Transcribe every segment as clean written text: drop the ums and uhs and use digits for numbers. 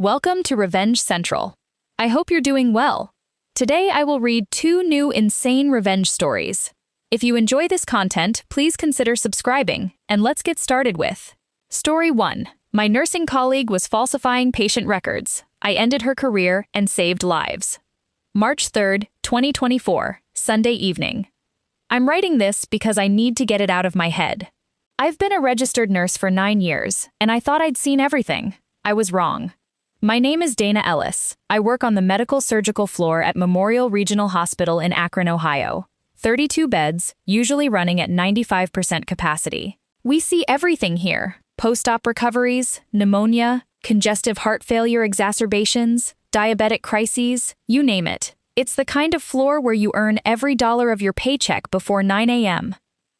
Welcome to Revenge Central. I hope you're doing well. Today I will read 2 new insane revenge stories. If you enjoy this content, please consider subscribing, and let's get started with Story 1. My nursing colleague was falsifying patient records. I ended her career and saved lives. March 3, 2024, Sunday evening. I'm writing this because I need to get it out of my head. I've been a registered nurse for 9 years, and I thought I'd seen everything. I was wrong. My name is Dana Ellis. I work on the medical surgical floor at Memorial Regional Hospital in Akron, Ohio. 32 beds, usually running at 95% capacity. We see everything here: post-op recoveries, pneumonia, congestive heart failure exacerbations, diabetic crises, you name it. It's the kind of floor where you earn every dollar of your paycheck before 9 a.m.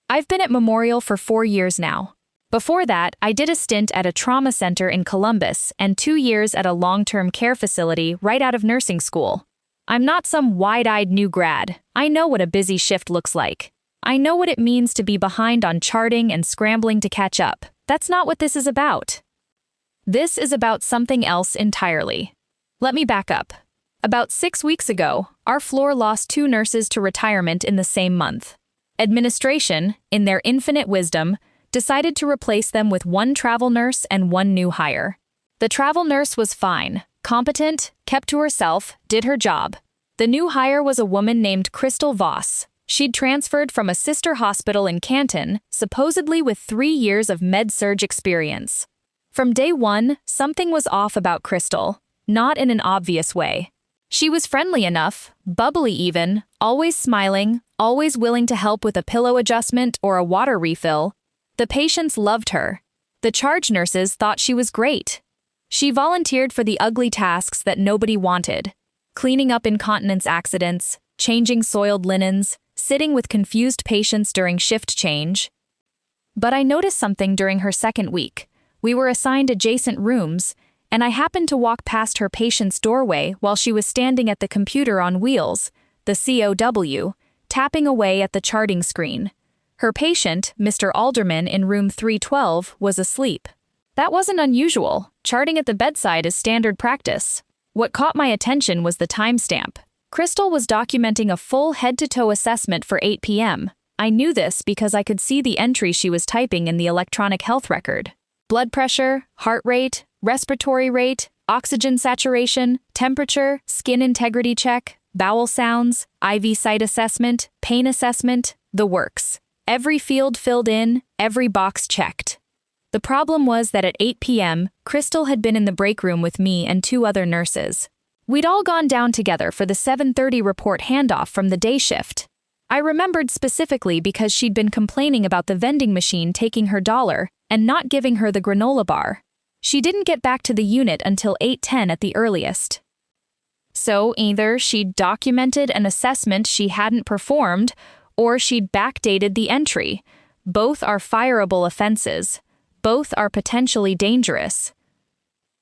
I've been at Memorial for 4 years now. Before that, I did a stint at a trauma center in Columbus and 2 years at a long-term care facility right out of nursing school. I'm not some wide-eyed new grad. I know what a busy shift looks like. I know what it means to be behind on charting and scrambling to catch up. That's not what this is about. This is about something else entirely. Let me back up. About 6 weeks ago, our floor lost 2 nurses to retirement in the same month. Administration, in their infinite wisdom, decided to replace them with 1 travel nurse and 1 new hire. The travel nurse was fine, competent, kept to herself, did her job. The new hire was a woman named Crystal Voss. She'd transferred from a sister hospital in Canton, supposedly with 3 years of med-surg experience. From day 1, something was off about Crystal, not in an obvious way. She was friendly enough, bubbly even, always smiling, always willing to help with a pillow adjustment or a water refill. The patients loved her. The charge nurses thought she was great. She volunteered for the ugly tasks that nobody wanted: cleaning up incontinence accidents, changing soiled linens, sitting with confused patients during shift change. But I noticed something during her second week. We were assigned adjacent rooms, and I happened to walk past her patient's doorway while she was standing at the computer on wheels, the COW, tapping away at the charting screen. Her patient, Mr. Alderman in room 312, was asleep. That wasn't unusual. Charting at the bedside is standard practice. What caught my attention was the timestamp. Crystal was documenting a full head-to-toe assessment for 8 p.m. I knew this because I could see the entry she was typing in the electronic health record. Blood pressure, heart rate, respiratory rate, oxygen saturation, temperature, skin integrity check, bowel sounds, IV site assessment, pain assessment, the works. Every field filled in, every box checked. The problem was that at 8 p.m., Crystal had been in the break room with me and 2 other nurses. We'd all gone down together for the 7:30 report handoff from the day shift. I remembered specifically because she'd been complaining about the vending machine taking her dollar and not giving her the granola bar. She didn't get back to the unit until 8:10 at the earliest. So either she'd documented an assessment she hadn't performed, or she'd backdated the entry. Both are fireable offenses. Both are potentially dangerous.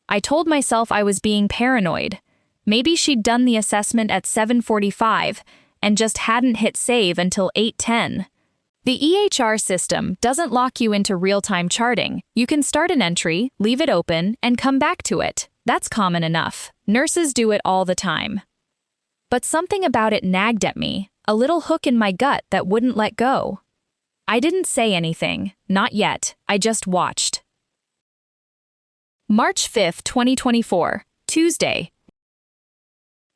I told myself I was being paranoid. Maybe she'd done the assessment at 7:45 and just hadn't hit save until 8:10. The EHR system doesn't lock you into real-time charting. You can start an entry, leave it open, and come back to it. That's common enough. Nurses do it all the time. But something about it nagged at me, a little hook in my gut that wouldn't let go. I didn't say anything, not yet, I just watched. March 5, 2024, Tuesday.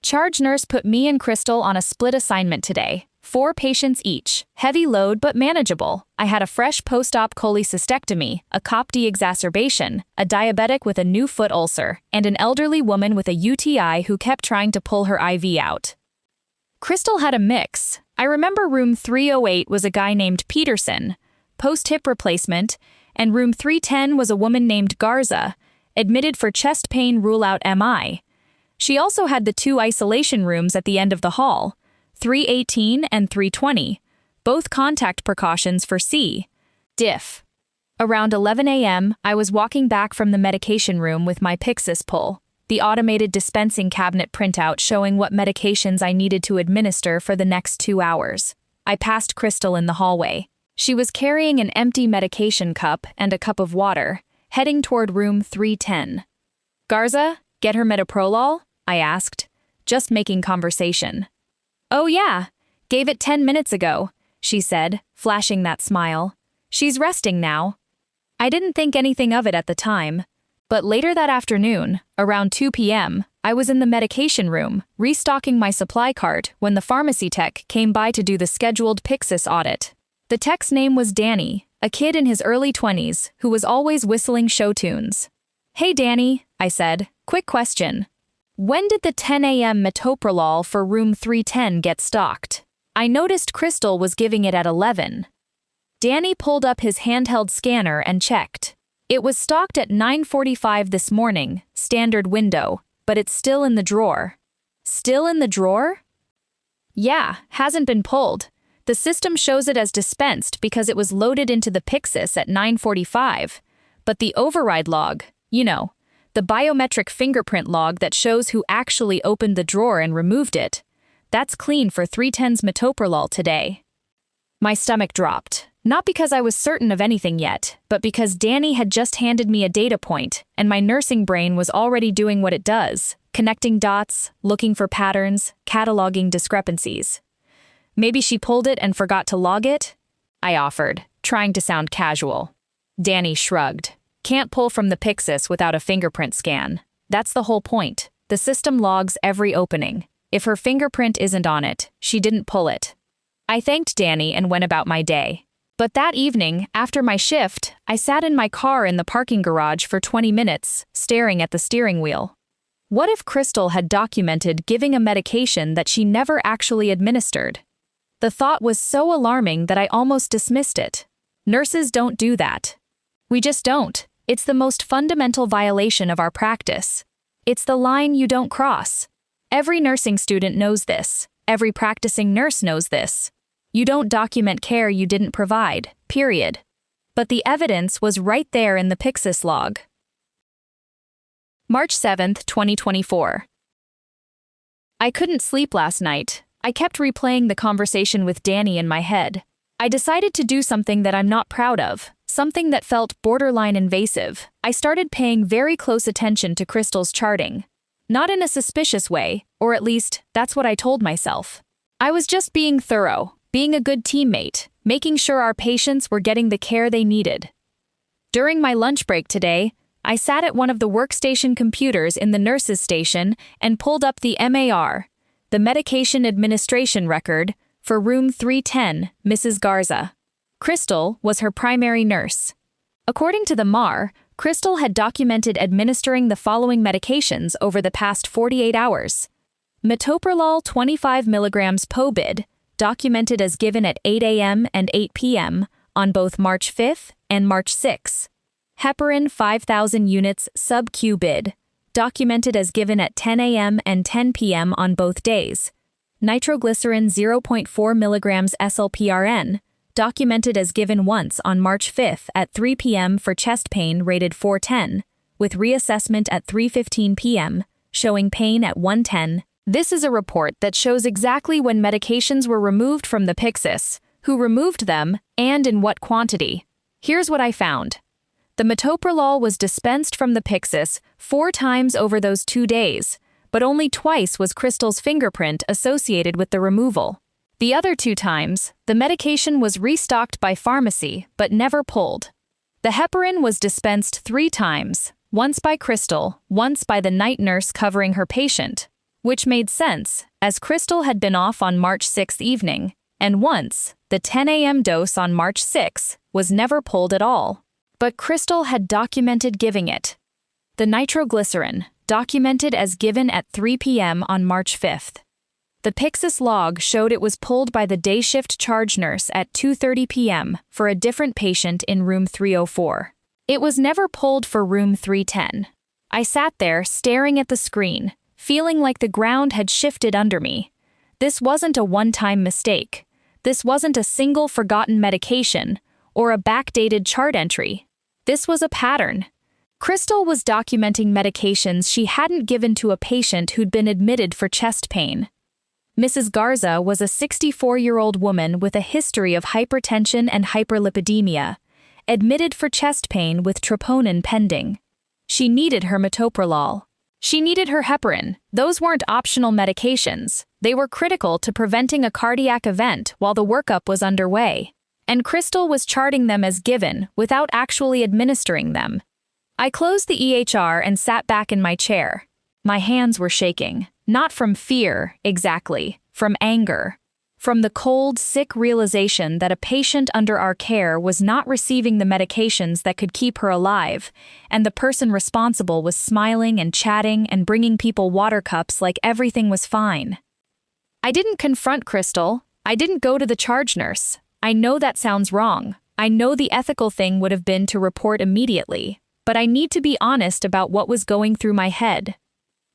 Charge nurse put me and Crystal on a split assignment today. 4 patients each, heavy load but manageable. I had a fresh post-op cholecystectomy, a COPD exacerbation, a diabetic with a new foot ulcer, and an elderly woman with a UTI who kept trying to pull her IV out. Crystal had a mix. I remember room 308 was a guy named Peterson, post-hip replacement, and room 310 was a woman named Garza, admitted for chest pain rule-out MI. She also had the 2 isolation rooms at the end of the hall, 318 and 320, both contact precautions for C. Diff. Around 11 a.m., I was walking back from the medication room with my Pyxis pull, the automated dispensing cabinet printout showing what medications I needed to administer for the next 2 hours. I passed Crystal in the hallway. She was carrying an empty medication cup and a cup of water, heading toward room 310. "Garza, Get her metoprolol? I asked, just making conversation. Oh yeah, gave it 10 minutes ago, she said, flashing that smile. She's resting now. I didn't think anything of it at the time, but later that afternoon, around 2 p.m., I was in the medication room, restocking my supply cart when the pharmacy tech came by to do the scheduled Pyxis audit. The tech's name was Danny, a kid in his early 20s who was always whistling show tunes. Hey Danny, I said, quick question. When did the 10 a.m. metoprolol for room 310 get stocked? I noticed Crystal was giving it at 11. Danny pulled up his handheld scanner and checked. It was stocked at 9:45 this morning, standard window, but it's still in the drawer. Still in the drawer? Yeah, hasn't been pulled. The system shows it as dispensed because it was loaded into the Pyxis at 9:45, but the override log, the biometric fingerprint log that shows who actually opened the drawer and removed it, that's clean for 310's metoprolol today. My stomach dropped, not because I was certain of anything yet, but because Danny had just handed me a data point, and my nursing brain was already doing what it does, connecting dots, looking for patterns, cataloging discrepancies. Maybe she pulled it and forgot to log it? I offered, trying to sound casual. Danny shrugged. Can't pull from the Pyxis without a fingerprint scan. That's the whole point. The system logs every opening. If her fingerprint isn't on it, she didn't pull it. I thanked Danny and went about my day. But that evening, after my shift, I sat in my car in the parking garage for 20 minutes, staring at the steering wheel. What if Crystal had documented giving a medication that she never actually administered? The thought was so alarming that I almost dismissed it. Nurses don't do that. We just don't. It's the most fundamental violation of our practice. It's the line you don't cross. Every nursing student knows this. Every practicing nurse knows this. You don't document care you didn't provide, period. But the evidence was right there in the Pyxis log. March 7, 2024. I couldn't sleep last night. I kept replaying the conversation with Danny in my head. I decided to do something that I'm not proud of, something that felt borderline invasive. I started paying very close attention to Crystal's charting. Not in a suspicious way, or at least, that's what I told myself. I was just being thorough, being a good teammate, making sure our patients were getting the care they needed. During my lunch break today, I sat at one of the workstation computers in the nurses' station and pulled up the MAR, the medication administration record, for room 310, Mrs. Garza. Crystal was her primary nurse. According to the MAR, Crystal had documented administering the following medications over the past 48 hours. Metoprolol 25 mg POBID, documented as given at 8 a.m. and 8 p.m. on both March 5th and March 6th. Heparin 5,000 units sub-Q bid, documented as given at 10 a.m. and 10 p.m. on both days. Nitroglycerin 0.4 mg SLPRN, documented as given once on March 5th at 3 p.m. for chest pain rated 410, with reassessment at 3:15 p.m., showing pain at 110. This is a report that shows exactly when medications were removed from the Pyxis, who removed them, and in what quantity. Here's what I found. The metoprolol was dispensed from the Pyxis 4 times over those 2 days, but only twice was Crystal's fingerprint associated with the removal. The other 2 times, the medication was restocked by pharmacy but never pulled. The heparin was dispensed 3 times, once by Crystal, once by the night nurse covering her patient, which made sense, as Crystal had been off on March 6th evening, and once, the 10 a.m. dose on March 6th, was never pulled at all. But Crystal had documented giving it. The nitroglycerin, documented as given at 3 p.m. on March 5th. The Pyxis log showed it was pulled by the day shift charge nurse at 2:30 p.m. for a different patient in room 304. It was never pulled for room 310. I sat there staring at the screen, feeling like the ground had shifted under me. This wasn't a one-time mistake. This wasn't a single forgotten medication or a backdated chart entry. This was a pattern. Crystal was documenting medications she hadn't given to a patient who'd been admitted for chest pain. Mrs. Garza was a 64-year-old woman with a history of hypertension and hyperlipidemia, admitted for chest pain with troponin pending. She needed her metoprolol. She needed her heparin. Those weren't optional medications. They were critical to preventing a cardiac event while the workup was underway. And Crystal was charting them as given without actually administering them. I closed the EHR and sat back in my chair. My hands were shaking, not from fear, exactly, from anger. From the cold, sick realization that a patient under our care was not receiving the medications that could keep her alive, and the person responsible was smiling and chatting and bringing people water cups like everything was fine. I didn't confront Crystal. I didn't go to the charge nurse. I know that sounds wrong. I know the ethical thing would have been to report immediately, but I need to be honest about what was going through my head.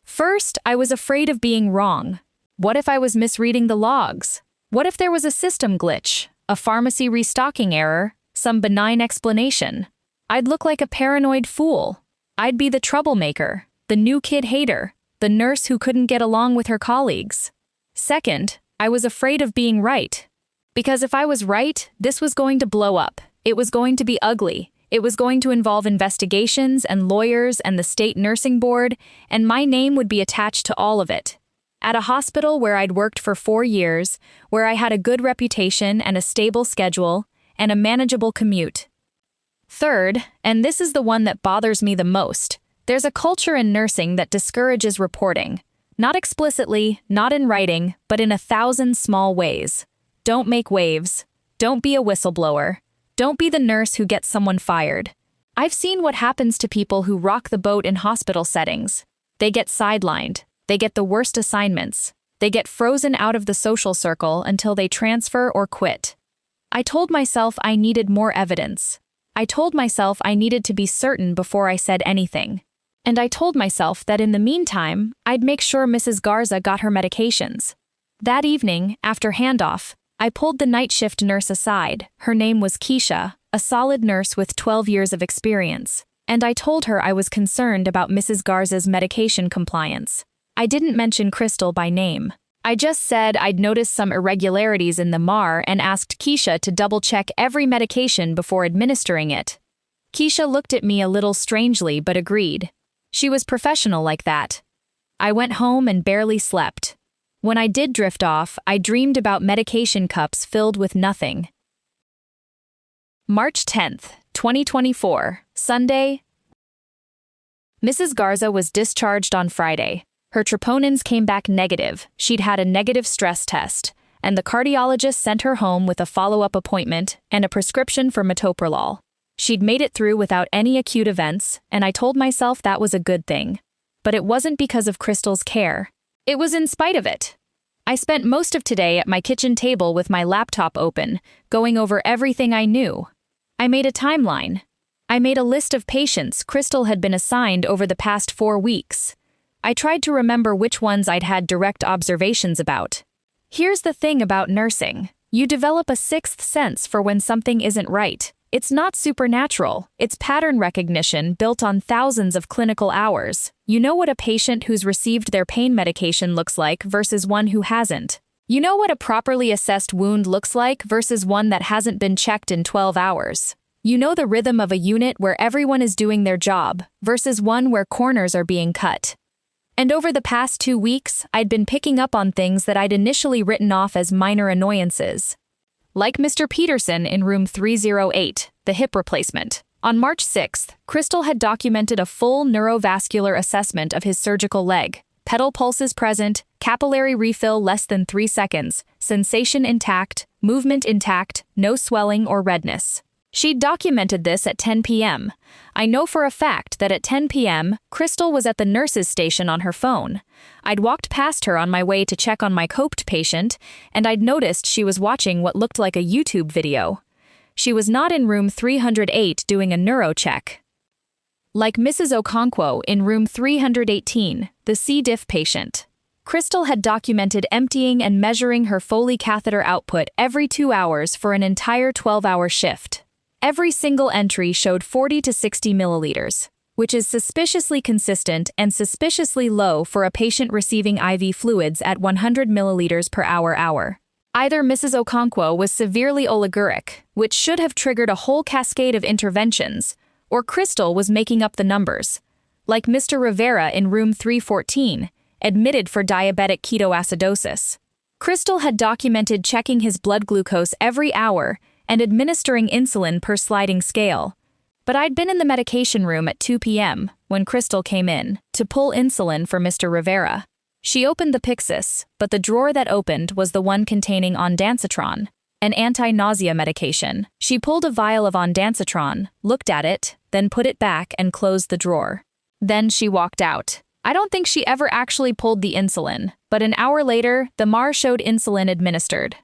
First, I was afraid of being wrong. What if I was misreading the logs? What if there was a system glitch, a pharmacy restocking error, some benign explanation? I'd look like a paranoid fool. I'd be the troublemaker, the new kid hater, the nurse who couldn't get along with her colleagues. Second, I was afraid of being right. Because if I was right, this was going to blow up. It was going to be ugly. It was going to involve investigations and lawyers and the state nursing board, and my name would be attached to all of it. At a hospital where I'd worked for 4 years, where I had a good reputation and a stable schedule, and a manageable commute. Third, and this is the one that bothers me the most, there's a culture in nursing that discourages reporting. Not explicitly, not in writing, but in 1,000 small ways. Don't make waves. Don't be a whistleblower. Don't be the nurse who gets someone fired. I've seen what happens to people who rock the boat in hospital settings. They get sidelined. They get the worst assignments. They get frozen out of the social circle until they transfer or quit. I told myself I needed more evidence. I told myself I needed to be certain before I said anything. And I told myself that in the meantime, I'd make sure Mrs. Garza got her medications. That evening, after handoff, I pulled the night shift nurse aside. Her name was Keisha, a solid nurse with 12 years of experience. And I told her I was concerned about Mrs. Garza's medication compliance. I didn't mention Crystal by name. I just said I'd noticed some irregularities in the MAR and asked Keisha to double-check every medication before administering it. Keisha looked at me a little strangely but agreed. She was professional like that. I went home and barely slept. When I did drift off, I dreamed about medication cups filled with nothing. March 10th, 2024, Sunday. Mrs. Garza was discharged on Friday. Her troponins came back negative. She'd had a negative stress test, and the cardiologist sent her home with a follow-up appointment and a prescription for metoprolol. She'd made it through without any acute events, and I told myself that was a good thing. But it wasn't because of Crystal's care. It was in spite of it. I spent most of today at my kitchen table with my laptop open, going over everything I knew. I made a timeline. I made a list of patients Crystal had been assigned over the past 4 weeks. I tried to remember which ones I'd had direct observations about. Here's the thing about nursing. You develop a sixth sense for when something isn't right. It's not supernatural. It's pattern recognition built on thousands of clinical hours. You know what a patient who's received their pain medication looks like versus one who hasn't. You know what a properly assessed wound looks like versus one that hasn't been checked in 12 hours. You know the rhythm of a unit where everyone is doing their job versus one where corners are being cut. And over the past 2 weeks, I'd been picking up on things that I'd initially written off as minor annoyances. Like Mr. Peterson in room 308, the hip replacement. On March 6th, Crystal had documented a full neurovascular assessment of his surgical leg. Pedal pulses present, capillary refill less than 3 seconds, sensation intact, movement intact, no swelling or redness. She'd documented this at 10 p.m. I know for a fact that at 10 p.m., Crystal was at the nurse's station on her phone. I'd walked past her on my way to check on my coped patient, and I'd noticed she was watching what looked like a YouTube video. She was not in room 308 doing a neuro check. Like Mrs. Okonkwo in room 318, the C. diff patient. Crystal had documented emptying and measuring her Foley catheter output every 2 hours for an entire 12-hour shift. Every single entry showed 40 to 60 milliliters, which is suspiciously consistent and suspiciously low for a patient receiving IV fluids at 100 milliliters per hour. Either Mrs. Okonkwo was severely oliguric, which should have triggered a whole cascade of interventions, or Crystal was making up the numbers. like Mr. Rivera in room 314, admitted for diabetic ketoacidosis. Crystal had documented checking his blood glucose every hour and administering insulin per sliding scale. But I'd been in the medication room at 2 p.m. when Crystal came in to pull insulin for Mr. Rivera. She opened the Pyxis, but the drawer that opened was the one containing ondansetron, an anti-nausea medication. She pulled a vial of ondansetron, looked at it, then put it back and closed the drawer. Then she walked out. I don't think she ever actually pulled the insulin, but an hour later, the MAR showed insulin administered.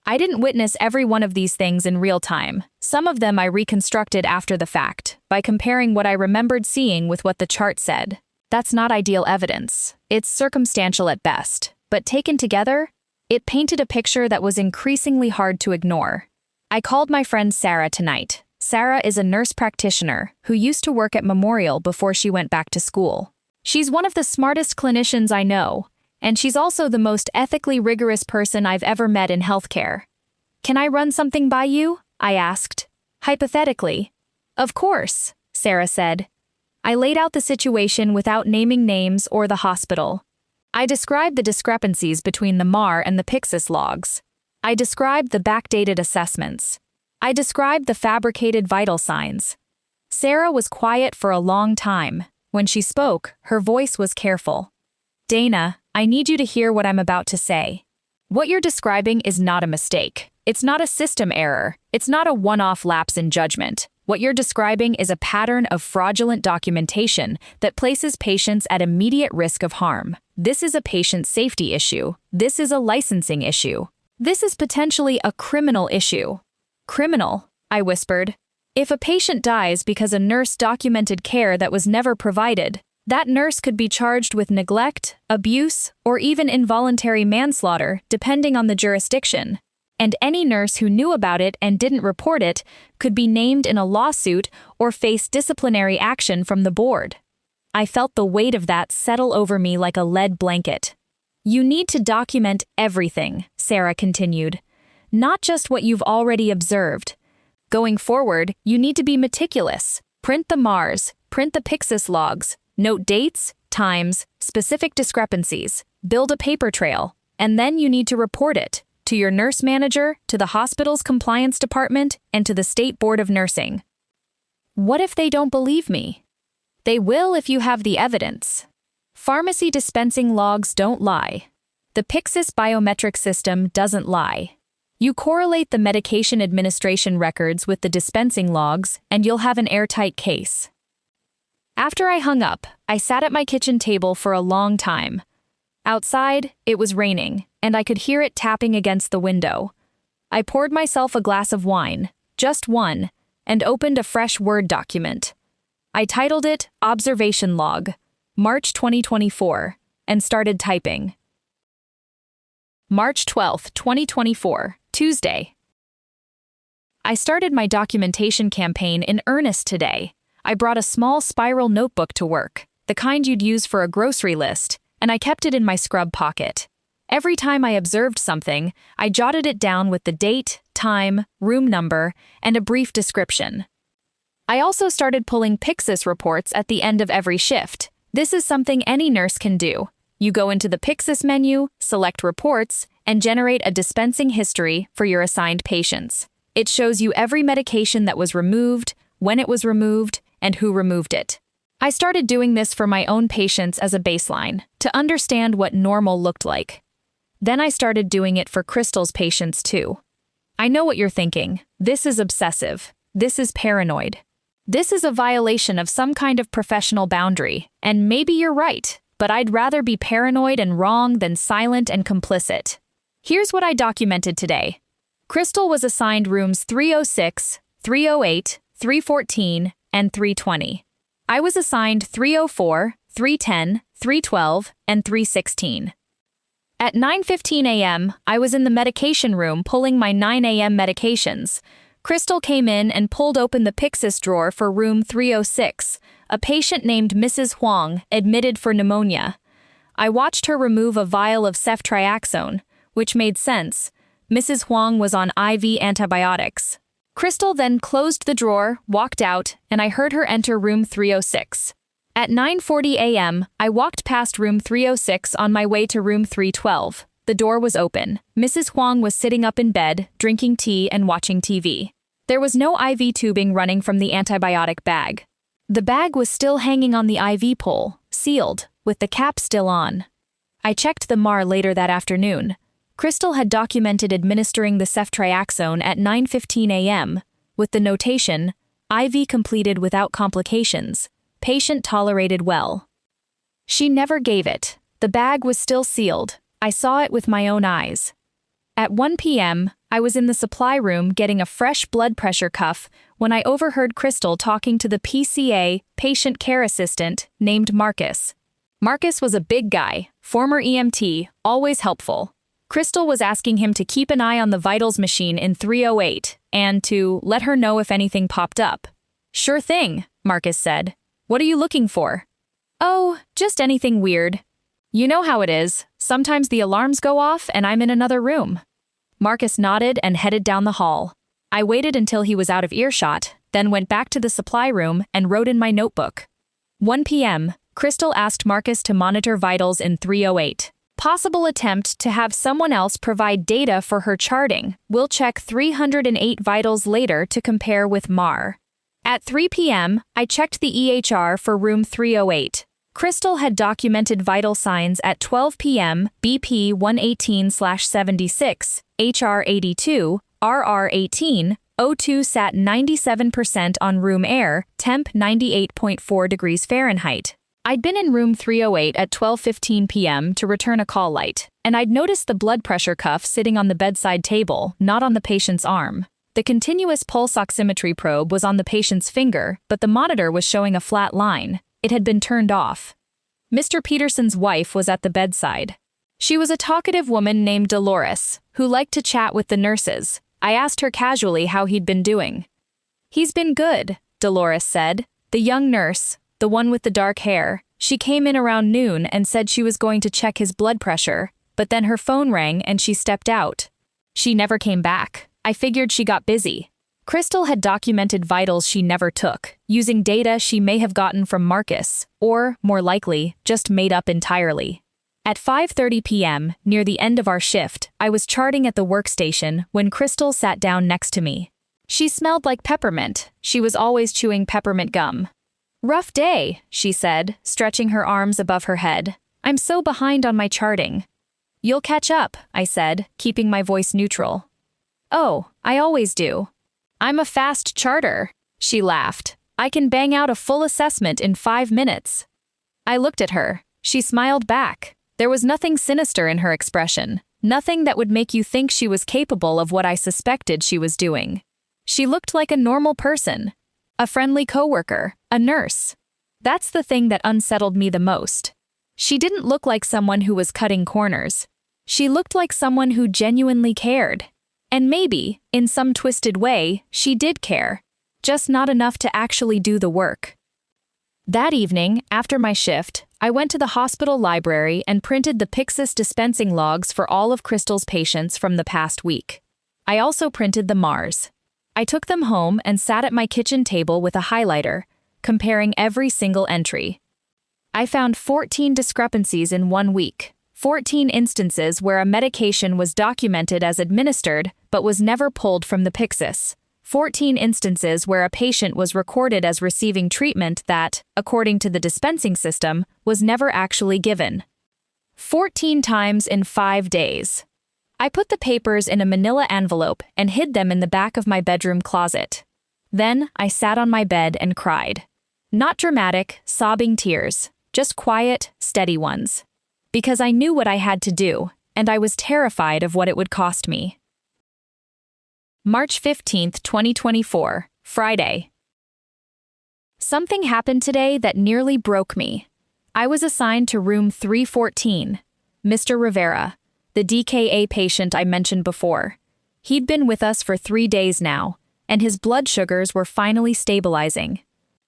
I didn't witness every one of these things in real time. Some of them I reconstructed after the fact, by comparing what I remembered seeing with what the chart said. That's not ideal evidence. It's circumstantial at best, but taken together, it painted a picture that was increasingly hard to ignore. I called my friend Sarah tonight. Sarah is a nurse practitioner who used to work at Memorial before she went back to school. She's one of the smartest clinicians I know, and she's also the most ethically rigorous person I've ever met in healthcare. Can I run something by you? I asked. Hypothetically. Of course, Sarah said. I laid out the situation without naming names or the hospital. I described the discrepancies between the MAR and the Pyxis logs. I described the backdated assessments. I described the fabricated vital signs. Sarah was quiet for a long time. When she spoke, her voice was careful. Dana, I need you to hear what I'm about to say. What you're describing is not a mistake. It's not a system error. It's not a one-off lapse in judgment. What you're describing is a pattern of fraudulent documentation that places patients at immediate risk of harm. This is a patient safety issue. This is a licensing issue. This is potentially a criminal issue. Criminal, I whispered. If a patient dies because a nurse documented care that was never provided, that nurse could be charged with neglect, abuse, or even involuntary manslaughter, depending on the jurisdiction. And any nurse who knew about it and didn't report it could be named in a lawsuit or face disciplinary action from the board. I felt the weight of that settle over me like a lead blanket. You need to document everything, Sarah continued. Not just what you've already observed. Going forward, you need to be meticulous. Print the MARs, print the Pyxis logs, note dates, times, specific discrepancies, build a paper trail, and then you need to report it to your nurse manager, to the hospital's compliance department, and to the State Board of Nursing. What if they don't believe me? They will if you have the evidence. Pharmacy dispensing logs don't lie. The Pyxis biometric system doesn't lie. You correlate the medication administration records with the dispensing logs, and you'll have an airtight case. After I hung up, I sat at my kitchen table for a long time. Outside, it was raining, and I could hear it tapping against the window. I poured myself a glass of wine, just one, and opened a fresh Word document. I titled it Observation Log, March 2024, and started typing. March 12, 2024, Tuesday. I started my documentation campaign in earnest today. I brought a small spiral notebook to work, the kind you'd use for a grocery list, and I kept it in my scrub pocket. Every time I observed something, I jotted it down with the date, time, room number, and a brief description. I also started pulling Pyxis reports at the end of every shift. This is something any nurse can do. You go into the Pyxis menu, select Reports, and generate a dispensing history for your assigned patients. It shows you every medication that was removed, when it was removed, and who removed it. I started doing this for my own patients as a baseline, to understand what normal looked like. Then I started doing it for Crystal's patients too. I know what you're thinking. This is obsessive. This is paranoid. This is a violation of some kind of professional boundary, and maybe you're right, but I'd rather be paranoid and wrong than silent and complicit. Here's what I documented today. Crystal was assigned rooms 306, 308, 314, and 320. I was assigned 304, 310, 312, and 316. At 9:15 a.m., I was in the medication room pulling my 9 a.m. medications. Crystal came in and pulled open the Pyxis drawer for room 306, a patient named Mrs. Huang, admitted for pneumonia. I watched her remove a vial of ceftriaxone, which made sense. Mrs. Huang was on IV antibiotics. Crystal then closed the drawer, walked out, and I heard her enter room 306. At 9:40 a.m., I walked past room 306 on my way to room 312. The door was open. Mrs. Huang was sitting up in bed, drinking tea and watching TV. There was no IV tubing running from the antibiotic bag. The bag was still hanging on the IV pole, sealed, with the cap still on. I checked the MAR later that afternoon. Crystal had documented administering the ceftriaxone at 9:15 a.m., with the notation, IV completed without complications. Patient tolerated well. She never gave it. The bag was still sealed. I saw it with my own eyes. At 1 p.m., I was in the supply room getting a fresh blood pressure cuff when I overheard Crystal talking to the PCA, patient care assistant, named Marcus. Marcus was a big guy, former EMT, always helpful. Crystal was asking him to keep an eye on the vitals machine in 308 and to let her know if anything popped up. "Sure thing," Marcus said. "What are you looking for?" "Oh, just anything weird. You know how it is. Sometimes the alarms go off and I'm in another room." Marcus nodded and headed down the hall. I waited until he was out of earshot, then went back to the supply room and wrote in my notebook. 1 p.m., Crystal asked Marcus to monitor vitals in 308. Possible attempt to have someone else provide data for her charting. We'll check 308 vitals later to compare with MAR. At 3 p.m., I checked the EHR for room 308. Crystal had documented vital signs at 12 p.m., BP 118/76, HR 82, RR 18, O2 sat 97% on room air, temp 98.4 degrees Fahrenheit. I'd been in room 308 at 12:15 p.m. to return a call light, and I'd noticed the blood pressure cuff sitting on the bedside table, not on the patient's arm. The continuous pulse oximetry probe was on the patient's finger, but the monitor was showing a flat line. It had been turned off. Mr. Peterson's wife was at the bedside. She was a talkative woman named Dolores, who liked to chat with the nurses. I asked her casually how he'd been doing. "He's been good," Dolores said. The young nurse, the one with the dark hair, she came in around noon and said she was going to check his blood pressure, but then her phone rang and she stepped out. She never came back. I figured she got busy. Crystal had documented vitals she never took, using data she may have gotten from Marcus, or, more likely, just made up entirely. At 5:30 p.m., near the end of our shift, I was charting at the workstation when Crystal sat down next to me. She smelled like peppermint. She was always chewing peppermint gum. "Rough day," she said, stretching her arms above her head. "I'm so behind on my charting." "You'll catch up," I said, keeping my voice neutral. "Oh, I always do. I'm a fast charter," she laughed. "I can bang out a full assessment in 5 minutes." I looked at her. She smiled back. There was nothing sinister in her expression, nothing that would make you think she was capable of what I suspected she was doing. She looked like a normal person, a friendly coworker, a nurse. That's the thing that unsettled me the most. She didn't look like someone who was cutting corners. She looked like someone who genuinely cared. And maybe, in some twisted way, she did care, just not enough to actually do the work. That evening, after my shift, I went to the hospital library and printed the Pyxis dispensing logs for all of Crystal's patients from the past week. I also printed the MARs. I took them home and sat at my kitchen table with a highlighter, comparing every single entry. I found 14 discrepancies in 1 week. 14 instances where a medication was documented as administered but was never pulled from the Pyxis. 14 instances where a patient was recorded as receiving treatment that, according to the dispensing system, was never actually given. 14 times in 5 days. I put the papers in a manila envelope and hid them in the back of my bedroom closet. Then I sat on my bed and cried. Not dramatic, sobbing tears, just quiet, steady ones. Because I knew what I had to do, and I was terrified of what it would cost me. March 15, 2024, Friday. Something happened today that nearly broke me. I was assigned to room 314. Mr. Rivera, the DKA patient I mentioned before. He'd been with us for 3 days now, and his blood sugars were finally stabilizing.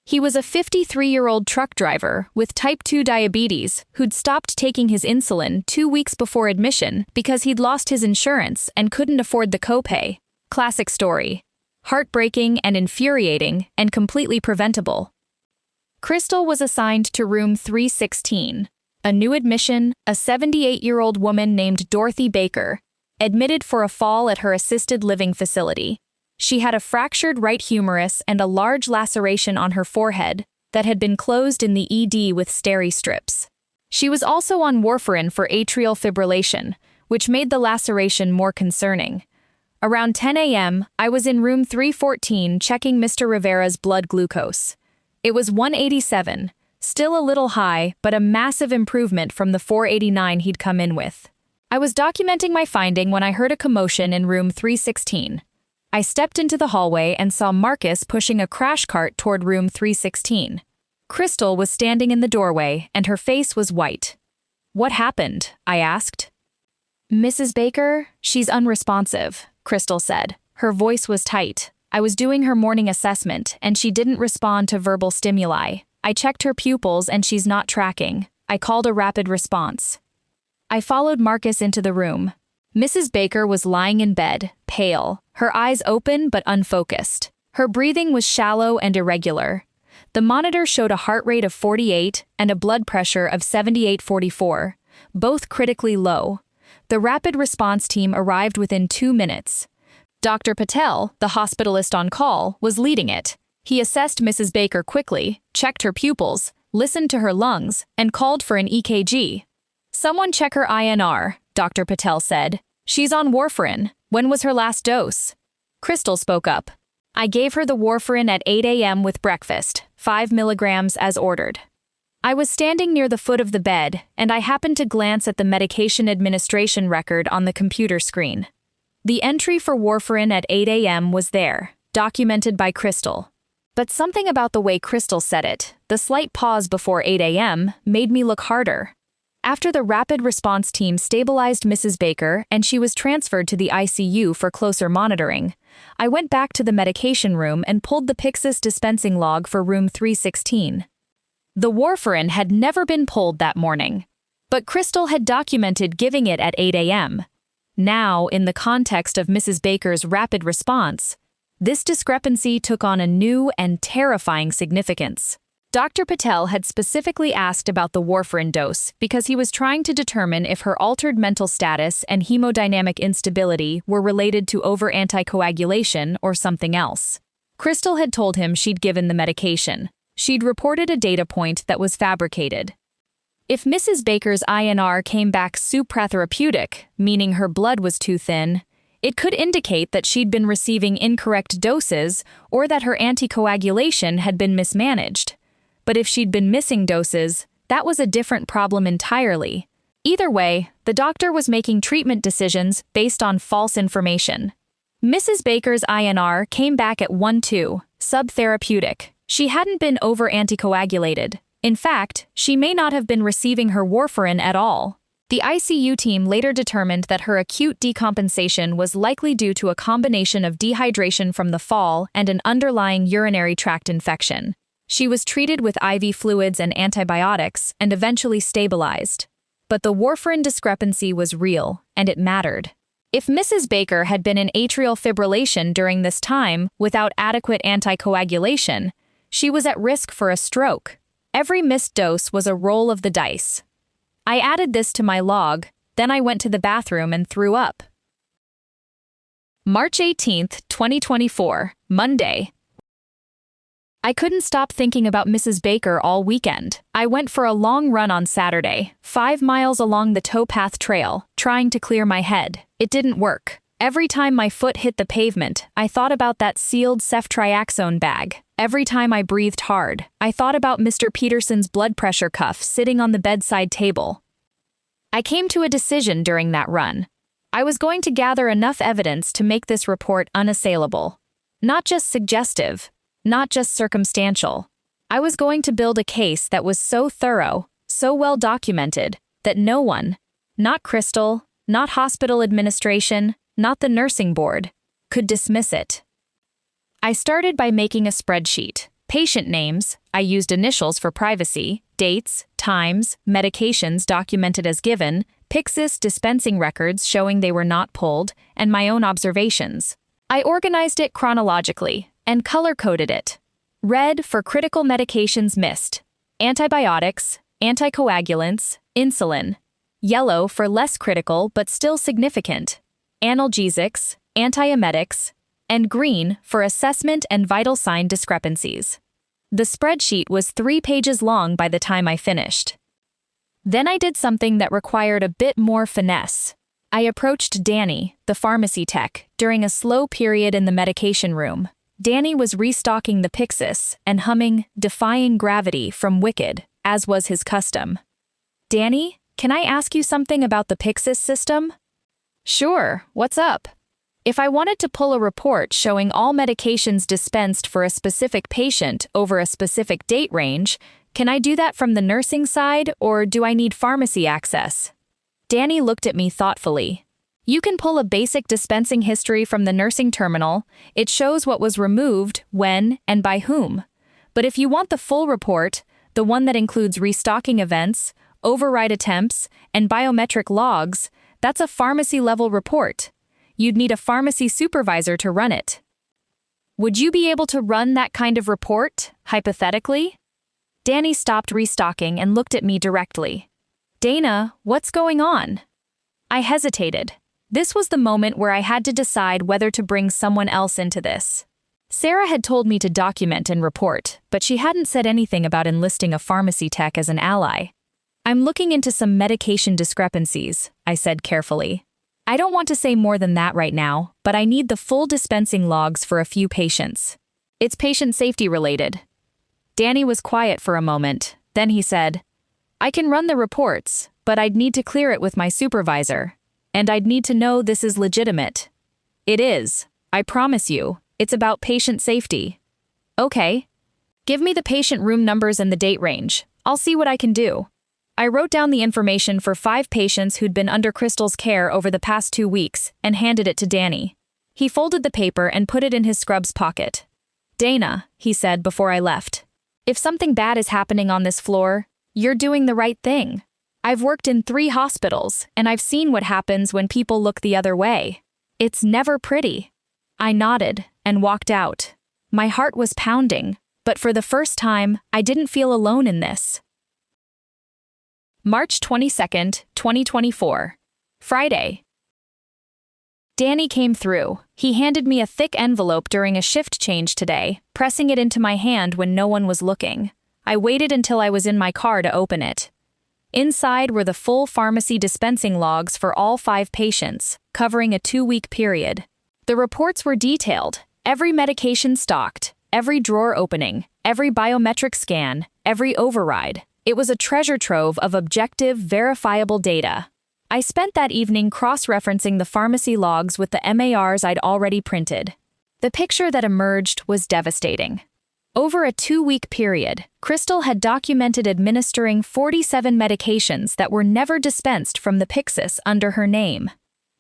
He was a 53-year-old truck driver with type 2 diabetes who'd stopped taking his insulin 2 weeks before admission because he'd lost his insurance and couldn't afford the copay. Classic story. Heartbreaking and infuriating and completely preventable. Crystal was assigned to room 316. A new admission, a 78-year-old woman named Dorothy Baker, admitted for a fall at her assisted living facility. She had a fractured right humerus and a large laceration on her forehead that had been closed in the ED with steri strips. She was also on warfarin for atrial fibrillation, which made the laceration more concerning. Around 10 a.m., I was in room 314 checking Mr. Rivera's blood glucose. It was 187, still a little high, but a massive improvement from the 489 he'd come in with. I was documenting my finding when I heard a commotion in room 316. I stepped into the hallway and saw Marcus pushing a crash cart toward room 316. Crystal was standing in the doorway, and her face was white. "What happened?" I asked. "Mrs. Baker, she's unresponsive," Crystal said. Her voice was tight. I was doing her morning assessment, and she didn't respond to verbal stimuli. I checked her pupils, and she's not tracking. I called a rapid response. I followed Marcus into the room. Mrs. Baker was lying in bed, pale, her eyes open but unfocused. Her breathing was shallow and irregular. The monitor showed a heart rate of 48 and a blood pressure of 78/44, both critically low. The rapid response team arrived within 2 minutes. Dr. Patel, the hospitalist on call, was leading it. He assessed Mrs. Baker quickly, checked her pupils, listened to her lungs, and called for an EKG. "Someone check her INR," Dr. Patel said. "She's on warfarin. When was her last dose?" Crystal spoke up. "I gave her the warfarin at 8 a.m. with breakfast, 5 milligrams as ordered." I was standing near the foot of the bed, and I happened to glance at the medication administration record on the computer screen. The entry for warfarin at 8 a.m. was there, documented by Crystal. But something about the way Crystal said it, the slight pause before 8 a.m., made me look harder. After the rapid response team stabilized Mrs. Baker and she was transferred to the ICU for closer monitoring, I went back to the medication room and pulled the Pyxis dispensing log for room 316. The warfarin had never been pulled that morning, but Crystal had documented giving it at 8 a.m. Now, in the context of Mrs. Baker's rapid response, this discrepancy took on a new and terrifying significance. Dr. Patel had specifically asked about the warfarin dose because he was trying to determine if her altered mental status and hemodynamic instability were related to over-anticoagulation or something else. Crystal had told him she'd given the medication. She'd reported a data point that was fabricated. If Mrs. Baker's INR came back supratherapeutic, meaning her blood was too thin, it could indicate that she'd been receiving incorrect doses or that her anticoagulation had been mismanaged. But if she'd been missing doses, that was a different problem entirely. Either way, the doctor was making treatment decisions based on false information. Mrs. Baker's INR came back at 1.2, subtherapeutic. She hadn't been over-anticoagulated. In fact, she may not have been receiving her warfarin at all. The ICU team later determined that her acute decompensation was likely due to a combination of dehydration from the fall and an underlying urinary tract infection. She was treated with IV fluids and antibiotics and eventually stabilized. But the warfarin discrepancy was real, and it mattered. If Mrs. Baker had been in atrial fibrillation during this time without adequate anticoagulation, she was at risk for a stroke. Every missed dose was a roll of the dice. I added this to my log, then I went to the bathroom and threw up. March 18, 2024, Monday. I couldn't stop thinking about Mrs. Baker all weekend. I went for a long run on Saturday, 5 miles along the towpath trail, trying to clear my head. It didn't work. Every time my foot hit the pavement, I thought about that sealed ceftriaxone bag. Every time I breathed hard, I thought about Mr. Peterson's blood pressure cuff sitting on the bedside table. I came to a decision during that run. I was going to gather enough evidence to make this report unassailable. Not just suggestive, not just circumstantial. I was going to build a case that was so thorough, so well documented, that no one, not Crystal, not hospital administration, not the nursing board, could dismiss it. I started by making a spreadsheet. Patient names, I used initials for privacy, dates, times, medications documented as given, Pyxis dispensing records showing they were not pulled, and my own observations. I organized it chronologically and color-coded it. Red for critical medications missed: antibiotics, anticoagulants, insulin. Yellow for less critical but still significant: analgesics, antiemetics. And green for assessment and vital sign discrepancies. The spreadsheet was 3 pages long by the time I finished. Then I did something that required a bit more finesse. I approached Danny, the pharmacy tech, during a slow period in the medication room. Danny was restocking the Pyxis and humming "Defying Gravity" from Wicked, as was his custom. "Danny, can I ask you something about the Pyxis system?" "Sure, what's up?" "If I wanted to pull a report showing all medications dispensed for a specific patient over a specific date range, can I do that from the nursing side, or do I need pharmacy access?" Danny looked at me thoughtfully. "You can pull a basic dispensing history from the nursing terminal. It shows what was removed, when, and by whom. But if you want the full report, the one that includes restocking events, override attempts, and biometric logs, that's a pharmacy-level report. You'd need a pharmacy supervisor to run it." "Would you be able to run that kind of report, hypothetically?" Danny stopped restocking and looked at me directly. "Dana, what's going on?" I hesitated. This was the moment where I had to decide whether to bring someone else into this. Sarah had told me to document and report, but she hadn't said anything about enlisting a pharmacy tech as an ally. "I'm looking into some medication discrepancies," I said carefully. "I don't want to say more than that right now, but I need the full dispensing logs for a few patients. It's patient safety related." Danny was quiet for a moment, then he said, "I can run the reports, but I'd need to clear it with my supervisor. And I'd need to know this is legitimate." "It is. I promise you. It's about patient safety." "Okay. Give me the patient room numbers and the date range. I'll see what I can do." I wrote down the information for 5 patients who'd been under Crystal's care over the past 2 weeks and handed it to Danny. He folded the paper and put it in his scrubs pocket. "Dana," he said before I left, "if something bad is happening on this floor, you're doing the right thing. I've worked in 3 hospitals, and I've seen what happens when people look the other way. It's never pretty." I nodded and walked out. My heart was pounding, but for the first time, I didn't feel alone in this. March 22nd, 2024. Friday. Danny came through. He handed me a thick envelope during a shift change today, pressing it into my hand when no one was looking. I waited until I was in my car to open it. Inside were the full pharmacy dispensing logs for all 5 patients, covering a 2-week period. The reports were detailed: every medication stocked, every drawer opening, every biometric scan, every override. It was a treasure trove of objective, verifiable data. I spent that evening cross-referencing the pharmacy logs with the MARs I'd already printed. The picture that emerged was devastating. Over a 2-week period, Crystal had documented administering 47 medications that were never dispensed from the Pyxis under her name.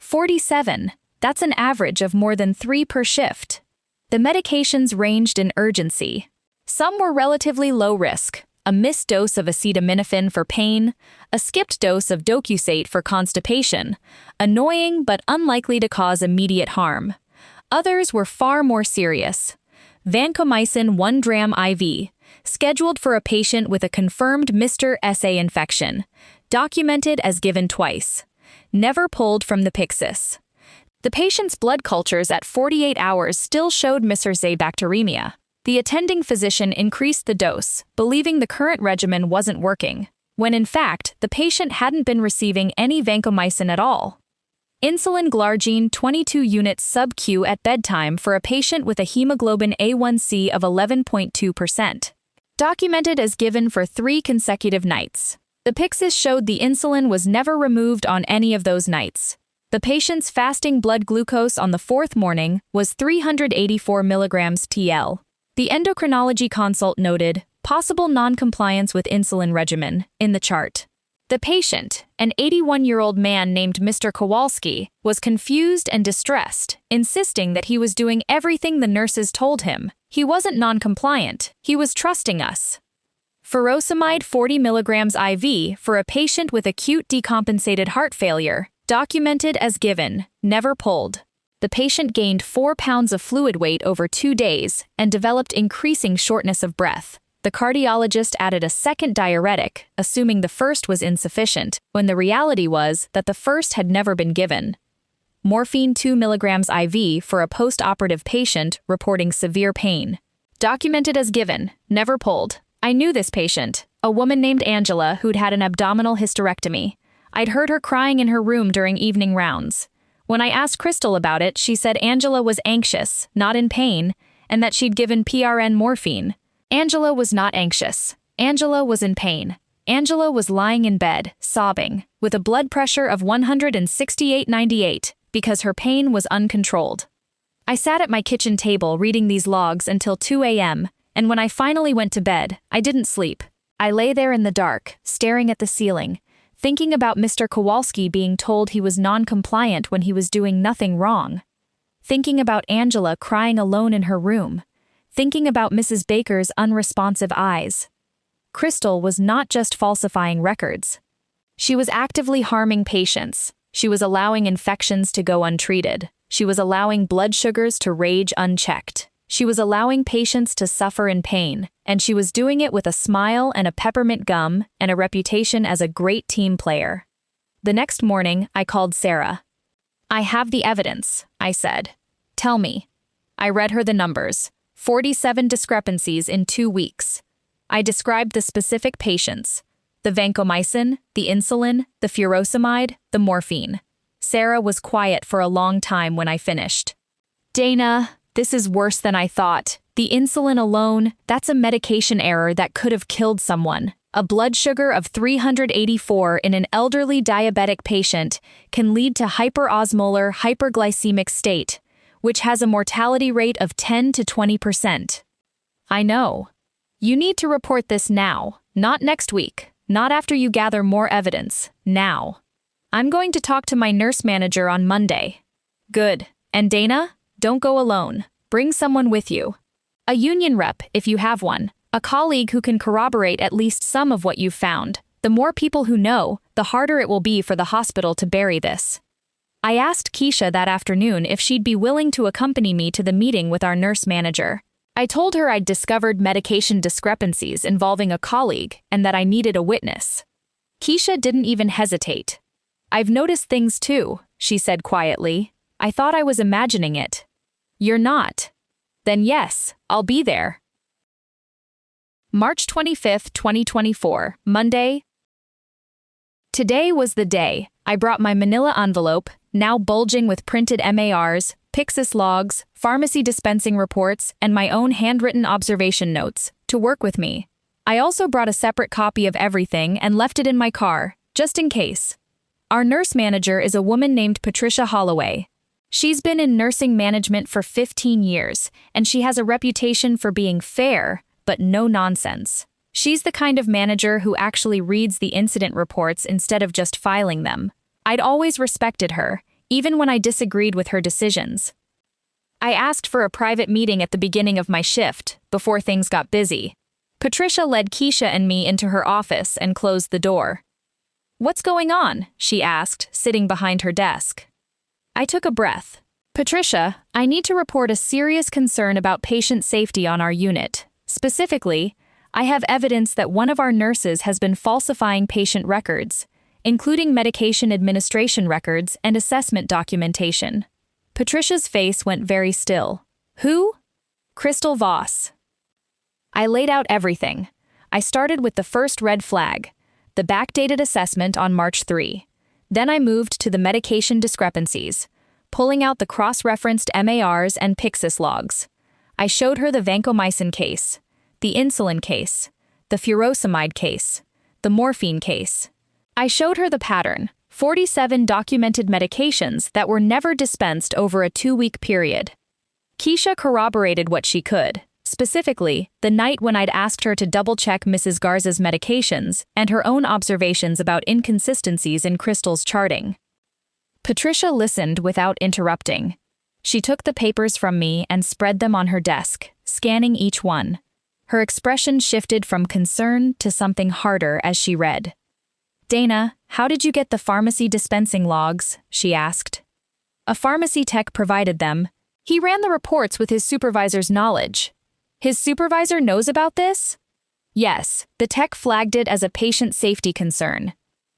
47. That's an average of more than 3 per shift. The medications ranged in urgency. Some were relatively low risk: a missed dose of acetaminophen for pain, a skipped dose of docusate for constipation, annoying but unlikely to cause immediate harm. Others were far more serious. Vancomycin 1 gram IV, scheduled for a patient with a confirmed Mr. SA infection, documented as given twice. Never pulled from the Pyxis. The patient's blood cultures at 48 hours still showed Mr. SA bacteremia. The attending physician increased the dose, believing the current regimen wasn't working, when in fact, the patient hadn't been receiving any vancomycin at all. Insulin glargine 22 units sub-Q at bedtime for a patient with a hemoglobin A1C of 11.2%. Documented as given for 3 consecutive nights. The Pyxis showed the insulin was never removed on any of those nights. The patient's fasting blood glucose on the 4th morning was 384 milligrams TL. The endocrinology consult noted possible non-compliance with insulin regimen in the chart. The patient, an 81-year-old man named Mr. Kowalski, was confused and distressed, insisting that he was doing everything the nurses told him. He wasn't non-compliant, he was trusting us. Furosemide 40 milligrams IV for a patient with acute decompensated heart failure, documented as given, never pulled. The patient gained 4 pounds of fluid weight over 2 days and developed increasing shortness of breath. The cardiologist added a second diuretic, assuming the first was insufficient, when the reality was that the first had never been given. Morphine 2 milligrams IV for a post-operative patient reporting severe pain. Documented as given, never pulled. I knew this patient, a woman named Angela who'd had an abdominal hysterectomy. I'd heard her crying in her room during evening rounds. When I asked Crystal about it, she said Angela was anxious, not in pain, and that she'd given PRN morphine. Angela was not anxious. Angela was in pain. Angela was lying in bed, sobbing, with a blood pressure of 168/98, because her pain was uncontrolled. I sat at my kitchen table reading these logs until 2 a.m., and when I finally went to bed, I didn't sleep. I lay there in the dark, staring at the ceiling, thinking about Mr. Kowalski being told he was non-compliant when he was doing nothing wrong. Thinking about Angela crying alone in her room. Thinking about Mrs. Baker's unresponsive eyes. Crystal was not just falsifying records. She was actively harming patients. She was allowing infections to go untreated. She was allowing blood sugars to rage unchecked. She was allowing patients to suffer in pain, and she was doing it with a smile and a peppermint gum and a reputation as a great team player. The next morning, I called Sarah. "I have the evidence," I said. "Tell me." I read her the numbers. 47 discrepancies in 2 weeks. I described the specific patients: the vancomycin, the insulin, the furosemide, the morphine. Sarah was quiet for a long time when I finished. "Dana, this is worse than I thought. The insulin alone, that's a medication error that could have killed someone. A blood sugar of 384 in an elderly diabetic patient can lead to hyperosmolar hyperglycemic state, which has a mortality rate of 10 to 20%. I know. You need to report this now, not next week, not after you gather more evidence, now. I'm going to talk to my nurse manager on Monday." "Good. And Dana, don't go alone. Bring someone with you. A union rep, if you have one. A colleague who can corroborate at least some of what you've found. The more people who know, the harder it will be for the hospital to bury this." I asked Keisha that afternoon if she'd be willing to accompany me to the meeting with our nurse manager. I told her I'd discovered medication discrepancies involving a colleague and that I needed a witness. Keisha didn't even hesitate. "I've noticed things too," she said quietly. "I thought I was imagining it." "You're not." "Then yes, I'll be there." March 25, 2024, Monday. Today was the day. I brought my manila envelope, now bulging with printed MARs, Pyxis logs, pharmacy dispensing reports, and my own handwritten observation notes, to work with me. I also brought a separate copy of everything and left it in my car, just in case. Our nurse manager is a woman named Patricia Holloway. She's been in nursing management for 15 years, and she has a reputation for being fair, but no nonsense. She's the kind of manager who actually reads the incident reports instead of just filing them. I'd always respected her, even when I disagreed with her decisions. I asked for a private meeting at the beginning of my shift, before things got busy. Patricia led Keisha and me into her office and closed the door. "What's going on?" she asked, sitting behind her desk. I took a breath. "Patricia, I need to report a serious concern about patient safety on our unit. Specifically, I have evidence that one of our nurses has been falsifying patient records, including medication administration records and assessment documentation." Patricia's face went very still. "Who?" "Crystal Voss." I laid out everything. I started with the first red flag, the backdated assessment on March 3. Then I moved to the medication discrepancies, pulling out the cross-referenced MARs and Pyxis logs. I showed her the vancomycin case, the insulin case, the furosemide case, the morphine case. I showed her the pattern, 47 documented medications that were never dispensed over a 2-week period. Keisha corroborated what she could, specifically, the night when I'd asked her to double-check Mrs. Garza's medications and her own observations about inconsistencies in Crystal's charting. Patricia listened without interrupting. She took the papers from me and spread them on her desk, scanning each one. Her expression shifted from concern to something harder as she read. "Dana, how did you get the pharmacy dispensing logs?" she asked. A pharmacy tech provided them. He ran the reports with his supervisor's knowledge. His supervisor knows about this? Yes, the tech flagged it as a patient safety concern.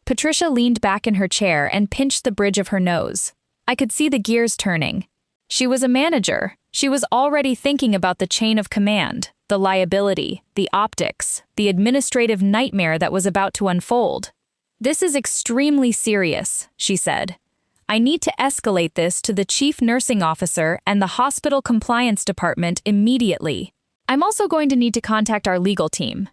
Patricia leaned back in her chair and pinched the bridge of her nose. I could see the gears turning. She was a manager. She was already thinking about the chain of command, the liability, the optics, the administrative nightmare that was about to unfold. "This is extremely serious," she said. "I need to escalate this to the chief nursing officer and the hospital compliance department immediately. I'm also going to need to contact our legal team."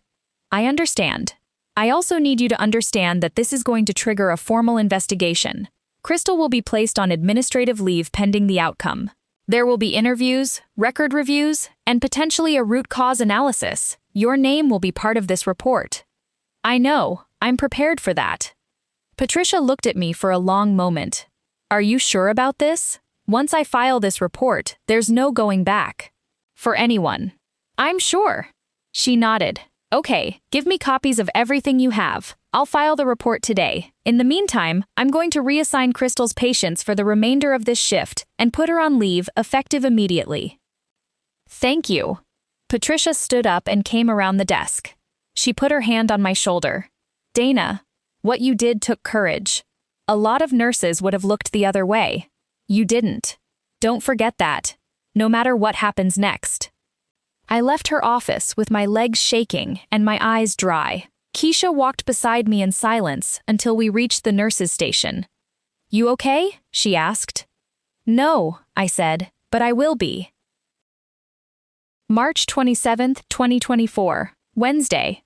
"I understand. I also need you to understand that this is going to trigger a formal investigation. Crystal will be placed on administrative leave pending the outcome. There will be interviews, record reviews, and potentially a root cause analysis. Your name will be part of this report." "I know. I'm prepared for that." Patricia looked at me for a long moment. "Are you sure about this? Once I file this report, there's no going back. For anyone." "I'm sure." She nodded. "Okay, give me copies of everything you have. I'll file the report today. In the meantime, I'm going to reassign Crystal's patients for the remainder of this shift and put her on leave effective immediately." "Thank you." Patricia stood up and came around the desk. She put her hand on my shoulder. "Dana, what you did took courage. A lot of nurses would have looked the other way. You didn't. Don't forget that, no matter what happens next." I left her office with my legs shaking and my eyes dry. Keisha walked beside me in silence until we reached the nurses' station. "You okay?" she asked. "No," I said, "but I will be." March 27th, 2024, Wednesday.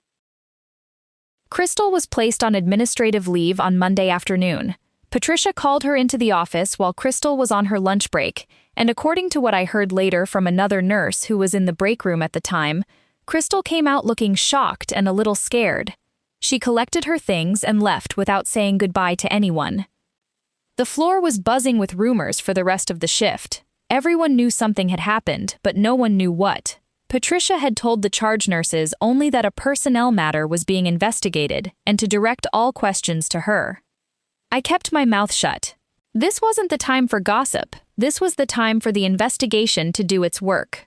Crystal was placed on administrative leave on Monday afternoon. Patricia called her into the office while Crystal was on her lunch break, and according to what I heard later from another nurse who was in the break room at the time, Crystal came out looking shocked and a little scared. She collected her things and left without saying goodbye to anyone. The floor was buzzing with rumors for the rest of the shift. Everyone knew something had happened, but no one knew what. Patricia had told the charge nurses only that a personnel matter was being investigated and to direct all questions to her. I kept my mouth shut. This wasn't the time for gossip. This was the time for the investigation to do its work.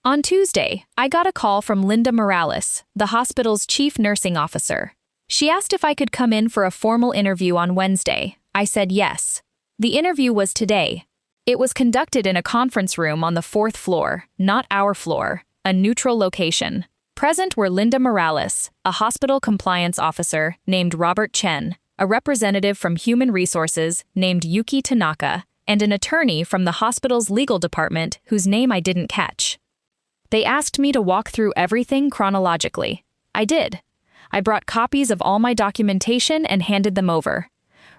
On Tuesday, I got a call from Linda Morales, the hospital's chief nursing officer. She asked if I could come in for a formal interview on Wednesday. I said yes. The interview was today. It was conducted in a conference room on the 4th floor, not our floor, a neutral location. Present were Linda Morales, a hospital compliance officer named Robert Chen, a representative from Human Resources named Yuki Tanaka, and an attorney from the hospital's legal department whose name I didn't catch. They asked me to walk through everything chronologically. I did. I brought copies of all my documentation and handed them over.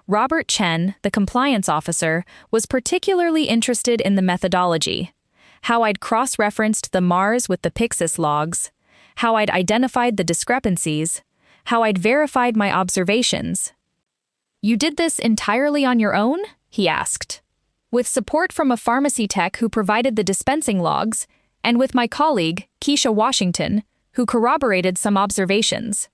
Robert Chen, the compliance officer, was particularly interested in the methodology, how I'd cross-referenced the MARS with the Pyxis logs, how I'd identified the discrepancies, how I'd verified my observations. "You did this entirely on your own?" he asked. "With support from a pharmacy tech who provided the dispensing logs, and with my colleague, Keisha Washington, who corroborated some observations."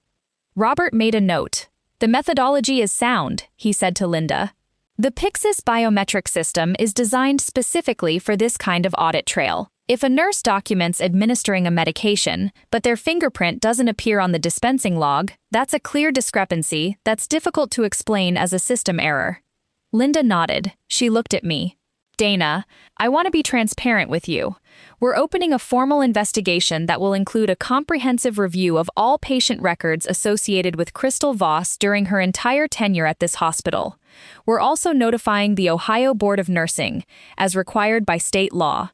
Robert made a note. "The methodology is sound," he said to Linda. "The Pyxis biometric system is designed specifically for this kind of audit trail. If a nurse documents administering a medication, but their fingerprint doesn't appear on the dispensing log, that's a clear discrepancy that's difficult to explain as a system error." Linda nodded. She looked at me. "Dana, I want to be transparent with you. We're opening a formal investigation that will include a comprehensive review of all patient records associated with Crystal Voss during her entire tenure at this hospital. We're also notifying the Ohio Board of Nursing, as required by state law.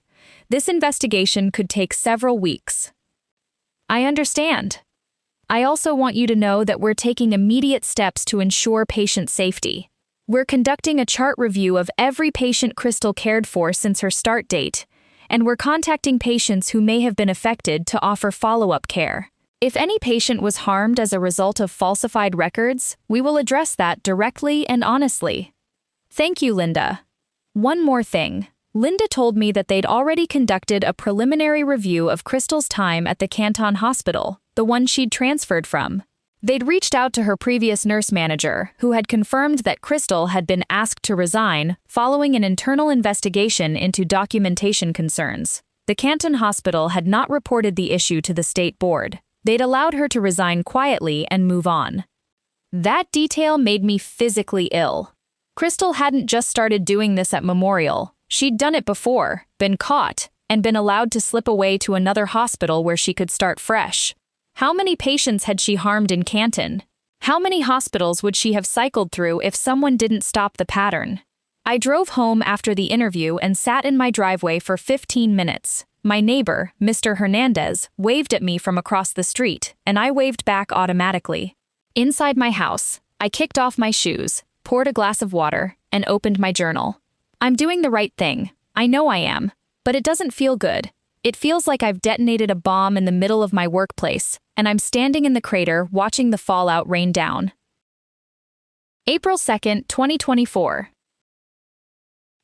This investigation could take several weeks." "I understand. I also want you to know that we're taking immediate steps to ensure patient safety. We're conducting a chart review of every patient Crystal cared for since her start date, and we're contacting patients who may have been affected to offer follow-up care. If any patient was harmed as a result of falsified records, we will address that directly and honestly." "Thank you, Linda." One more thing. Linda told me that they'd already conducted a preliminary review of Crystal's time at the Canton Hospital, the one she'd transferred from. They'd reached out to her previous nurse manager, who had confirmed that Crystal had been asked to resign following an internal investigation into documentation concerns. The Canton hospital had not reported the issue to the state board. They'd allowed her to resign quietly and move on. That detail made me physically ill. Crystal hadn't just started doing this at Memorial. She'd done it before, been caught, and been allowed to slip away to another hospital where she could start fresh. How many patients had she harmed in Canton? How many hospitals would she have cycled through if someone didn't stop the pattern? I drove home after the interview and sat in my driveway for 15 minutes. My neighbor, Mr. Hernandez, waved at me from across the street, and I waved back automatically. Inside my house, I kicked off my shoes, poured a glass of water, and opened my journal. I'm doing the right thing. I know I am. But it doesn't feel good. It feels like I've detonated a bomb in the middle of my workplace, and I'm standing in the crater watching the fallout rain down. April 2nd, 2024.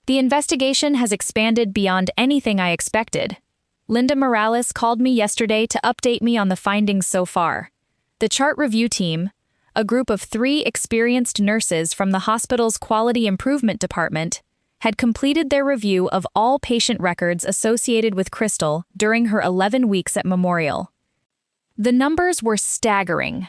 The investigation has expanded beyond anything I expected. Linda Morales called me yesterday to update me on the findings so far. The chart review team, a group of 3 experienced nurses from the hospital's quality improvement department, had completed their review of all patient records associated with Crystal during her 11 weeks at Memorial. The numbers were staggering.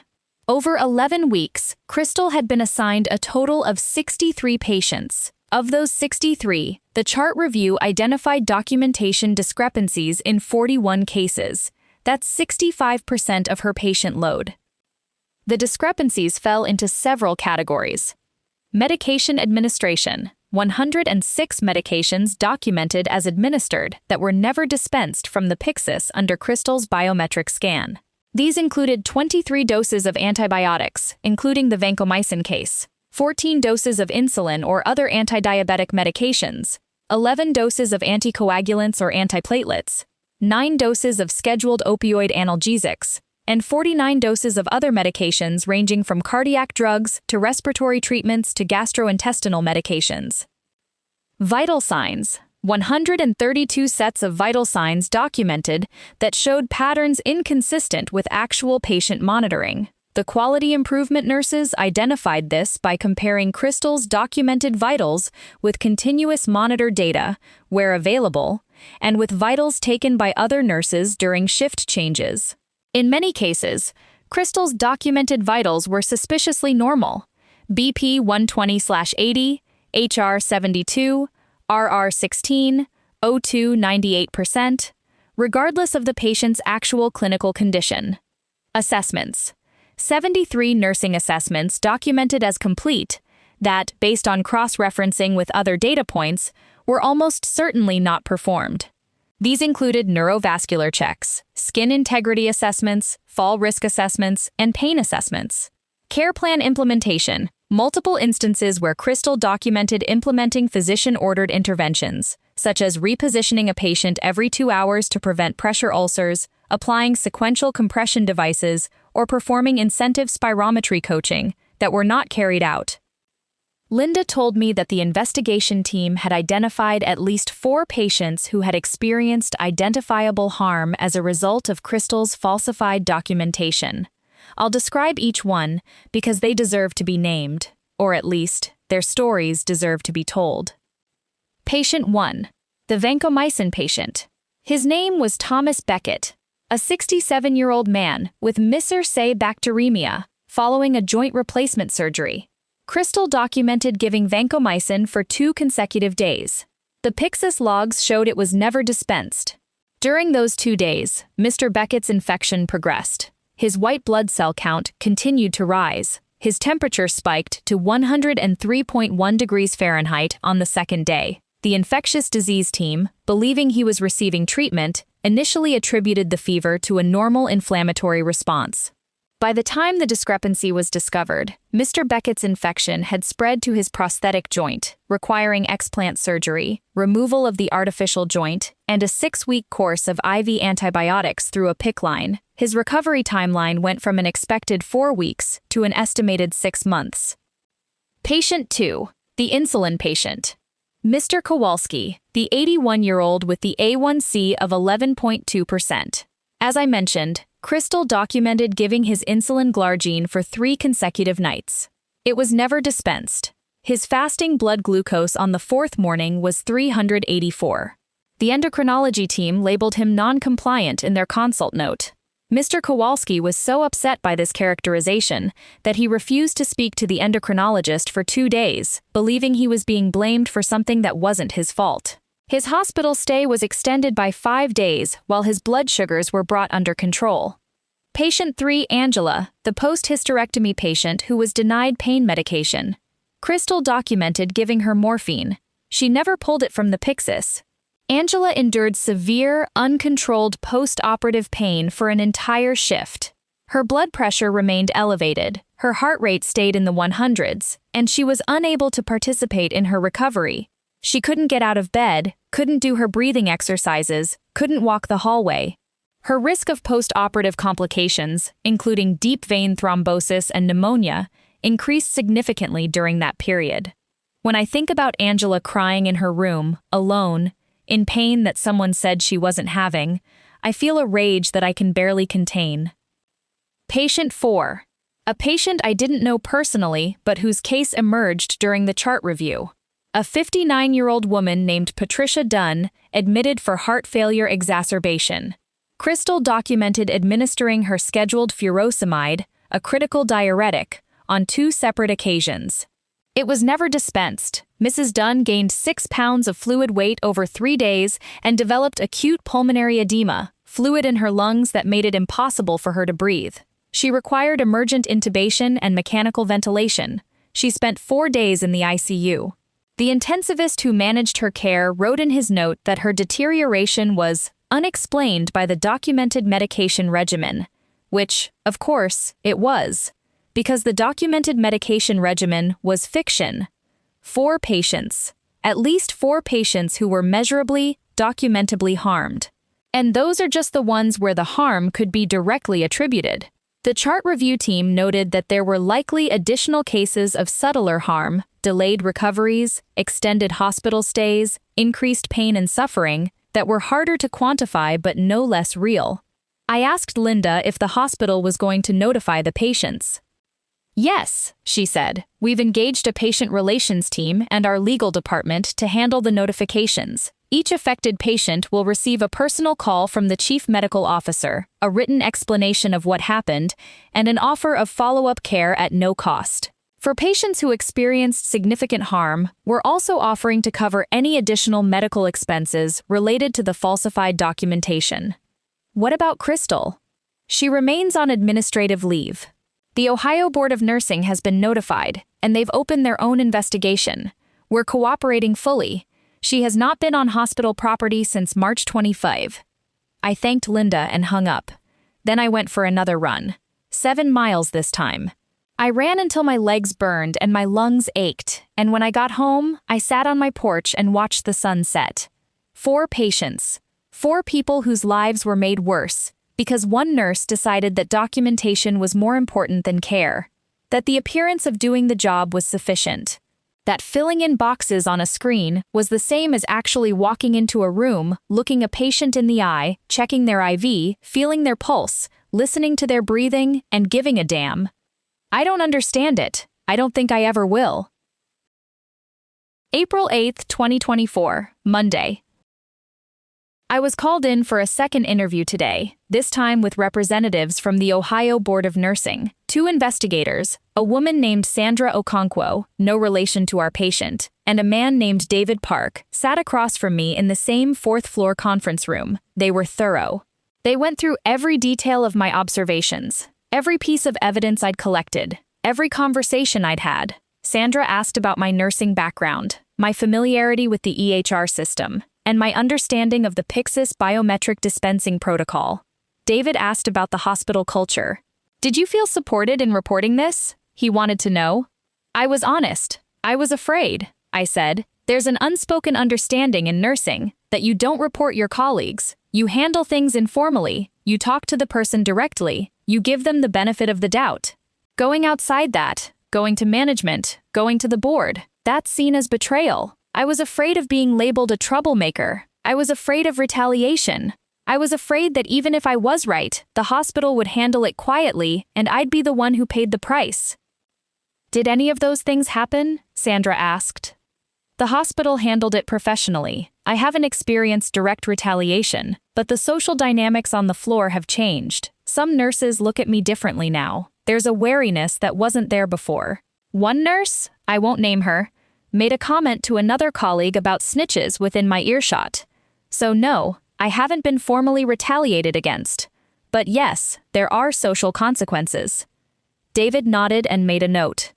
Over 11 weeks, Crystal had been assigned a total of 63 patients. Of those 63, the chart review identified documentation discrepancies in 41 cases. That's 65% of her patient load. The discrepancies fell into several categories. Medication administration. 106 medications documented as administered that were never dispensed from the Pyxis under Crystal's biometric scan. These included 23 doses of antibiotics, including the vancomycin case, 14 doses of insulin or other anti-diabetic medications, 11 doses of anticoagulants or antiplatelets, 9 doses of scheduled opioid analgesics, and 49 doses of other medications ranging from cardiac drugs to respiratory treatments to gastrointestinal medications. Vital signs. 132 sets of vital signs documented that showed patterns inconsistent with actual patient monitoring. The quality improvement nurses identified this by comparing Crystal's documented vitals with continuous monitor data, where available, and with vitals taken by other nurses during shift changes. In many cases, Crystal's documented vitals were suspiciously normal. BP 120/80, HR 72, RR 16, O2 98%, regardless of the patient's actual clinical condition. Assessments. 73 nursing assessments documented as complete that, based on cross-referencing with other data points, were almost certainly not performed. These included neurovascular checks, skin integrity assessments, fall risk assessments, and pain assessments. Care plan implementation, multiple instances where Crystal documented implementing physician-ordered interventions, such as repositioning a patient every 2 hours to prevent pressure ulcers, applying sequential compression devices, or performing incentive spirometry coaching, that were not carried out. Linda told me that the investigation team had identified at least 4 patients who had experienced identifiable harm as a result of Crystal's falsified documentation. I'll describe each one because they deserve to be named, or at least, their stories deserve to be told. Patient 1. The vancomycin patient. His name was Thomas Beckett, a 67-year-old man with Misser-Se bacteremia following a joint replacement surgery. Crystal documented giving vancomycin for 2 consecutive days. The Pyxis logs showed it was never dispensed. During those 2 days, Mr. Beckett's infection progressed. His white blood cell count continued to rise. His temperature spiked to 103.1 degrees Fahrenheit on the 2nd day. The infectious disease team, believing he was receiving treatment, initially attributed the fever to a normal inflammatory response. By the time the discrepancy was discovered, Mr. Beckett's infection had spread to his prosthetic joint, requiring explant surgery, removal of the artificial joint, and a 6-week course of IV antibiotics through a PICC line. His recovery timeline went from an expected 4 weeks to an estimated 6 months. Patient 2. The insulin patient. Mr. Kowalski, the 81-year-old with the A1C of 11.2%. As I mentioned, Crystal documented giving his insulin glargine for 3 consecutive nights. It was never dispensed. His fasting blood glucose on the 4th morning was 384. The endocrinology team labeled him non-compliant in their consult note. Mr. Kowalski was so upset by this characterization that he refused to speak to the endocrinologist for 2 days, believing he was being blamed for something that wasn't his fault. His hospital stay was extended by 5 days while his blood sugars were brought under control. Patient 3, Angela, the post-hysterectomy patient who was denied pain medication. Crystal documented giving her morphine. She never pulled it from the Pyxis. Angela endured severe, uncontrolled post-operative pain for an entire shift. Her blood pressure remained elevated, her heart rate stayed in the 100s, and she was unable to participate in her recovery. She couldn't get out of bed, couldn't do her breathing exercises, couldn't walk the hallway. Her risk of post-operative complications, including deep vein thrombosis and pneumonia, increased significantly during that period. When I think about Angela crying in her room, alone, in pain that someone said she wasn't having, I feel a rage that I can barely contain. Patient 4. A patient I didn't know personally, but whose case emerged during the chart review. A 59-year-old woman named Patricia Dunn, admitted for heart failure exacerbation. Crystal documented administering her scheduled furosemide, a critical diuretic, on 2 separate occasions. It was never dispensed. Mrs. Dunn gained 6 pounds of fluid weight over 3 days and developed acute pulmonary edema, fluid in her lungs that made it impossible for her to breathe. She required emergent intubation and mechanical ventilation. She spent 4 days in the ICU. The intensivist who managed her care wrote in his note that her deterioration was unexplained by the documented medication regimen, which, of course, it was, because the documented medication regimen was fiction. 4 patients. At least 4 patients who were measurably, documentably harmed. And those are just the ones where the harm could be directly attributed. The chart review team noted that there were likely additional cases of subtler harm, delayed recoveries, extended hospital stays, increased pain and suffering, that were harder to quantify but no less real. I asked Linda if the hospital was going to notify the patients. Yes, she said, we've engaged a patient relations team and our legal department to handle the notifications. Each affected patient will receive a personal call from the chief medical officer, a written explanation of what happened, and an offer of follow-up care at no cost. For patients who experienced significant harm, we're also offering to cover any additional medical expenses related to the falsified documentation. What about Crystal? She remains on administrative leave. The Ohio Board of Nursing has been notified, and they've opened their own investigation. We're cooperating fully. She has not been on hospital property since March 25. I thanked Linda and hung up. Then I went for another run. 7 miles this time. I ran until my legs burned and my lungs ached, and when I got home, I sat on my porch and watched the sun set. 4 patients. 4 people whose lives were made worse, because one nurse decided that documentation was more important than care, that the appearance of doing the job was sufficient, that filling in boxes on a screen was the same as actually walking into a room, looking a patient in the eye, checking their IV, feeling their pulse, listening to their breathing, and giving a damn. I don't understand it. I don't think I ever will. April 8, 2024, Monday. I was called in for a second interview today, this time with representatives from the Ohio Board of Nursing, 2 investigators, a woman named Sandra Okonkwo, no relation to our patient, and a man named David Park, sat across from me in the same 4th-floor conference room. They were thorough. They went through every detail of my observations, every piece of evidence I'd collected, every conversation I'd had. Sandra asked about my nursing background, my familiarity with the EHR system, and my understanding of the Pyxis biometric dispensing protocol. David asked about the hospital culture. Did you feel supported in reporting this? He wanted to know. I was honest. I was afraid. I said, there's an unspoken understanding in nursing that you don't report your colleagues. You handle things informally. You talk to the person directly. You give them the benefit of the doubt. Going outside that, going to management, going to the board, that's seen as betrayal. I was afraid of being labeled a troublemaker. I was afraid of retaliation. I was afraid that even if I was right, the hospital would handle it quietly and I'd be the one who paid the price. Did any of those things happen? Sandra asked. The hospital handled it professionally. I haven't experienced direct retaliation, but the social dynamics on the floor have changed. Some nurses look at me differently now. There's a wariness that wasn't there before. One nurse, I won't name her, made a comment to another colleague about snitches within my earshot. So no, I haven't been formally retaliated against. But yes, there are social consequences. David nodded and made a note.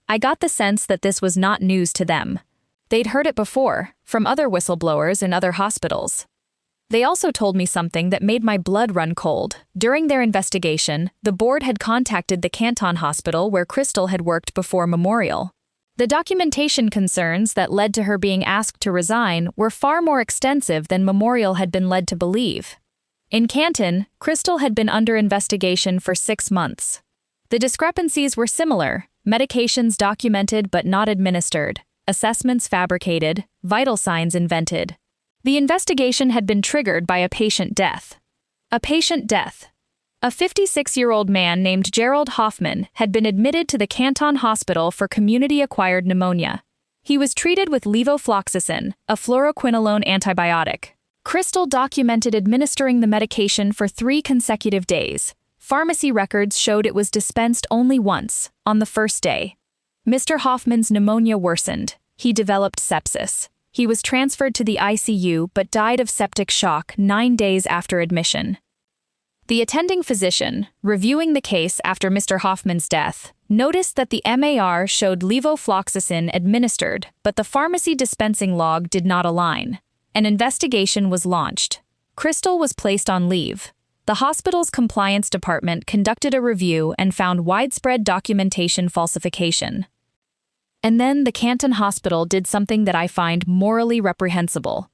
I got the sense that this was not news to them. They'd heard it before, from other whistleblowers in other hospitals. They also told me something that made my blood run cold. During their investigation, the board had contacted the Canton Hospital where Crystal had worked before Memorial. The documentation concerns that led to her being asked to resign were far more extensive than Memorial had been led to believe. In Canton, Crystal had been under investigation for 6 months. The discrepancies were similar: medications documented but not administered, assessments fabricated, vital signs invented. The investigation had been triggered by a patient death. A patient death. A 56-year-old man named Gerald Hoffman had been admitted to the Canton Hospital for community-acquired pneumonia. He was treated with levofloxacin, a fluoroquinolone antibiotic. Crystal documented administering the medication for 3 consecutive days. Pharmacy records showed it was dispensed only once, on the first day. Mr. Hoffman's pneumonia worsened. He developed sepsis. He was transferred to the ICU but died of septic shock 9 days after admission. The attending physician, reviewing the case after Mr. Hoffman's death, noticed that the MAR showed levofloxacin administered, but the pharmacy dispensing log did not align. An investigation was launched. Crystal was placed on leave. The hospital's compliance department conducted a review and found widespread documentation falsification. And then the Canton Hospital did something that I find morally reprehensible.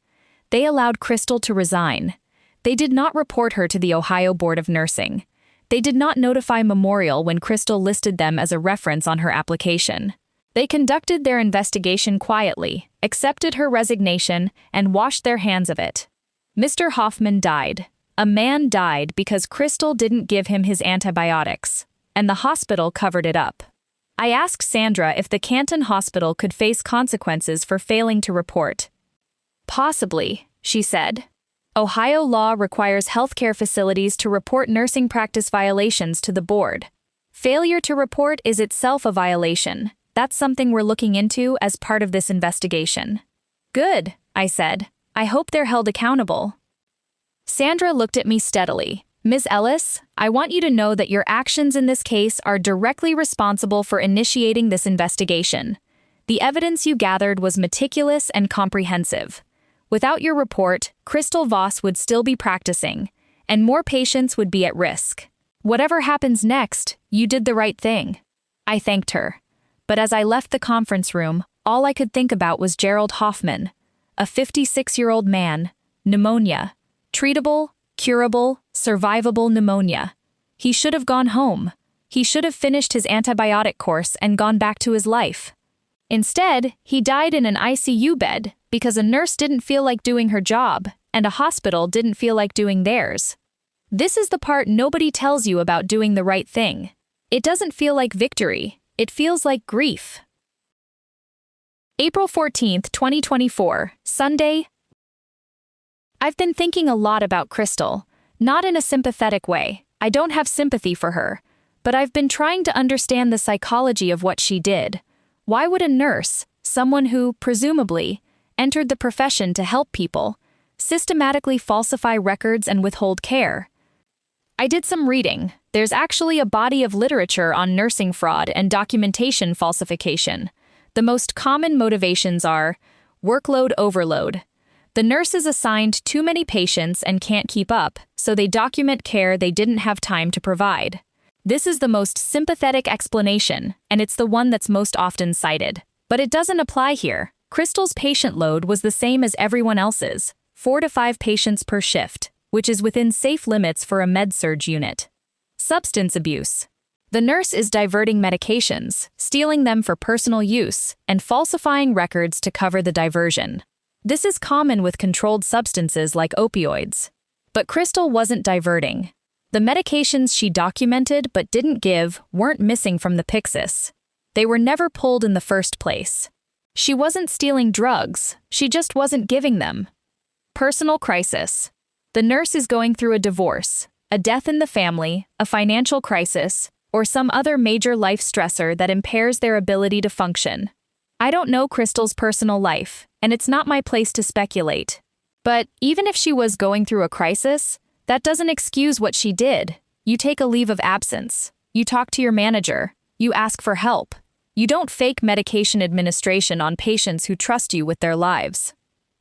They allowed Crystal to resign. They did not report her to the Ohio Board of Nursing. They did not notify Memorial when Crystal listed them as a reference on her application. They conducted their investigation quietly, accepted her resignation, and washed their hands of it. Mr. Hoffman died. A man died because Crystal didn't give him his antibiotics, and the hospital covered it up. I asked Sandra if the Canton Hospital could face consequences for failing to report. Possibly, she said. Ohio law requires healthcare facilities to report nursing practice violations to the board. Failure to report is itself a violation. That's something we're looking into as part of this investigation. Good, I said. I hope they're held accountable. Sandra looked at me steadily. Ms. Ellis, I want you to know that your actions in this case are directly responsible for initiating this investigation. The evidence you gathered was meticulous and comprehensive. Without your report, Crystal Voss would still be practicing, and more patients would be at risk. Whatever happens next, you did the right thing. I thanked her. But as I left the conference room, all I could think about was Gerald Hoffman, a 56-year-old man, pneumonia, treatable, curable, survivable pneumonia. He should have gone home. He should have finished his antibiotic course and gone back to his life. Instead, he died in an ICU bed because a nurse didn't feel like doing her job and a hospital didn't feel like doing theirs. This is the part nobody tells you about doing the right thing. It doesn't feel like victory. It feels like grief. April 14th, 2024, Sunday. I've been thinking a lot about Crystal, not in a sympathetic way. I don't have sympathy for her, but I've been trying to understand the psychology of what she did. Why would a nurse, someone who, presumably, entered the profession to help people, systematically falsify records and withhold care? I did some reading. There's actually a body of literature on nursing fraud and documentation falsification. The most common motivations are workload overload. The nurse is assigned too many patients and can't keep up, so they document care they didn't have time to provide. This is the most sympathetic explanation, and it's the one that's most often cited. But it doesn't apply here. Crystal's patient load was the same as everyone else's, 4 to 5 patients per shift, which is within safe limits for a med-surg unit. Substance abuse. The nurse is diverting medications, stealing them for personal use, and falsifying records to cover the diversion. This is common with controlled substances like opioids. But Crystal wasn't diverting. The medications she documented but didn't give weren't missing from the Pyxis. They were never pulled in the first place. She wasn't stealing drugs, she just wasn't giving them. Personal crisis. The nurse is going through a divorce, a death in the family, a financial crisis, or some other major life stressor that impairs their ability to function. I don't know Crystal's personal life, and it's not my place to speculate. But even if she was going through a crisis, that doesn't excuse what she did. You take a leave of absence. You talk to your manager. You ask for help. You don't fake medication administration on patients who trust you with their lives.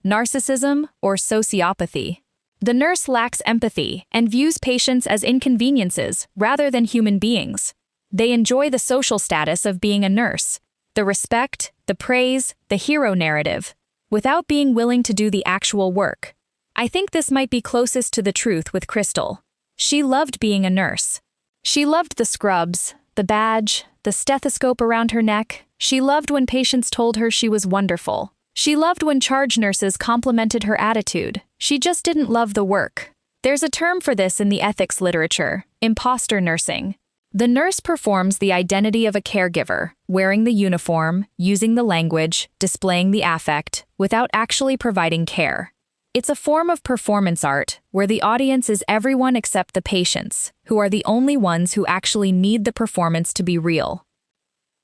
Narcissism or sociopathy. The nurse lacks empathy and views patients as inconveniences rather than human beings. They enjoy the social status of being a nurse, the respect, the praise, the hero narrative, without being willing to do the actual work. I think this might be closest to the truth with Crystal. She loved being a nurse. She loved the scrubs, the badge, the stethoscope around her neck. She loved when patients told her she was wonderful. She loved when charge nurses complimented her attitude. She just didn't love the work. There's a term for this in the ethics literature: imposter nursing. The nurse performs the identity of a caregiver, wearing the uniform, using the language, displaying the affect, without actually providing care. It's a form of performance art where the audience is everyone except the patients, who are the only ones who actually need the performance to be real.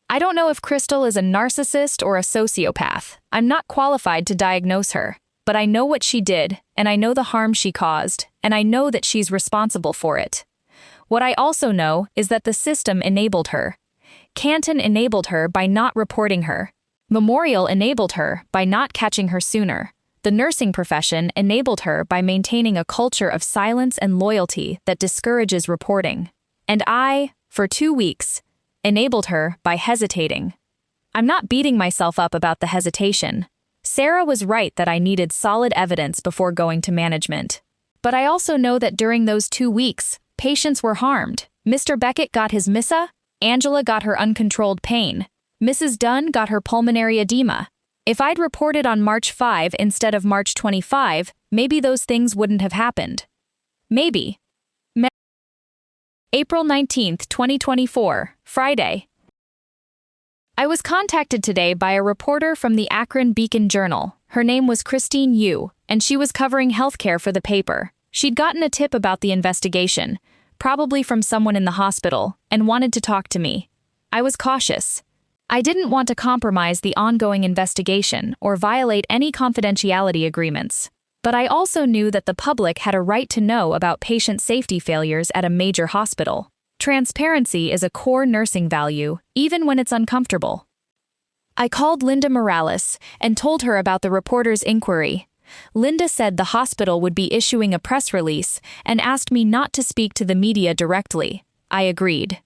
I don't know if Crystal is a narcissist or a sociopath. I'm not qualified to diagnose her, but I know what she did, and I know the harm she caused, and I know that she's responsible for it. What I also know is that the system enabled her. Canton enabled her by not reporting her. Memorial enabled her by not catching her sooner. The nursing profession enabled her by maintaining a culture of silence and loyalty that discourages reporting. And I, for 2 weeks, enabled her by hesitating. I'm not beating myself up about the hesitation. Sarah was right that I needed solid evidence before going to management. But I also know that during those 2 weeks, patients were harmed. Mr. Beckett got his MISA, Angela got her uncontrolled pain, Mrs. Dunn got her pulmonary edema. If I'd reported on March 5 instead of March 25, maybe those things wouldn't have happened. Maybe. April 19, 2024, Friday. I was contacted today by a reporter from the Akron Beacon Journal. Her name was Christine Yu, and she was covering healthcare for the paper. She'd gotten a tip about the investigation, probably from someone in the hospital, and wanted to talk to me. I was cautious. I didn't want to compromise the ongoing investigation or violate any confidentiality agreements. But I also knew that the public had a right to know about patient safety failures at a major hospital. Transparency is a core nursing value, even when it's uncomfortable. I called Linda Morales and told her about the reporter's inquiry. Linda said the hospital would be issuing a press release and asked me not to speak to the media directly. I agreed.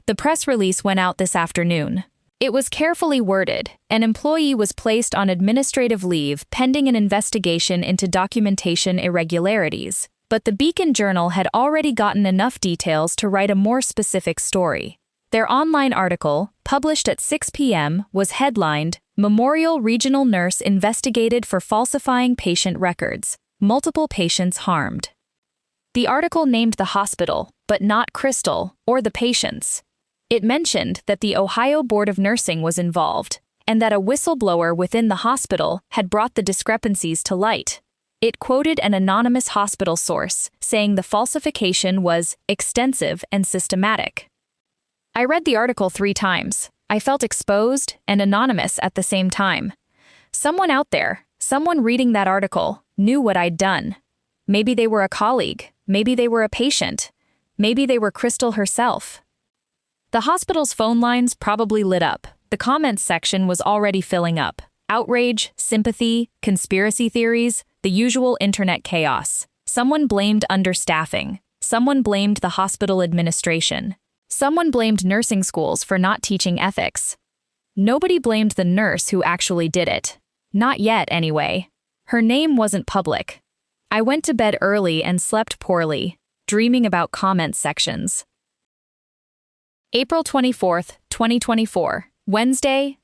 The press release went out this afternoon. It was carefully worded. An employee was placed on administrative leave pending an investigation into documentation irregularities, but the Beacon Journal had already gotten enough details to write a more specific story. Their online article, published at 6 p.m., was headlined, "Memorial Regional Nurse Investigated for Falsifying Patient Records. Multiple Patients Harmed." The article named the hospital, but not Crystal or the patients. It mentioned that the Ohio Board of Nursing was involved, and that a whistleblower within the hospital had brought the discrepancies to light. It quoted an anonymous hospital source, saying the falsification was extensive and systematic. I read the article 3 times. I felt exposed and anonymous at the same time. Someone out there, someone reading that article, knew what I'd done. Maybe they were a colleague, maybe they were a patient, maybe they were Crystal herself. The hospital's phone lines probably lit up. The comments section was already filling up. Outrage, sympathy, conspiracy theories, the usual internet chaos. Someone blamed understaffing. Someone blamed the hospital administration. Someone blamed nursing schools for not teaching ethics. Nobody blamed the nurse who actually did it. Not yet, anyway. Her name wasn't public. I went to bed early and slept poorly, dreaming about comment sections. April 24, 2024, Wednesday.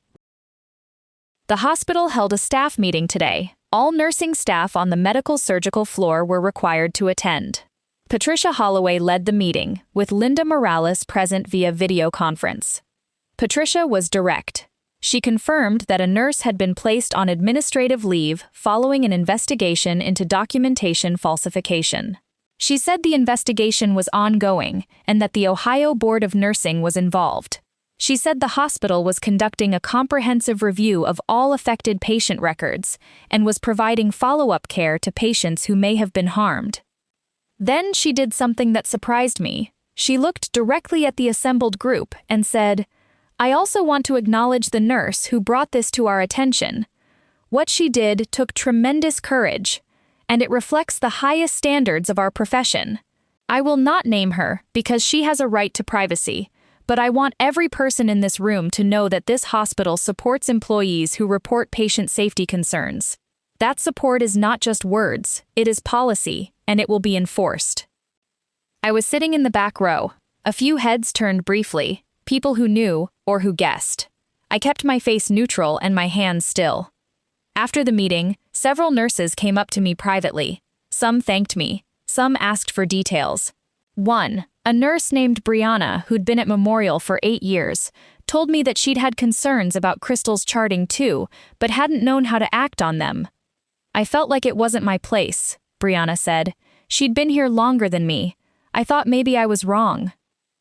The hospital held a staff meeting today. All nursing staff on the medical surgical floor were required to attend. Patricia Holloway led the meeting, with Linda Morales present via video conference. Patricia was direct. She confirmed that a nurse had been placed on administrative leave following an investigation into documentation falsification. She said the investigation was ongoing and that the Ohio Board of Nursing was involved. She said the hospital was conducting a comprehensive review of all affected patient records and was providing follow-up care to patients who may have been harmed. Then she did something that surprised me. She looked directly at the assembled group and said, "I also want to acknowledge the nurse who brought this to our attention. What she did took tremendous courage, and it reflects the highest standards of our profession. I will not name her because she has a right to privacy, but I want every person in this room to know that this hospital supports employees who report patient safety concerns. That support is not just words, it is policy, and it will be enforced." I was sitting in the back row. A few heads turned briefly, people who knew or who guessed. I kept my face neutral and my hands still. After the meeting, several nurses came up to me privately. Some thanked me, some asked for details. One, a nurse named Brianna, who'd been at Memorial for 8 years, told me that she'd had concerns about Crystal's charting too, but hadn't known how to act on them. "I felt like it wasn't my place," Brianna said. "She'd been here longer than me. I thought maybe I was wrong."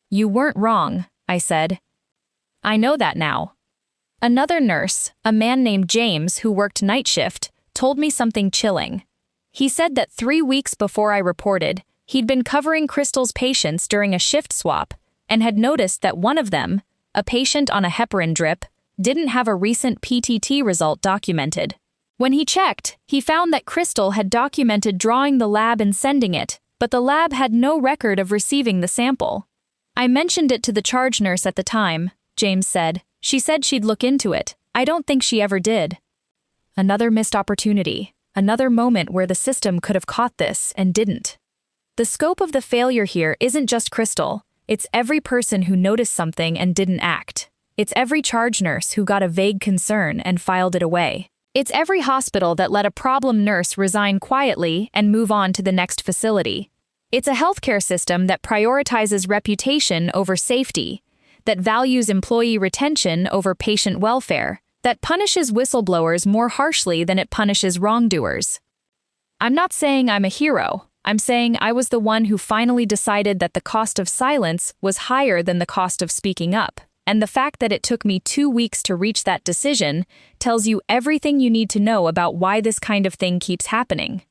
"You weren't wrong," I said. "I know that now." Another nurse, a man named James who worked night shift, told me something chilling. He said that 3 weeks before I reported, he'd been covering Crystal's patients during a shift swap and had noticed that one of them, a patient on a heparin drip, didn't have a recent PTT result documented. When he checked, he found that Crystal had documented drawing the lab and sending it, but the lab had no record of receiving the sample. "I mentioned it to the charge nurse at the time," James said. "She said she'd look into it. I don't think she ever did." Another missed opportunity, another moment where the system could have caught this and didn't. The scope of the failure here isn't just Crystal, it's every person who noticed something and didn't act. It's every charge nurse who got a vague concern and filed it away. It's every hospital that let a problem nurse resign quietly and move on to the next facility. It's a healthcare system that prioritizes reputation over safety, that values employee retention over patient welfare, that punishes whistleblowers more harshly than it punishes wrongdoers. I'm not saying I'm a hero. I'm saying I was the one who finally decided that the cost of silence was higher than the cost of speaking up, and the fact that it took me 2 weeks to reach that decision tells you everything you need to know about why this kind of thing keeps happening.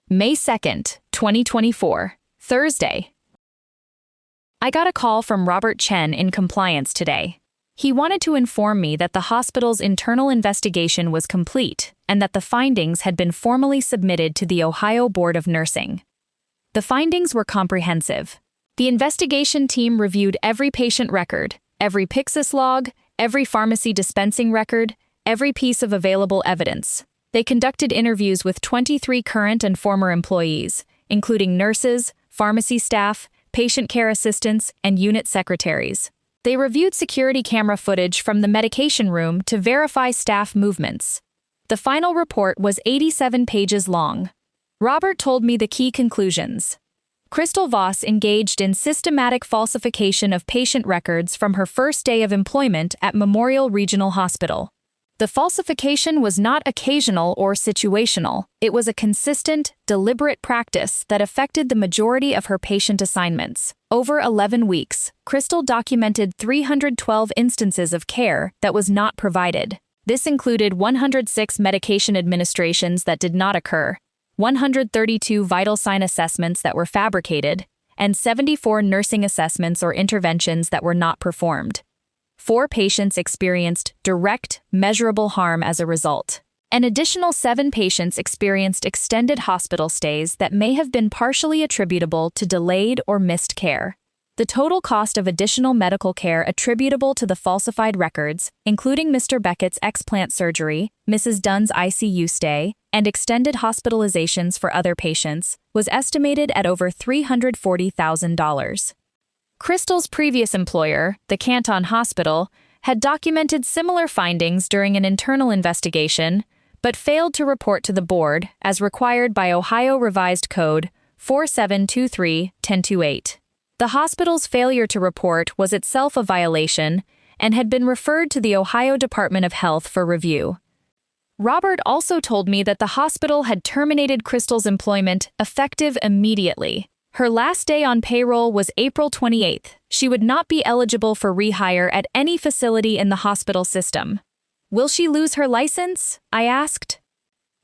May 2nd, 2024, Thursday. I got a call from Robert Chen in compliance today. He wanted to inform me that the hospital's internal investigation was complete and that the findings had been formally submitted to the Ohio Board of Nursing. The findings were comprehensive. The investigation team reviewed every patient record, every Pyxis log, every pharmacy dispensing record, every piece of available evidence. They conducted interviews with 23 current and former employees, including nurses, pharmacy staff, patient care assistants, and unit secretaries. They reviewed security camera footage from the medication room to verify staff movements. The final report was 87 pages long. Robert told me the key conclusions. Crystal Voss engaged in systematic falsification of patient records from her first day of employment at Memorial Regional Hospital. The falsification was not occasional or situational. It was a consistent, deliberate practice that affected the majority of her patient assignments. Over 11 weeks, Crystal documented 312 instances of care that was not provided. This included 106 medication administrations that did not occur, 132 vital sign assessments that were fabricated, and 74 nursing assessments or interventions that were not performed. 4 patients experienced direct, measurable harm as a result. An additional 7 patients experienced extended hospital stays that may have been partially attributable to delayed or missed care. The total cost of additional medical care attributable to the falsified records, including Mr. Beckett's explant surgery, Mrs. Dunn's ICU stay, and extended hospitalizations for other patients, was estimated at over $340,000. Crystal's previous employer, the Canton Hospital, had documented similar findings during an internal investigation, but failed to report to the board as required by Ohio Revised Code 4723-1028. The hospital's failure to report was itself a violation and had been referred to the Ohio Department of Health for review. Robert also told me that the hospital had terminated Crystal's employment effective immediately. Her last day on payroll was April 28th. She would not be eligible for rehire at any facility in the hospital system. Will she lose her license? I asked.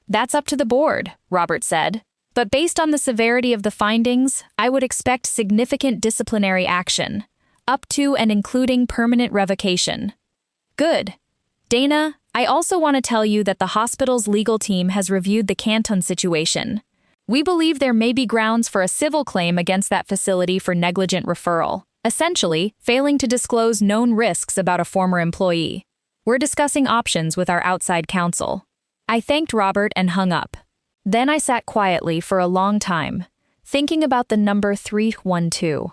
That's up to the board, Robert said. But based on the severity of the findings, I would expect significant disciplinary action, up to and including permanent revocation. Good. Dana, I also want to tell you that the hospital's legal team has reviewed the Canton situation. We believe there may be grounds for a civil claim against that facility for negligent referral, essentially failing to disclose known risks about a former employee. We're discussing options with our outside counsel. I thanked Robert and hung up. Then I sat quietly for a long time, thinking about the number 312.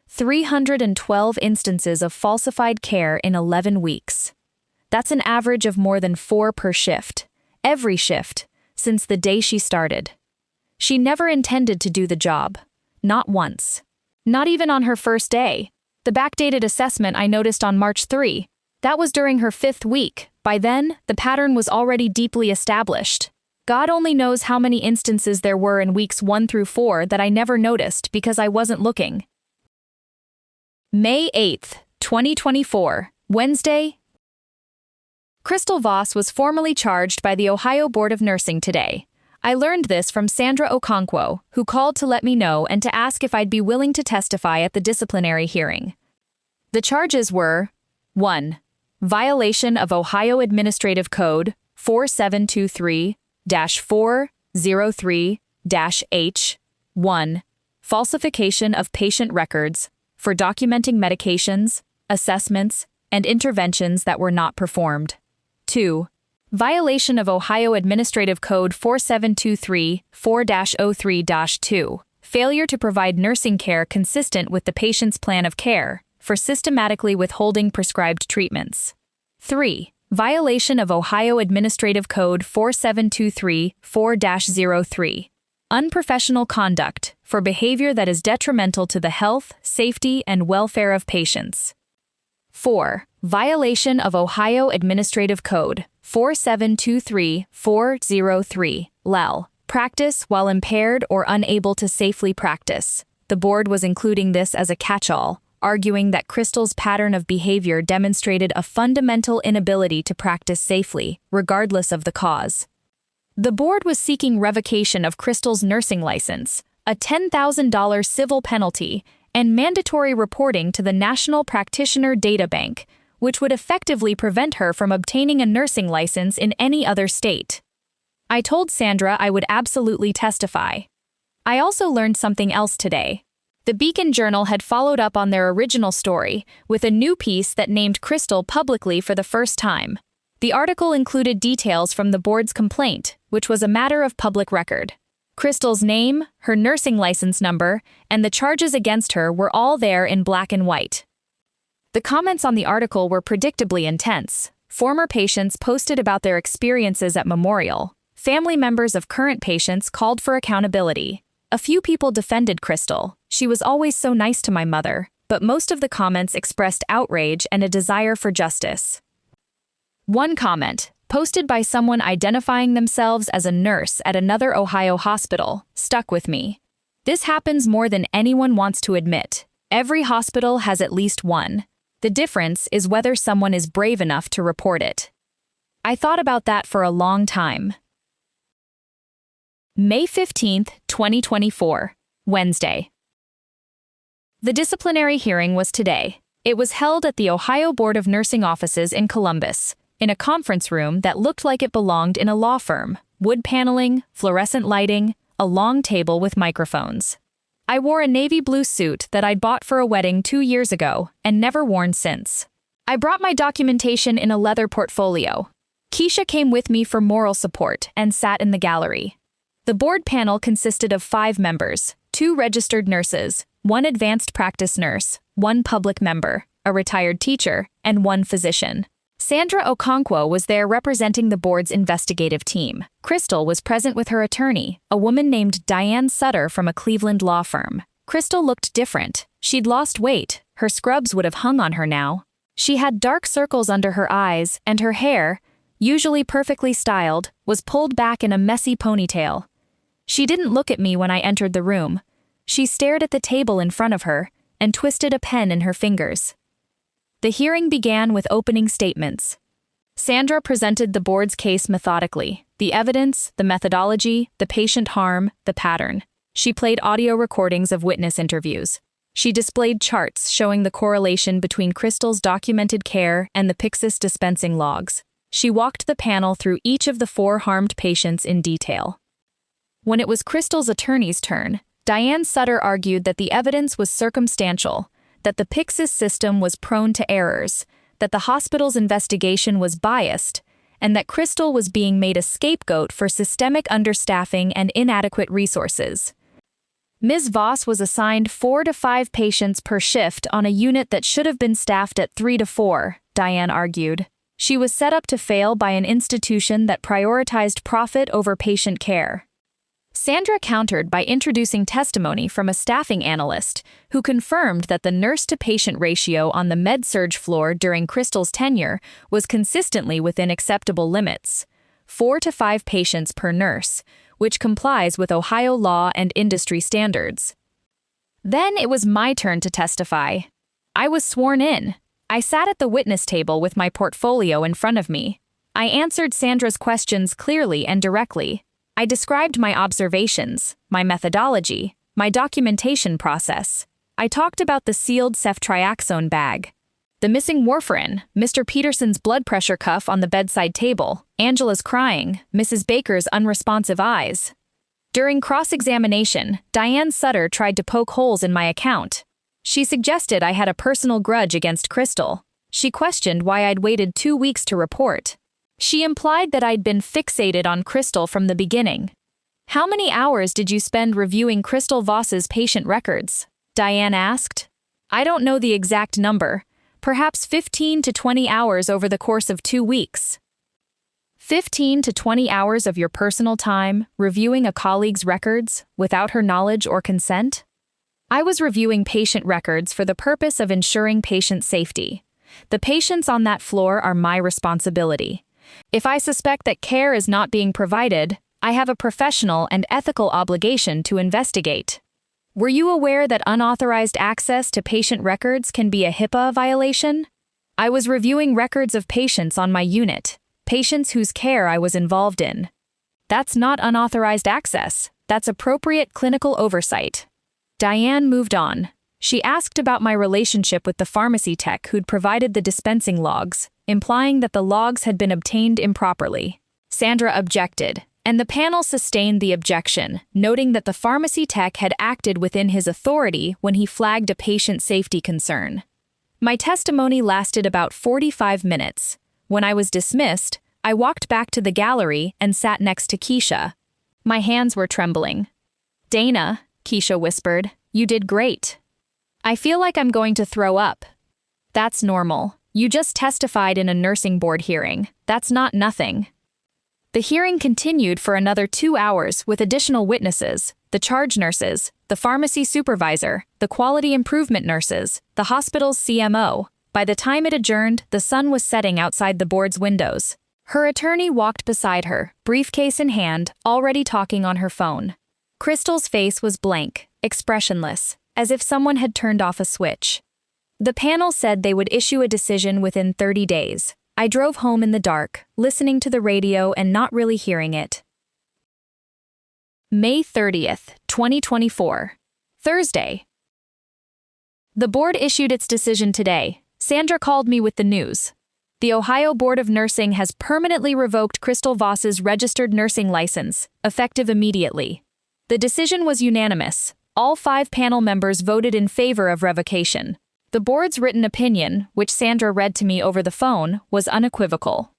312 instances of falsified care in 11 weeks. That's an average of more than 4 per shift, every shift, since the day she started. She never intended to do the job. Not once. Not even on her first day. The backdated assessment I noticed on March 3. That was during her 5th week. By then, the pattern was already deeply established. God only knows how many instances there were in weeks 1 through 4 that I never noticed because I wasn't looking. May 8th, 2024, Wednesday. Crystal Voss was formally charged by the Ohio Board of Nursing today. I learned this from Sandra Okonkwo, who called to let me know and to ask if I'd be willing to testify at the disciplinary hearing. The charges were 1. Violation of Ohio Administrative Code 4723-403-H. 1. Falsification of patient records for documenting medications, assessments, and interventions that were not performed. 2. Violation of Ohio Administrative Code 4723-4-03-2. Failure to provide nursing care consistent with the patient's plan of care for systematically withholding prescribed treatments. 3. Violation of Ohio Administrative Code 4723-4-03. Unprofessional conduct for behavior that is detrimental to the health, safety, and welfare of patients. 4. Violation of Ohio Administrative Code 4723-403, LEL. Practice while impaired or unable to safely practice. The board was including this as a catch-all, arguing that Crystal's pattern of behavior demonstrated a fundamental inability to practice safely, regardless of the cause. The board was seeking revocation of Crystal's nursing license, a $10,000 civil penalty, and mandatory reporting to the National Practitioner Data Bank, which would effectively prevent her from obtaining a nursing license in any other state. I told Sandra I would absolutely testify. I also learned something else today. The Beacon Journal had followed up on their original story with a new piece that named Crystal publicly for the first time. The article included details from the board's complaint, which was a matter of public record. Crystal's name, her nursing license number, and the charges against her were all there in black and white. The comments on the article were predictably intense. Former patients posted about their experiences at Memorial. Family members of current patients called for accountability. A few people defended Crystal. She was always so nice to my mother, but most of the comments expressed outrage and a desire for justice. One comment, posted by someone identifying themselves as a nurse at another Ohio hospital, stuck with me. This happens more than anyone wants to admit. Every hospital has at least one. The difference is whether someone is brave enough to report it. I thought about that for a long time. May 15th, 2024, Wednesday. The disciplinary hearing was today. It was held at the Ohio Board of Nursing offices in Columbus, in a conference room that looked like it belonged in a law firm. Wood paneling, fluorescent lighting, a long table with microphones. I wore a navy blue suit that I'd bought for a wedding 2 years ago and never worn since. I brought my documentation in a leather portfolio. Keisha came with me for moral support and sat in the gallery. The board panel consisted of 5 members, 2 registered nurses, 1 advanced practice nurse, 1 public member, a retired teacher, and 1 physician. Sandra Okonkwo was there representing the board's investigative team. Crystal was present with her attorney, a woman named Diane Sutter from a Cleveland law firm. Crystal looked different. She'd lost weight. Her scrubs would have hung on her now. She had dark circles under her eyes, and her hair, usually perfectly styled, was pulled back in a messy ponytail. She didn't look at me when I entered the room. She stared at the table in front of her and twisted a pen in her fingers. The hearing began with opening statements. Sandra presented the board's case methodically: the evidence, the methodology, the patient harm, the pattern. She played audio recordings of witness interviews. She displayed charts showing the correlation between Crystal's documented care and the Pyxis dispensing logs. She walked the panel through each of the 4 harmed patients in detail. When it was Crystal's attorney's turn, Diane Sutter argued that the evidence was circumstantial, that the Pyxis system was prone to errors, that the hospital's investigation was biased, and that Crystal was being made a scapegoat for systemic understaffing and inadequate resources. Ms. Voss was assigned 4 to 5 patients per shift on a unit that should have been staffed at 3 to 4, Diane argued. She was set up to fail by an institution that prioritized profit over patient care. Sandra countered by introducing testimony from a staffing analyst who confirmed that the nurse-to-patient ratio on the med-surg floor during Crystal's tenure was consistently within acceptable limits, 4 to 5 patients per nurse, which complies with Ohio law and industry standards. Then it was my turn to testify. I was sworn in. I sat at the witness table with my portfolio in front of me. I answered Sandra's questions clearly and directly. I described my observations, my methodology, my documentation process. I talked about the sealed ceftriaxone bag, the missing warfarin, Mr. Peterson's blood pressure cuff on the bedside table, Angela's crying, Mrs. Baker's unresponsive eyes. During cross-examination, Diane Sutter tried to poke holes in my account. She suggested I had a personal grudge against Crystal. She questioned why I'd waited 2 weeks to report. She implied that I'd been fixated on Crystal from the beginning. How many hours did you spend reviewing Crystal Voss's patient records? Diane asked. I don't know the exact number. Perhaps 15 to 20 hours over the course of 2 weeks. 15 to 20 hours of your personal time reviewing a colleague's records without her knowledge or consent? I was reviewing patient records for the purpose of ensuring patient safety. The patients on that floor are my responsibility. If I suspect that care is not being provided, I have a professional and ethical obligation to investigate. Were you aware that unauthorized access to patient records can be a HIPAA violation? I was reviewing records of patients on my unit, patients whose care I was involved in. That's not unauthorized access. That's appropriate clinical oversight. Diane moved on. She asked about my relationship with the pharmacy tech who'd provided the dispensing logs, implying that the logs had been obtained improperly. Sandra objected, and the panel sustained the objection, noting that the pharmacy tech had acted within his authority when he flagged a patient safety concern. My testimony lasted about 45 minutes. When I was dismissed, I walked back to the gallery and sat next to Keisha. My hands were trembling. Dana, Keisha whispered, you did great. I feel like I'm going to throw up. That's normal. You just testified in a nursing board hearing. That's not nothing. The hearing continued for another 2 hours with additional witnesses, the charge nurses, the pharmacy supervisor, the quality improvement nurses, the hospital's CMO. By the time it adjourned, the sun was setting outside the board's windows. Her attorney walked beside her, briefcase in hand, already talking on her phone. Crystal's face was blank, expressionless, as if someone had turned off a switch. The panel said they would issue a decision within 30 days. I drove home in the dark, listening to the radio and not really hearing it. May 30th, 2024. Thursday. The board issued its decision today. Sandra called me with the news. The Ohio Board of Nursing has permanently revoked Crystal Voss's registered nursing license, effective immediately. The decision was unanimous. All 5 panel members voted in favor of revocation. The board's written opinion, which Sandra read to me over the phone, was unequivocal.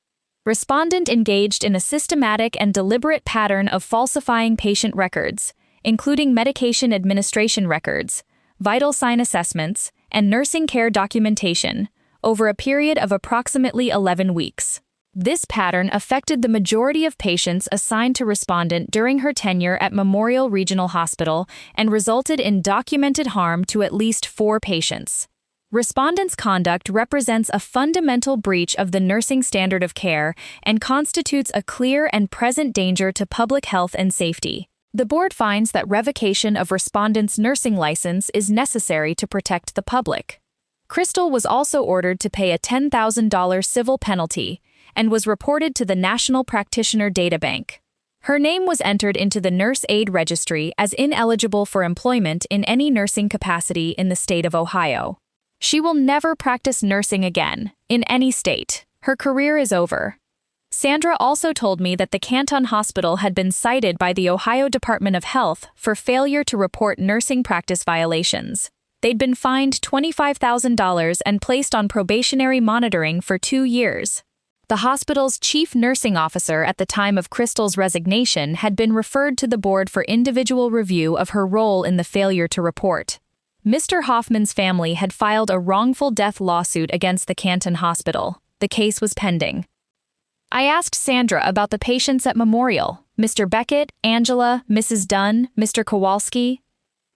Respondent engaged in a systematic and deliberate pattern of falsifying patient records, including medication administration records, vital sign assessments, and nursing care documentation, over a period of approximately 11 weeks. This pattern affected the majority of patients assigned to respondent during her tenure at Memorial Regional Hospital and resulted in documented harm to at least 4 patients. Respondent's conduct represents a fundamental breach of the nursing standard of care and constitutes a clear and present danger to public health and safety. The board finds that revocation of respondent's nursing license is necessary to protect the public. Crystal was also ordered to pay a $10,000 civil penalty and was reported to the National Practitioner Databank. Her name was entered into the Nurse Aid Registry as ineligible for employment in any nursing capacity in the state of Ohio. She will never practice nursing again, in any state. Her career is over. Sandra also told me that the Canton Hospital had been cited by the Ohio Department of Health for failure to report nursing practice violations. They'd been fined $25,000 and placed on probationary monitoring for 2 years. The hospital's chief nursing officer at the time of Crystal's resignation had been referred to the board for individual review of her role in the failure to report. Mr. Hoffman's family had filed a wrongful death lawsuit against the Canton Hospital. The case was pending. I asked Sandra about the patients at Memorial, Mr. Beckett, Angela, Mrs. Dunn, Mr. Kowalski.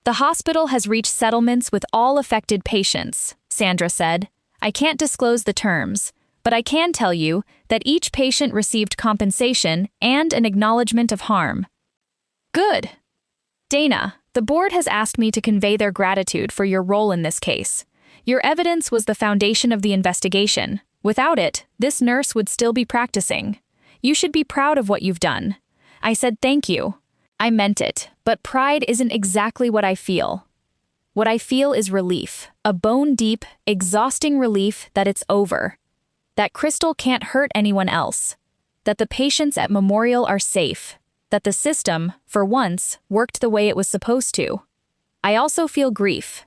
The hospital has reached settlements with all affected patients, Sandra said. I can't disclose the terms, but I can tell you that each patient received compensation and an acknowledgement of harm. Good. Dana, the board has asked me to convey their gratitude for your role in this case. Your evidence was the foundation of the investigation. Without it, this nurse would still be practicing. You should be proud of what you've done. I said thank you. I meant it, but pride isn't exactly what I feel. What I feel is relief, a bone-deep, exhausting relief that it's over. That Crystal can't hurt anyone else. That the patients at Memorial are safe. That the system, for once, worked the way it was supposed to. I also feel grief.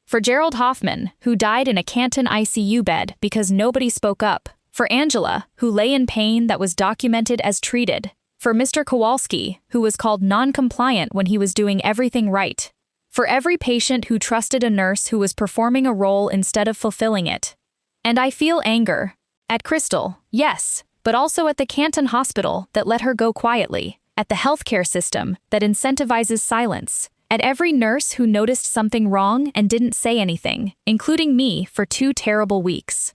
For Gerald Hoffman, who died in a Canton ICU bed because nobody spoke up. For Angela, who lay in pain that was documented as treated. For Mr. Kowalski, who was called non-compliant when he was doing everything right. For every patient who trusted a nurse who was performing a role instead of fulfilling it. And I feel anger. At Crystal, yes, but also at the Canton Hospital that let her go quietly. At the healthcare system that incentivizes silence. At every nurse who noticed something wrong and didn't say anything, including me for 2 terrible weeks.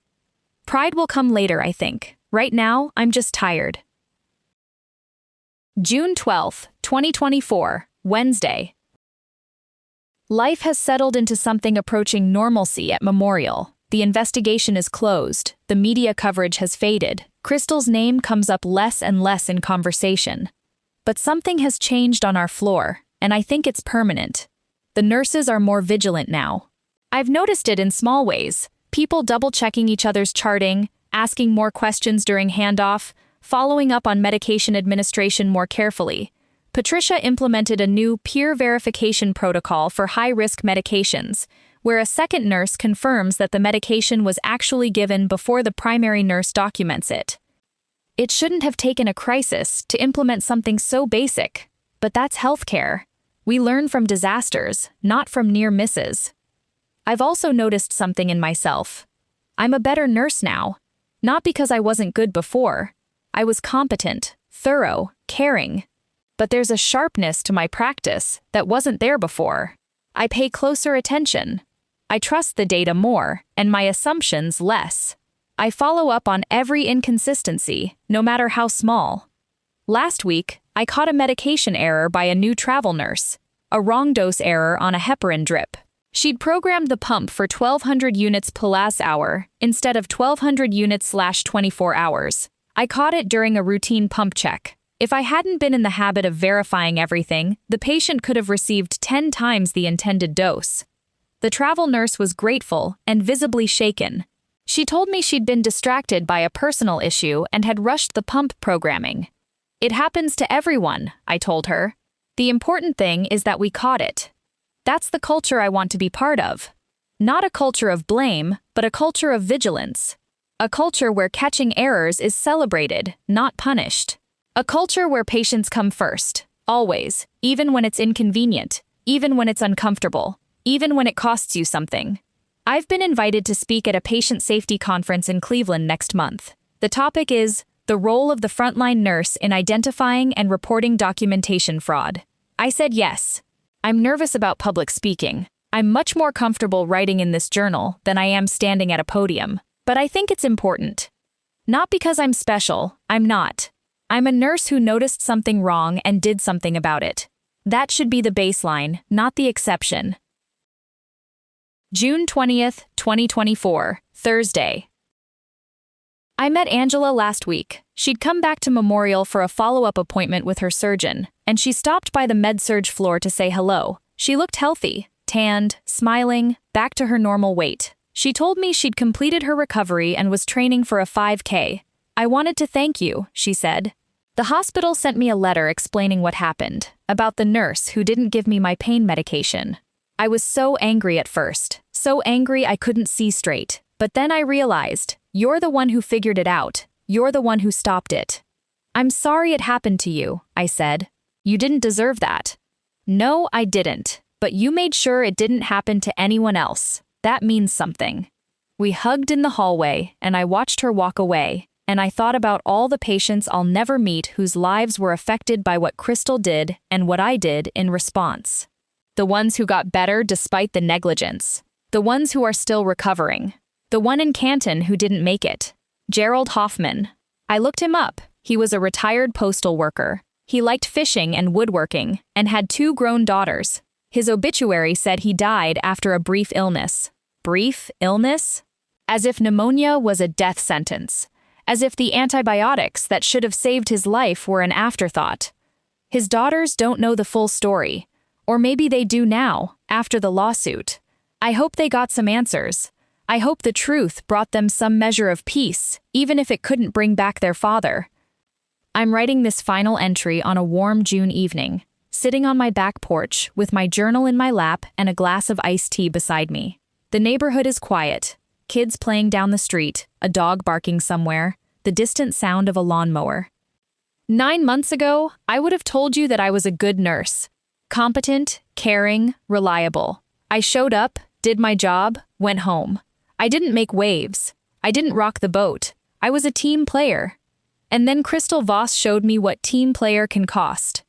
Pride will come later, I think. Right now, I'm just tired. June 12, 2024, Wednesday. Life has settled into something approaching normalcy at Memorial. The investigation is closed. The media coverage has faded. Crystal's name comes up less and less in conversation. But something has changed on our floor, and I think it's permanent. The nurses are more vigilant now. I've noticed it in small ways. People double-checking each other's charting, asking more questions during handoff, following up on medication administration more carefully. Patricia implemented a new peer verification protocol for high-risk medications, where a second nurse confirms that the medication was actually given before the primary nurse documents it. It shouldn't have taken a crisis to implement something so basic, but that's healthcare. We learn from disasters, not from near misses. I've also noticed something in myself. I'm a better nurse now, not because I wasn't good before. I was competent, thorough, caring. But there's a sharpness to my practice that wasn't there before. I pay closer attention. I trust the data more, and my assumptions less. I follow up on every inconsistency, no matter how small. Last week, I caught a medication error by a new travel nurse, a wrong dose error on a heparin drip. She'd programmed the pump for 1,200 units per hour instead of 1,200 units/24 hours. I caught it during a routine pump check. If I hadn't been in the habit of verifying everything, the patient could have received 10 times the intended dose. The travel nurse was grateful and visibly shaken. She told me she'd been distracted by a personal issue and had rushed the pump programming. It happens to everyone, I told her. The important thing is that we caught it. That's the culture I want to be part of. Not a culture of blame, but a culture of vigilance. A culture where catching errors is celebrated, not punished. A culture where patients come first, always, even when it's inconvenient, even when it's uncomfortable, even when it costs you something. I've been invited to speak at a patient safety conference in Cleveland next month. The topic is the role of the frontline nurse in identifying and reporting documentation fraud. I said yes. I'm nervous about public speaking. I'm much more comfortable writing in this journal than I am standing at a podium, but I think it's important. Not because I'm special, I'm not. I'm a nurse who noticed something wrong and did something about it. That should be the baseline, not the exception. June 20th, 2024, Thursday. I met Angela last week. She'd come back to Memorial for a follow-up appointment with her surgeon, and she stopped by the med-surg floor to say hello. She looked healthy, tanned, smiling, back to her normal weight. She told me she'd completed her recovery and was training for a 5K. I wanted to thank you, she said. The hospital sent me a letter explaining what happened, about the nurse who didn't give me my pain medication. I was so angry at first, so angry I couldn't see straight. But then I realized, you're the one who figured it out. You're the one who stopped it. I'm sorry it happened to you, I said. You didn't deserve that. No, I didn't. But you made sure it didn't happen to anyone else. That means something. We hugged in the hallway, and I watched her walk away, and I thought about all the patients I'll never meet whose lives were affected by what Crystal did and what I did in response. The ones who got better despite the negligence. The ones who are still recovering. The one in Canton who didn't make it. Gerald Hoffman. I looked him up. He was a retired postal worker. He liked fishing and woodworking, and had 2 grown daughters. His obituary said he died after a brief illness. Brief illness? As if pneumonia was a death sentence. As if the antibiotics that should have saved his life were an afterthought. His daughters don't know the full story. Or maybe they do now, after the lawsuit. I hope they got some answers. I hope the truth brought them some measure of peace, even if it couldn't bring back their father. I'm writing this final entry on a warm June evening, sitting on my back porch with my journal in my lap and a glass of iced tea beside me. The neighborhood is quiet. Kids playing down the street, a dog barking somewhere, the distant sound of a lawnmower. 9 months ago, I would have told you that I was a good nurse. Competent, caring, reliable. I showed up, did my job, went home. I didn't make waves. I didn't rock the boat. I was a team player. And then Crystal Voss showed me what team player can cost.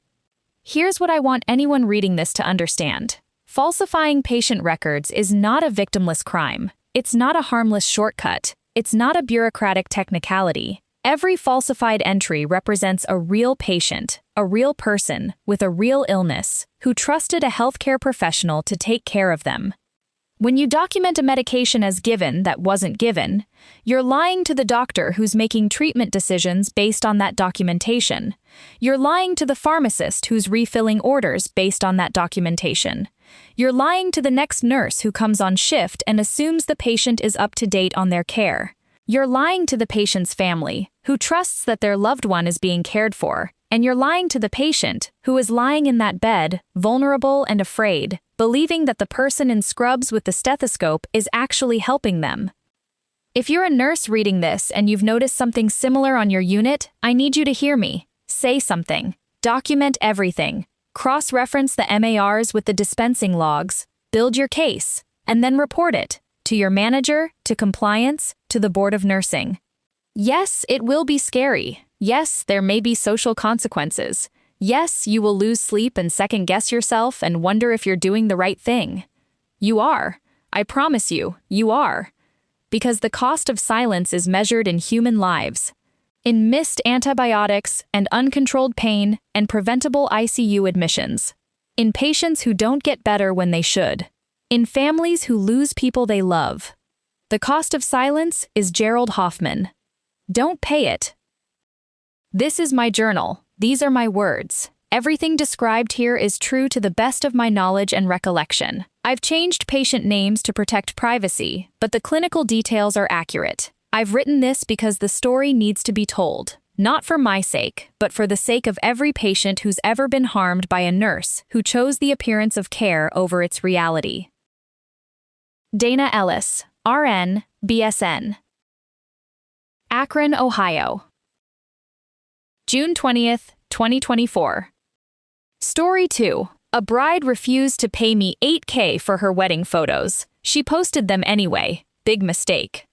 Here's what I want anyone reading this to understand. Falsifying patient records is not a victimless crime. It's not a harmless shortcut. It's not a bureaucratic technicality. Every falsified entry represents a real patient, a real person with a real illness, who trusted a healthcare professional to take care of them. When you document a medication as given that wasn't given, you're lying to the doctor who's making treatment decisions based on that documentation. You're lying to the pharmacist who's refilling orders based on that documentation. You're lying to the next nurse who comes on shift and assumes the patient is up to date on their care. You're lying to the patient's family, who trusts that their loved one is being cared for, and you're lying to the patient, who is lying in that bed, vulnerable and afraid, believing that the person in scrubs with the stethoscope is actually helping them. If you're a nurse reading this and you've noticed something similar on your unit, I need you to hear me. Say something. Document everything. Cross-reference the MARs with the dispensing logs. Build your case, and then report it. To your manager, to compliance, to the board of nursing. Yes, it will be scary. Yes, there may be social consequences. Yes, you will lose sleep and second-guess yourself and wonder if you're doing the right thing. You are. I promise you, you are. Because the cost of silence is measured in human lives. In missed antibiotics and uncontrolled pain and preventable ICU admissions. In patients who don't get better when they should. In families who lose people they love. The cost of silence is Gerald Hoffman. Don't pay it. This is my journal. These are my words. Everything described here is true to the best of my knowledge and recollection. I've changed patient names to protect privacy, but the clinical details are accurate. I've written this because the story needs to be told. Not for my sake, but for the sake of every patient who's ever been harmed by a nurse who chose the appearance of care over its reality. Dana Ellis, RN, BSN. Akron, Ohio. June 20th, 2024. Story 2. A bride refused to pay me $8K for her wedding photos. She posted them anyway. Big mistake.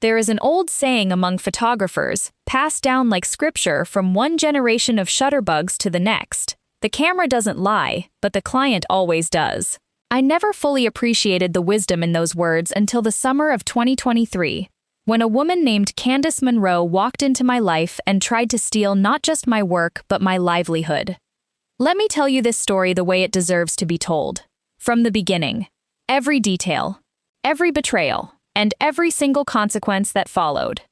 There is an old saying among photographers, passed down like scripture from one generation of shutterbugs to the next. The camera doesn't lie, but the client always does. I never fully appreciated the wisdom in those words until the summer of 2023, when a woman named Candace Monroe walked into my life and tried to steal not just my work but my livelihood. Let me tell you this story the way it deserves to be told. From the beginning. Every detail. Every betrayal. And every single consequence that followed.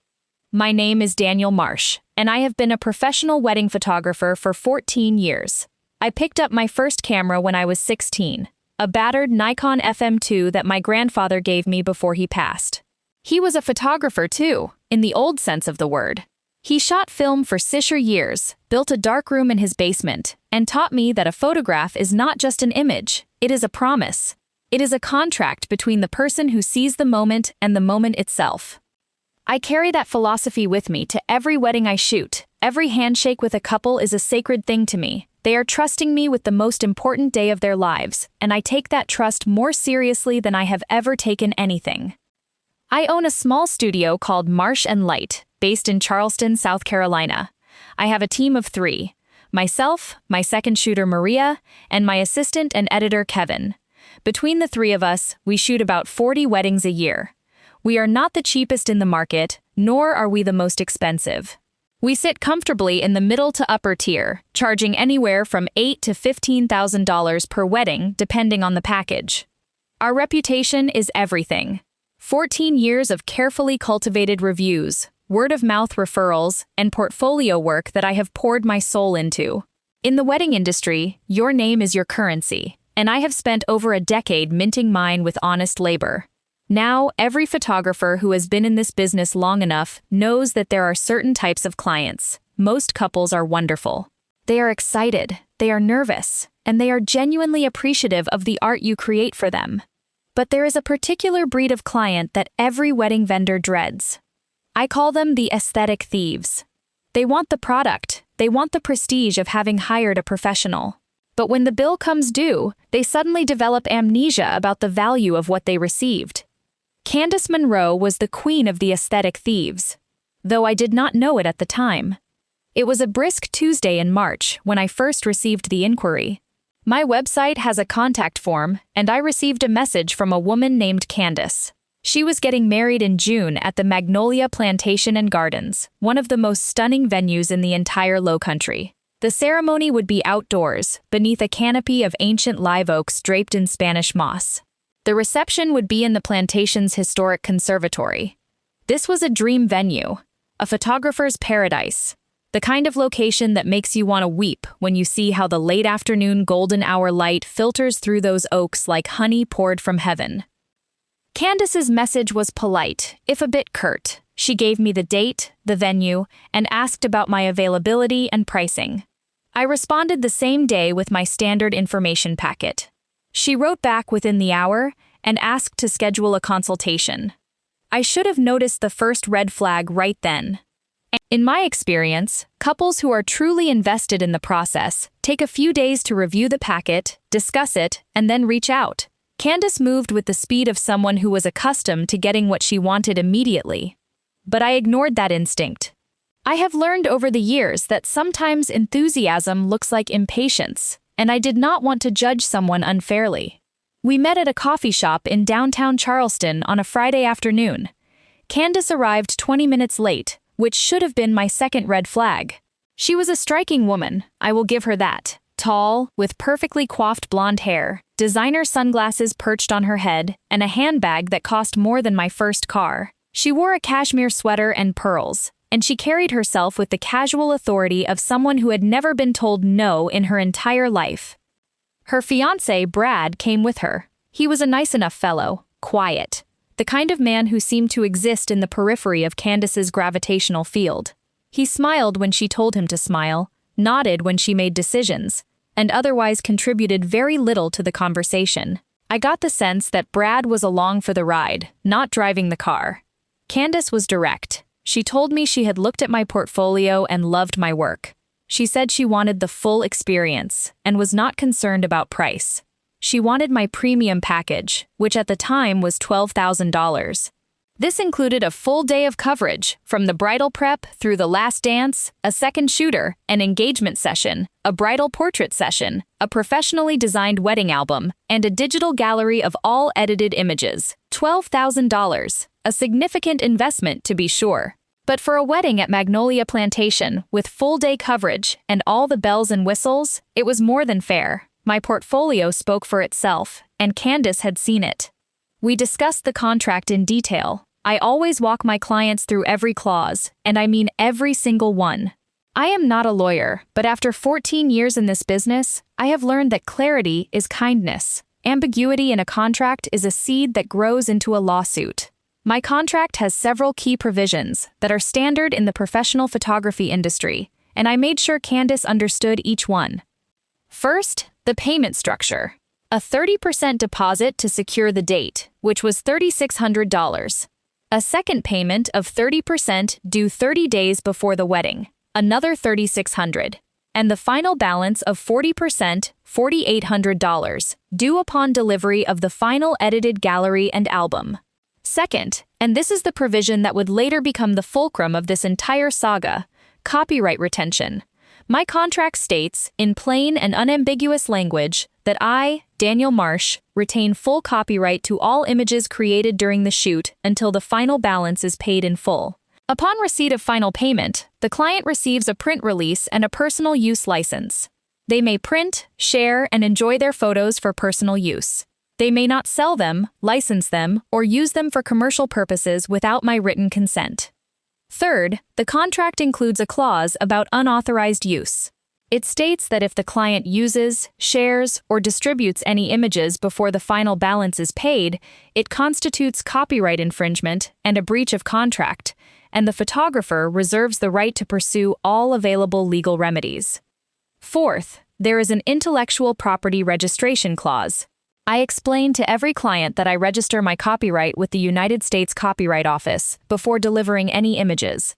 My name is Daniel Marsh, and I have been a professional wedding photographer for 14 years. I picked up my first camera when I was 16, a battered Nikon FM2 that my grandfather gave me before he passed. He was a photographer too, in the old sense of the word. He shot film for 6 years, built a darkroom in his basement, and taught me that a photograph is not just an image, it is a promise. It is a contract between the person who sees the moment and the moment itself. I carry that philosophy with me to every wedding I shoot. Every handshake with a couple is a sacred thing to me. They are trusting me with the most important day of their lives, and I take that trust more seriously than I have ever taken anything. I own a small studio called Marsh & Light, based in Charleston, South Carolina. I have a team of 3. Myself, my second shooter Maria, and my assistant and editor Kevin. Between the 3 of us, we shoot about 40 weddings a year. We are not the cheapest in the market, nor are we the most expensive. We sit comfortably in the middle to upper tier, charging anywhere from $8,000 to $15,000 per wedding, depending on the package. Our reputation is everything. 14 years of carefully cultivated reviews, word-of-mouth referrals, and portfolio work that I have poured my soul into. In the wedding industry, your name is your currency. And I have spent over a decade minting mine with honest labor. Now, every photographer who has been in this business long enough knows that there are certain types of clients. Most couples are wonderful. They are excited, they are nervous, and they are genuinely appreciative of the art you create for them. But there is a particular breed of client that every wedding vendor dreads. I call them the aesthetic thieves. They want the product, they want the prestige of having hired a professional. But when the bill comes due, they suddenly develop amnesia about the value of what they received. Candace Monroe was the queen of the aesthetic thieves, though I did not know it at the time. It was a brisk Tuesday in March when I first received the inquiry. My website has a contact form, and I received a message from a woman named Candace. She was getting married in June at the Magnolia Plantation and Gardens, one of the most stunning venues in the entire Lowcountry. The ceremony would be outdoors, beneath a canopy of ancient live oaks draped in Spanish moss. The reception would be in the plantation's historic conservatory. This was a dream venue, a photographer's paradise, the kind of location that makes you want to weep when you see how the late afternoon golden hour light filters through those oaks like honey poured from heaven. Candace's message was polite, if a bit curt. She gave me the date, the venue, and asked about my availability and pricing. I responded the same day with my standard information packet. She wrote back within the hour and asked to schedule a consultation. I should have noticed the first red flag right then. In my experience, couples who are truly invested in the process take a few days to review the packet, discuss it, and then reach out. Candace moved with the speed of someone who was accustomed to getting what she wanted immediately. But I ignored that instinct. I have learned over the years that sometimes enthusiasm looks like impatience, and I did not want to judge someone unfairly. We met at a coffee shop in downtown Charleston on a Friday afternoon. Candace arrived 20 minutes late, which should have been my second red flag. She was a striking woman, I will give her that. Tall, with perfectly coiffed blonde hair, designer sunglasses perched on her head, and a handbag that cost more than my first car. She wore a cashmere sweater and pearls, and she carried herself with the casual authority of someone who had never been told no in her entire life. Her fiancé, Brad, came with her. He was a nice enough fellow, quiet, the kind of man who seemed to exist in the periphery of Candace's gravitational field. He smiled when she told him to smile, nodded when she made decisions, and otherwise contributed very little to the conversation. I got the sense that Brad was along for the ride, not driving the car. Candace was direct. She told me she had looked at my portfolio and loved my work. She said she wanted the full experience and was not concerned about price. She wanted my premium package, which at the time was $12,000. This included a full day of coverage, from the bridal prep through the last dance, a second shooter, an engagement session, a bridal portrait session, a professionally designed wedding album, and a digital gallery of all edited images. $12,000, a significant investment to be sure. But for a wedding at Magnolia Plantation, with full-day coverage and all the bells and whistles, it was more than fair. My portfolio spoke for itself, and Candace had seen it. We discussed the contract in detail. I always walk my clients through every clause, and I mean every single one. I am not a lawyer, but after 14 years in this business, I have learned that clarity is kindness. Ambiguity in a contract is a seed that grows into a lawsuit. My contract has several key provisions that are standard in the professional photography industry, and I made sure Candace understood each one. First, the payment structure. A 30% deposit to secure the date, which was $3,600. A second payment of 30% due 30 days before the wedding, another $3,600. And the final balance of 40%, $4,800, due upon delivery of the final edited gallery and album. Second, and this is the provision that would later become the fulcrum of this entire saga, copyright retention. My contract states, in plain and unambiguous language, that I, Daniel Marsh, retain full copyright to all images created during the shoot until the final balance is paid in full. Upon receipt of final payment, the client receives a print release and a personal use license. They may print, share, and enjoy their photos for personal use. They may not sell them, license them, or use them for commercial purposes without my written consent. Third, the contract includes a clause about unauthorized use. It states that if the client uses, shares, or distributes any images before the final balance is paid, it constitutes copyright infringement and a breach of contract, and the photographer reserves the right to pursue all available legal remedies. Fourth, there is an intellectual property registration clause. I explain to every client that I register my copyright with the United States Copyright Office before delivering any images.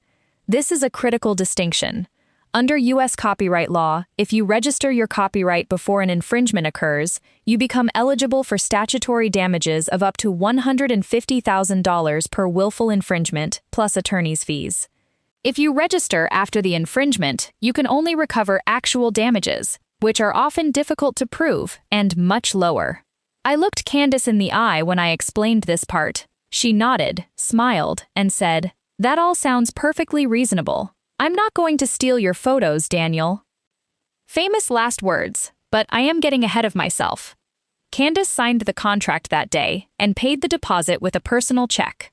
This is a critical distinction. Under U.S. copyright law, if you register your copyright before an infringement occurs, you become eligible for statutory damages of up to $150,000 per willful infringement, plus attorney's fees. If you register after the infringement, you can only recover actual damages, which are often difficult to prove and much lower. I looked Candace in the eye when I explained this part. She nodded, smiled, and said, "That all sounds perfectly reasonable. I'm not going to steal your photos, Daniel." Famous last words, but I am getting ahead of myself. Candace signed the contract that day and paid the deposit with a personal check.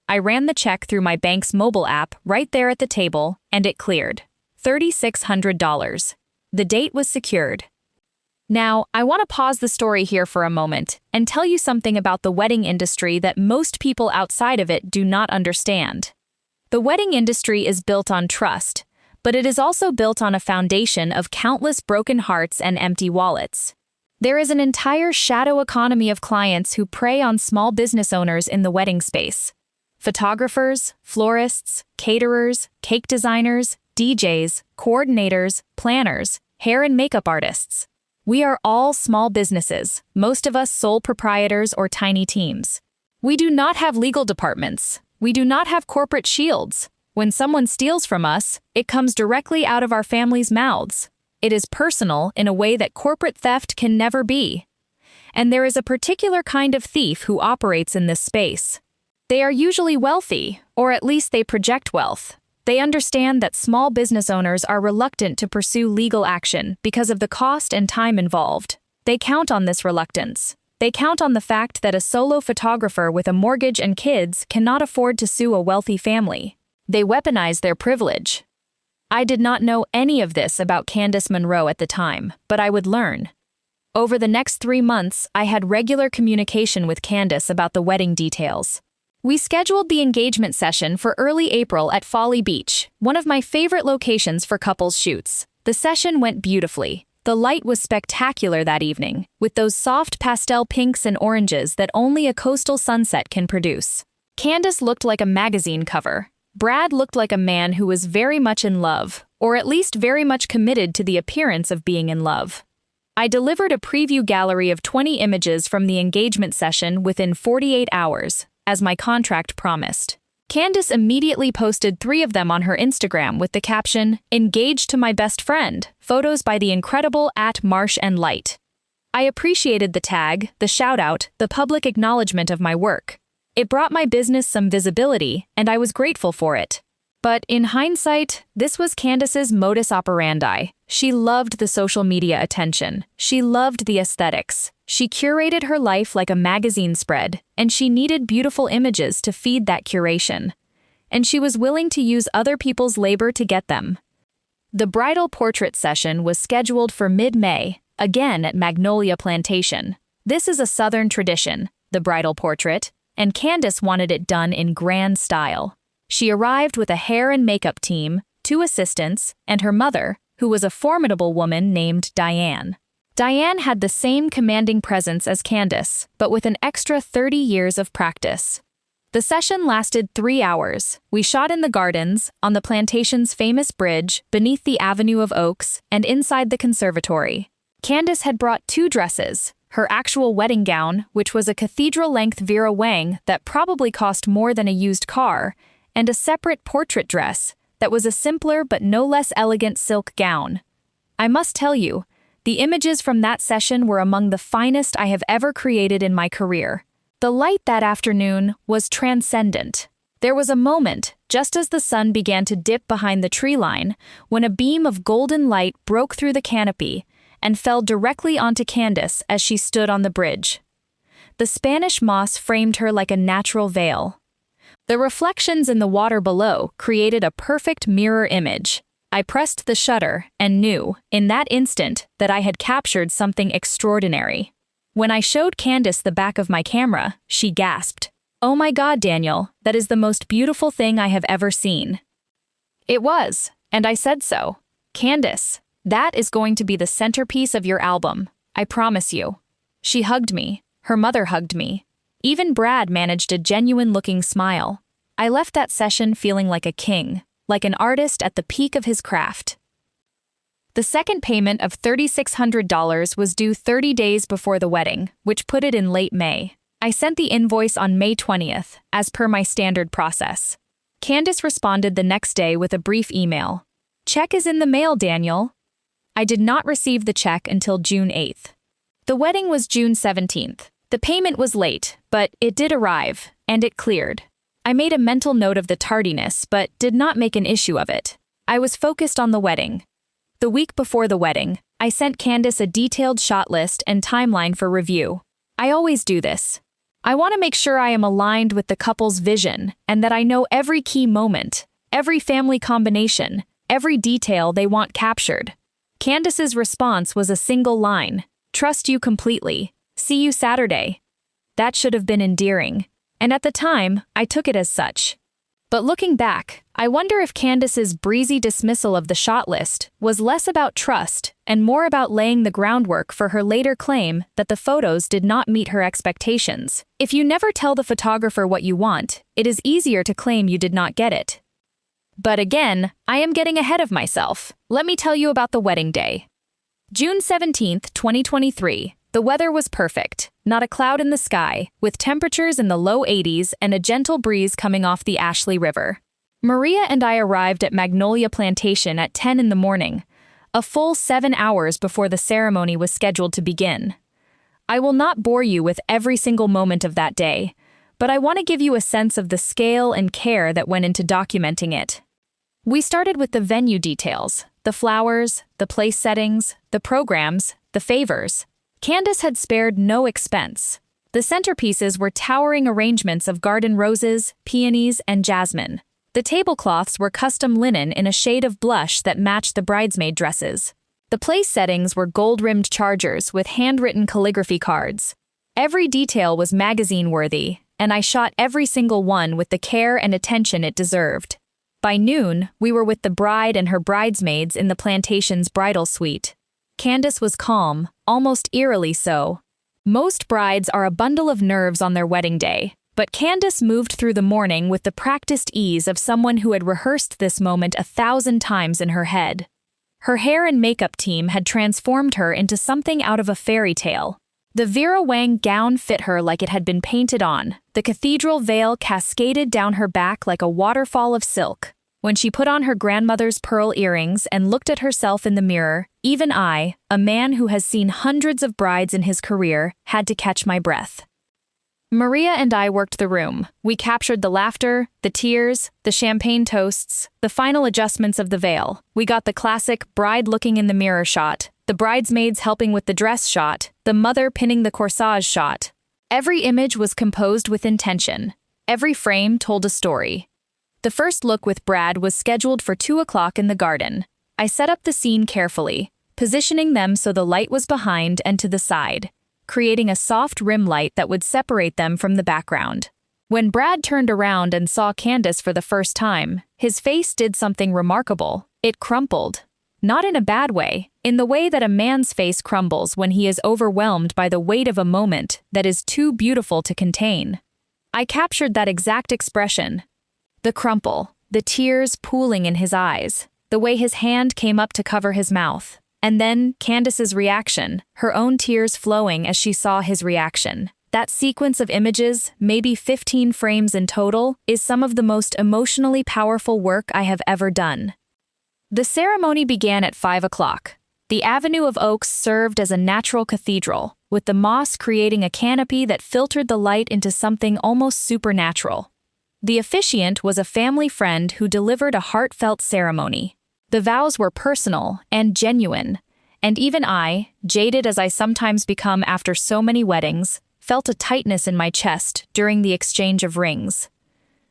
I ran the check through my bank's mobile app right there at the table, and it cleared. $3,600. The date was secured. Now, I want to pause the story here for a moment and tell you something about the wedding industry that most people outside of it do not understand. The wedding industry is built on trust, but it is also built on a foundation of countless broken hearts and empty wallets. There is an entire shadow economy of clients who prey on small business owners in the wedding space. Photographers, florists, caterers, cake designers, DJs, coordinators, planners, hair and makeup artists. We are all small businesses, most of us sole proprietors or tiny teams. We do not have legal departments. We do not have corporate shields. When someone steals from us, it comes directly out of our family's mouths. It is personal in a way that corporate theft can never be. And there is a particular kind of thief who operates in this space. They are usually wealthy, or at least they project wealth. They understand that small business owners are reluctant to pursue legal action because of the cost and time involved. They count on this reluctance. They count on the fact that a solo photographer with a mortgage and kids cannot afford to sue a wealthy family. They weaponize their privilege. I did not know any of this about Candace Monroe at the time, but I would learn. Over the next 3 months, I had regular communication with Candace about the wedding details. We scheduled the engagement session for early April at Folly Beach, one of my favorite locations for couples shoots. The session went beautifully. The light was spectacular that evening, with those soft pastel pinks and oranges that only a coastal sunset can produce. Candace looked like a magazine cover. Brad looked like a man who was very much in love, or at least very much committed to the appearance of being in love. I delivered a preview gallery of 20 images from the engagement session within 48 hours, as my contract promised. Candace immediately posted 3 of them on her Instagram with the caption, "Engaged to my best friend, photos by the incredible @Marsh&Light." I appreciated the tag, the shout-out, the public acknowledgement of my work. It brought my business some visibility, and I was grateful for it. But in hindsight, this was Candace's modus operandi. She loved the social media attention. She loved the aesthetics. She curated her life like a magazine spread, and she needed beautiful images to feed that curation. And she was willing to use other people's labor to get them. The bridal portrait session was scheduled for mid-May, again at Magnolia Plantation. This is a Southern tradition, the bridal portrait, and Candace wanted it done in grand style. She arrived with a hair and makeup team, 2 assistants, and her mother, who was a formidable woman named Diane. Diane had the same commanding presence as Candace, but with an extra 30 years of practice. The session lasted 3 hours. We shot in the gardens, on the plantation's famous bridge, beneath the Avenue of Oaks, and inside the conservatory. Candace had brought 2 dresses, her actual wedding gown, which was a cathedral-length Vera Wang that probably cost more than a used car, and a separate portrait dress that was a simpler but no less elegant silk gown. I must tell you, the images from that session were among the finest I have ever created in my career. The light that afternoon was transcendent. There was a moment, just as the sun began to dip behind the tree line, when a beam of golden light broke through the canopy and fell directly onto Candace as she stood on the bridge. The Spanish moss framed her like a natural veil. The reflections in the water below created a perfect mirror image. I pressed the shutter and knew, in that instant, that I had captured something extraordinary. When I showed Candace the back of my camera, she gasped, "Oh my God, Daniel, that is the most beautiful thing I have ever seen." It was, and I said so. "Candace, that is going to be the centerpiece of your album, I promise you." She hugged me. Her mother hugged me. Even Brad managed a genuine-looking smile. I left that session feeling like a king, like an artist at the peak of his craft. The second payment of $3,600 was due 30 days before the wedding, which put it in late May. I sent the invoice on May 20th, as per my standard process. Candace responded the next day with a brief email. "Check is in the mail, Daniel." I did not receive the check until June 8th. The wedding was June 17th. The payment was late, but it did arrive, and it cleared. I made a mental note of the tardiness, but did not make an issue of it. I was focused on the wedding. The week before the wedding, I sent Candace a detailed shot list and timeline for review. I always do this. I want to make sure I am aligned with the couple's vision and that I know every key moment, every family combination, every detail they want captured. Candace's response was a single line, "Trust you completely. See you Saturday." That should have been endearing, and at the time, I took it as such. But looking back, I wonder if Candace's breezy dismissal of the shot list was less about trust and more about laying the groundwork for her later claim that the photos did not meet her expectations. If you never tell the photographer what you want, it is easier to claim you did not get it. But again, I am getting ahead of myself. Let me tell you about the wedding day. June 17th, 2023. The weather was perfect, not a cloud in the sky, with temperatures in the low 80s and a gentle breeze coming off the Ashley River. Maria and I arrived at Magnolia Plantation at 10 in the morning, a full 7 hours before the ceremony was scheduled to begin. I will not bore you with every single moment of that day, but I want to give you a sense of the scale and care that went into documenting it. We started with the venue details, the flowers, the place settings, the programs, the favors. Candace had spared no expense. The centerpieces were towering arrangements of garden roses, peonies, and jasmine. The tablecloths were custom linen in a shade of blush that matched the bridesmaid dresses. The place settings were gold-rimmed chargers with handwritten calligraphy cards. Every detail was magazine-worthy, and I shot every single one with the care and attention it deserved. By noon, we were with the bride and her bridesmaids in the plantation's bridal suite. Candace was calm, almost eerily so. Most brides are a bundle of nerves on their wedding day, but Candace moved through the morning with the practiced ease of someone who had rehearsed this moment 1,000 times in her head. Her hair and makeup team had transformed her into something out of a fairy tale. The Vera Wang gown fit her like it had been painted on. The cathedral veil cascaded down her back like a waterfall of silk. When she put on her grandmother's pearl earrings and looked at herself in the mirror, even I, a man who has seen hundreds of brides in his career, had to catch my breath. Maria and I worked the room. We captured the laughter, the tears, the champagne toasts, the final adjustments of the veil. We got the classic bride looking in the mirror shot, the bridesmaids helping with the dress shot, the mother pinning the corsage shot. Every image was composed with intention. Every frame told a story. The first look with Brad was scheduled for 2 o'clock in the garden. I set up the scene carefully, positioning them so the light was behind and to the side, creating a soft rim light that would separate them from the background. When Brad turned around and saw Candace for the first time, his face did something remarkable. It crumpled. Not in a bad way, in the way that a man's face crumbles when he is overwhelmed by the weight of a moment that is too beautiful to contain. I captured that exact expression. The crumple, the tears pooling in his eyes, the way his hand came up to cover his mouth. And then Candace's reaction, her own tears flowing as she saw his reaction. That sequence of images, maybe 15 frames in total, is some of the most emotionally powerful work I have ever done. The ceremony began at 5 o'clock. The Avenue of Oaks served as a natural cathedral, with the moss creating a canopy that filtered the light into something almost supernatural. The officiant was a family friend who delivered a heartfelt ceremony. The vows were personal and genuine, and even I, jaded as I sometimes become after so many weddings, felt a tightness in my chest during the exchange of rings.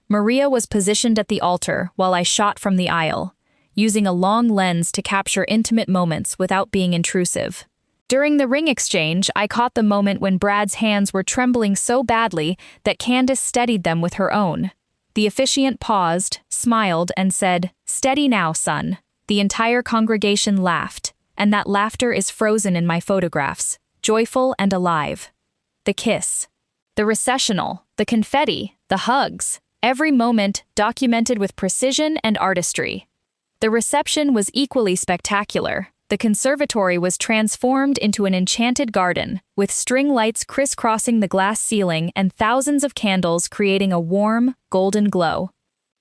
Maria was positioned at the altar while I shot from the aisle, using a long lens to capture intimate moments without being intrusive. During the ring exchange, I caught the moment when Brad's hands were trembling so badly that Candace steadied them with her own. The officiant paused, smiled, and said, "Steady now, son." The entire congregation laughed, and that laughter is frozen in my photographs, joyful and alive. The kiss, the recessional, the confetti, the hugs, every moment documented with precision and artistry. The reception was equally spectacular. The conservatory was transformed into an enchanted garden, with string lights crisscrossing the glass ceiling and thousands of candles creating a warm, golden glow.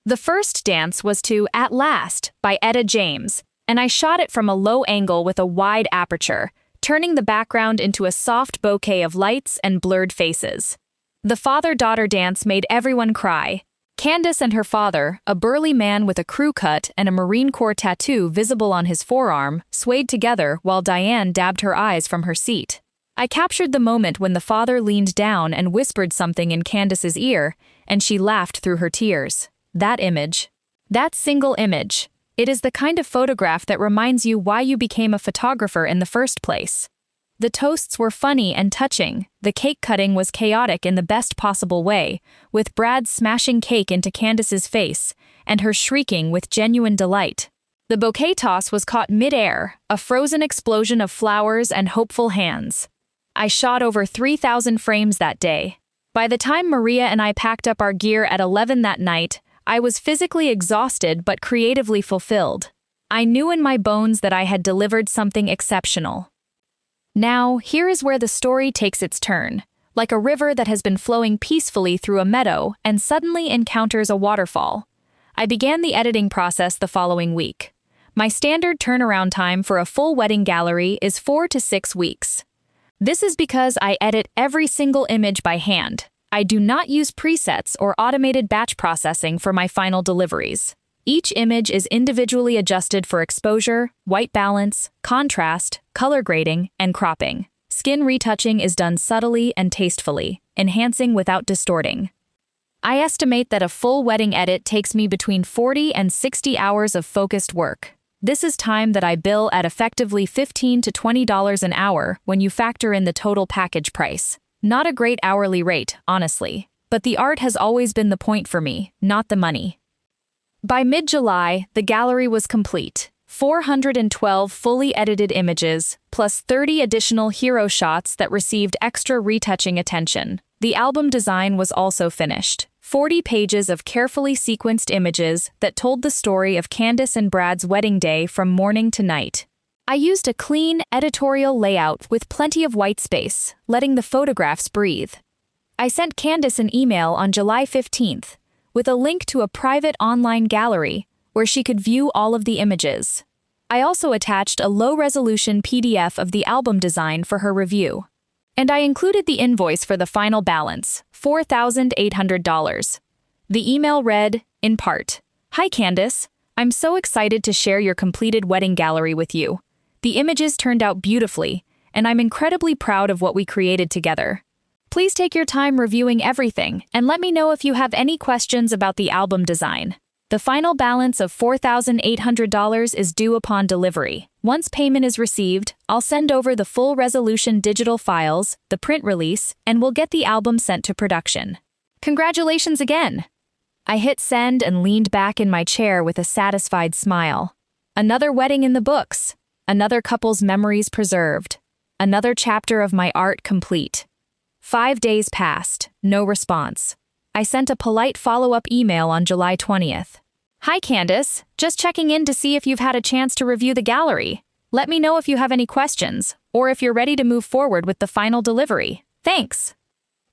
The first dance was to "At Last" by Etta James, and I shot it from a low angle with a wide aperture, turning the background into a soft bouquet of lights and blurred faces. The father-daughter dance made everyone cry. Candace and her father, a burly man with a crew cut and a Marine Corps tattoo visible on his forearm, swayed together while Diane dabbed her eyes from her seat. I captured the moment when the father leaned down and whispered something in Candace's ear, and she laughed through her tears. That image. That single image. It is the kind of photograph that reminds you why you became a photographer in the first place. The toasts were funny and touching. The cake cutting was chaotic in the best possible way, with Brad smashing cake into Candace's face, and her shrieking with genuine delight. The bouquet toss was caught mid-air, a frozen explosion of flowers and hopeful hands. I shot over 3,000 frames that day. By the time Maria and I packed up our gear at 11 that night, I was physically exhausted but creatively fulfilled. I knew in my bones that I had delivered something exceptional. Now, here is where the story takes its turn, like a river that has been flowing peacefully through a meadow and suddenly encounters a waterfall. I began the editing process the following week. My standard turnaround time for a full wedding gallery is 4 to 6 weeks. This is because I edit every single image by hand. I do not use presets or automated batch processing for my final deliveries. Each image is individually adjusted for exposure, white balance, contrast, color grading, and cropping. Skin retouching is done subtly and tastefully, enhancing without distorting. I estimate that a full wedding edit takes me between 40 and 60 hours of focused work. This is time that I bill at effectively $15 to $20 an hour when you factor in the total package price. Not a great hourly rate, honestly, but the art has always been the point for me, not the money. By mid-July, the gallery was complete. 412 fully edited images, plus 30 additional hero shots that received extra retouching attention. The album design was also finished. 40 pages of carefully sequenced images that told the story of Candace and Brad's wedding day from morning to night. I used a clean, editorial layout with plenty of white space, letting the photographs breathe. I sent Candace an email on July 15th with a link to a private online gallery where she could view all of the images. I also attached a low-resolution PDF of the album design for her review. And I included the invoice for the final balance, $4,800. The email read, in part, "Hi Candace, I'm so excited to share your completed wedding gallery with you. The images turned out beautifully, and I'm incredibly proud of what we created together. Please take your time reviewing everything and let me know if you have any questions about the album design. The final balance of $4,800 is due upon delivery. Once payment is received, I'll send over the full-resolution digital files, the print release, and we'll get the album sent to production. Congratulations again!" I hit send and leaned back in my chair with a satisfied smile. Another wedding in the books. Another couple's memories preserved. Another chapter of my art complete. 5 days passed, no response. I sent a polite follow-up email on July 20th. "Hi Candace, just checking in to see if you've had a chance to review the gallery. Let me know if you have any questions, or if you're ready to move forward with the final delivery. Thanks."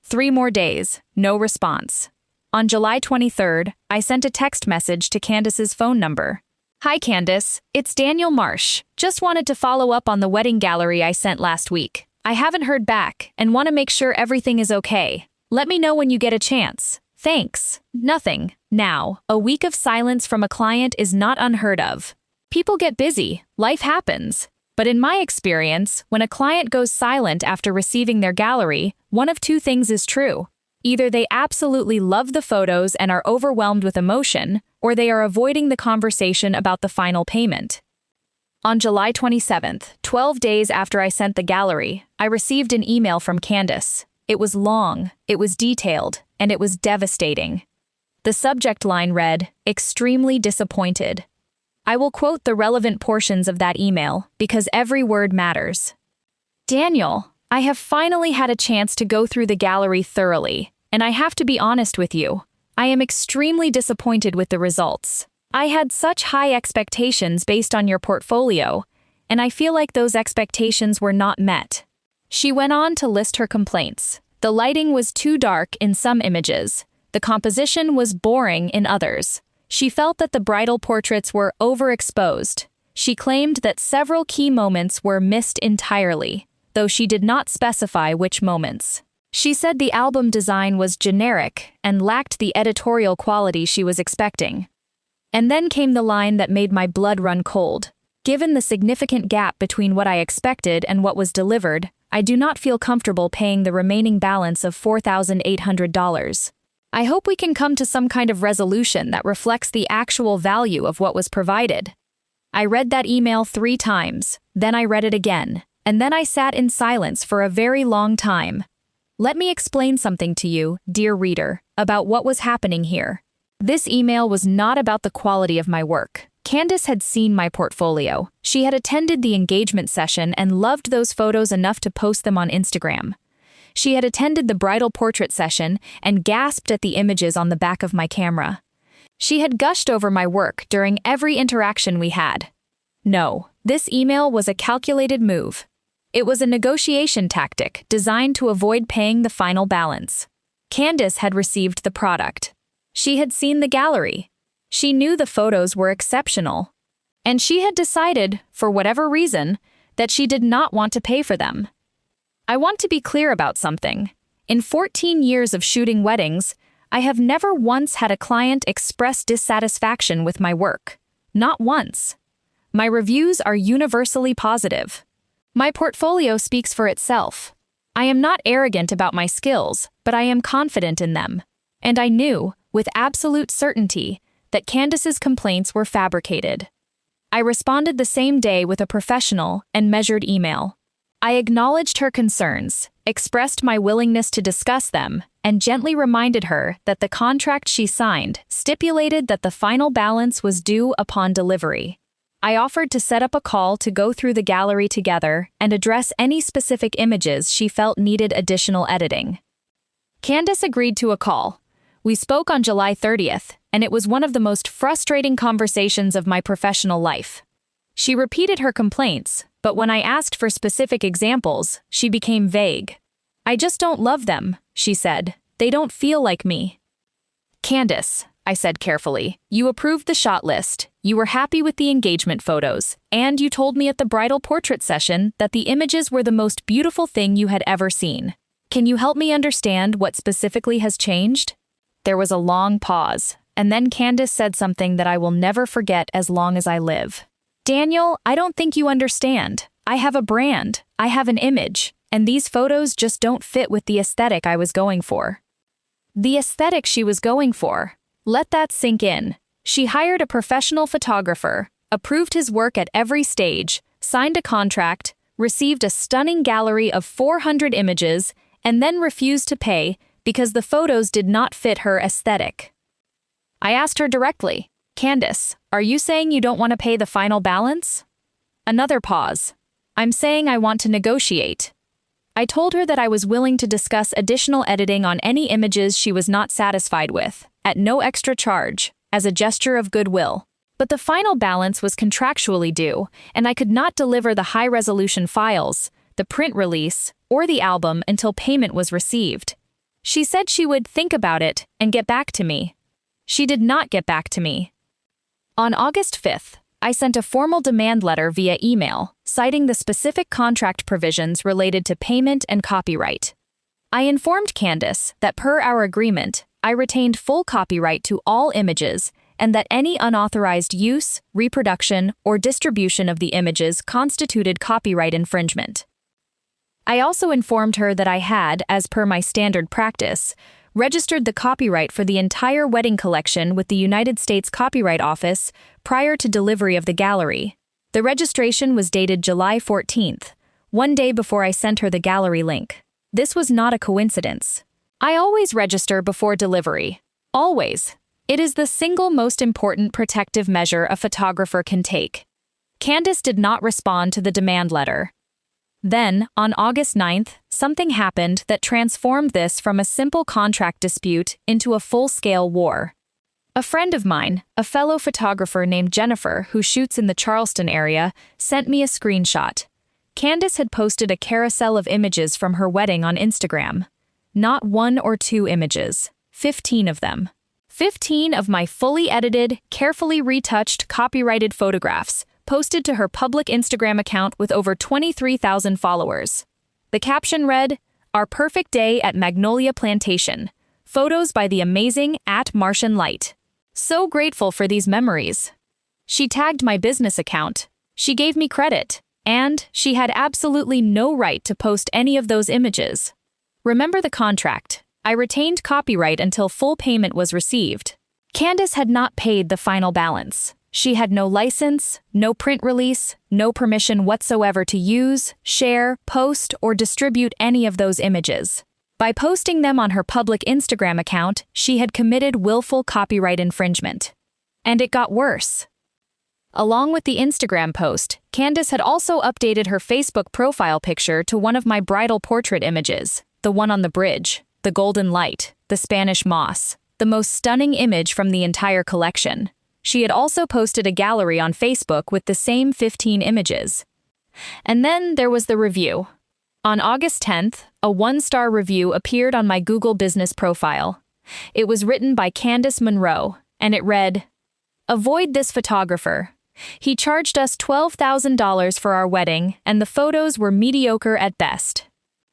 3 more days, no response. On July 23rd, I sent a text message to Candace's phone number. "Hi Candace, it's Daniel Marsh. Just wanted to follow up on the wedding gallery I sent last week. I haven't heard back and want to make sure everything is okay. Let me know when you get a chance. Thanks." Nothing. Now, a week of silence from a client is not unheard of. People get busy, life happens. But in my experience, when a client goes silent after receiving their gallery, one of 2 things is true. Either they absolutely love the photos and are overwhelmed with emotion, or they are avoiding the conversation about the final payment. On July 27th, 12 days after I sent the gallery, I received an email from Candace. It was long, it was detailed, and it was devastating. The subject line read, "Extremely disappointed." I will quote the relevant portions of that email because every word matters. "Daniel, I have finally had a chance to go through the gallery thoroughly, and I have to be honest with you. I am extremely disappointed with the results. I had such high expectations based on your portfolio, and I feel like those expectations were not met." She went on to list her complaints. The lighting was too dark in some images. The composition was boring in others. She felt that the bridal portraits were overexposed. She claimed that several key moments were missed entirely, though she did not specify which moments. She said the album design was generic and lacked the editorial quality she was expecting. And then came the line that made my blood run cold. "Given the significant gap between what I expected and what was delivered, I do not feel comfortable paying the remaining balance of $4,800. I hope we can come to some kind of resolution that reflects the actual value of what was provided." I read that email 3 times, then I read it again, and then I sat in silence for a very long time. Let me explain something to you, dear reader, about what was happening here. This email was not about the quality of my work. Candace had seen my portfolio. She had attended the engagement session and loved those photos enough to post them on Instagram. She had attended the bridal portrait session and gasped at the images on the back of my camera. She had gushed over my work during every interaction we had. No, this email was a calculated move. It was a negotiation tactic designed to avoid paying the final balance. Candace had received the product. She had seen the gallery. She knew the photos were exceptional. And she had decided, for whatever reason, that she did not want to pay for them. I want to be clear about something. In 14 years of shooting weddings, I have never once had a client express dissatisfaction with my work. Not once. My reviews are universally positive. My portfolio speaks for itself. I am not arrogant about my skills, but I am confident in them. And I knew, with absolute certainty, that Candace's complaints were fabricated. I responded the same day with a professional and measured email. I acknowledged her concerns, expressed my willingness to discuss them, and gently reminded her that the contract she signed stipulated that the final balance was due upon delivery. I offered to set up a call to go through the gallery together and address any specific images she felt needed additional editing. Candace agreed to a call. We spoke on July 30th, and it was one of the most frustrating conversations of my professional life. She repeated her complaints, but when I asked for specific examples, she became vague. "I just don't love them," she said. "They don't feel like me." "Candace," I said carefully, "you approved the shot list, you were happy with the engagement photos, and you told me at the bridal portrait session that the images were the most beautiful thing you had ever seen. Can you help me understand what specifically has changed?" There was a long pause, and then Candace said something that I will never forget as long as I live. "Daniel, I don't think you understand. I have a brand, I have an image, and these photos just don't fit with the aesthetic I was going for." The aesthetic she was going for. Let that sink in. She hired a professional photographer, approved his work at every stage, signed a contract, received a stunning gallery of 400 images, and then refused to pay because the photos did not fit her aesthetic. I asked her directly, "Candace, are you saying you don't want to pay the final balance?" Another pause. "I'm saying I want to negotiate." I told her that I was willing to discuss additional editing on any images she was not satisfied with, at no extra charge, as a gesture of goodwill. But the final balance was contractually due, and I could not deliver the high-resolution files, the print release, or the album until payment was received. She said she would think about it and get back to me. She did not get back to me. On August 5th, I sent a formal demand letter via email, citing the specific contract provisions related to payment and copyright. I informed Candace that per our agreement, I retained full copyright to all images and that any unauthorized use, reproduction, or distribution of the images constituted copyright infringement. I also informed her that I had, as per my standard practice, registered the copyright for the entire wedding collection with the United States Copyright Office prior to delivery of the gallery. The registration was dated July 14th, one day before I sent her the gallery link. This was not a coincidence. I always register before delivery. Always. It is the single most important protective measure a photographer can take. Candace did not respond to the demand letter. Then, on August 9th, something happened that transformed this from a simple contract dispute into a full-scale war. A friend of mine, a fellow photographer named Jennifer who shoots in the Charleston area, sent me a screenshot. Candace had posted a carousel of images from her wedding on Instagram. Not 1 or 2 images, 15 of them. 15 of my fully edited, carefully retouched, copyrighted photographs, posted to her public Instagram account with over 23,000 followers. The caption read, "Our perfect day at Magnolia Plantation. Photos by the amazing @MartianLight. So grateful for these memories." She tagged my business account. She gave me credit, and she had absolutely no right to post any of those images. Remember the contract. I retained copyright until full payment was received. Candace had not paid the final balance. She had no license, no print release, no permission whatsoever to use, share, post, or distribute any of those images. By posting them on her public Instagram account, she had committed willful copyright infringement. And it got worse. Along with the Instagram post, Candace had also updated her Facebook profile picture to one of my bridal portrait images, the one on the bridge, the golden light, the Spanish moss, the most stunning image from the entire collection. She had also posted a gallery on Facebook with the same 15 images. And then there was the review. On August 10th, a 1-star review appeared on my Google business profile. It was written by Candace Monroe, and it read, "Avoid this photographer. He charged us $12,000 for our wedding, and the photos were mediocre at best.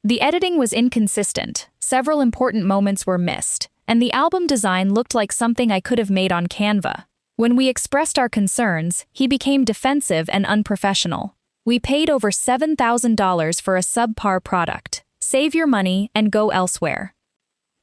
The editing was inconsistent, several important moments were missed, and the album design looked like something I could have made on Canva. When we expressed our concerns, he became defensive and unprofessional. We paid over $7,000 for a subpar product. Save your money and go elsewhere."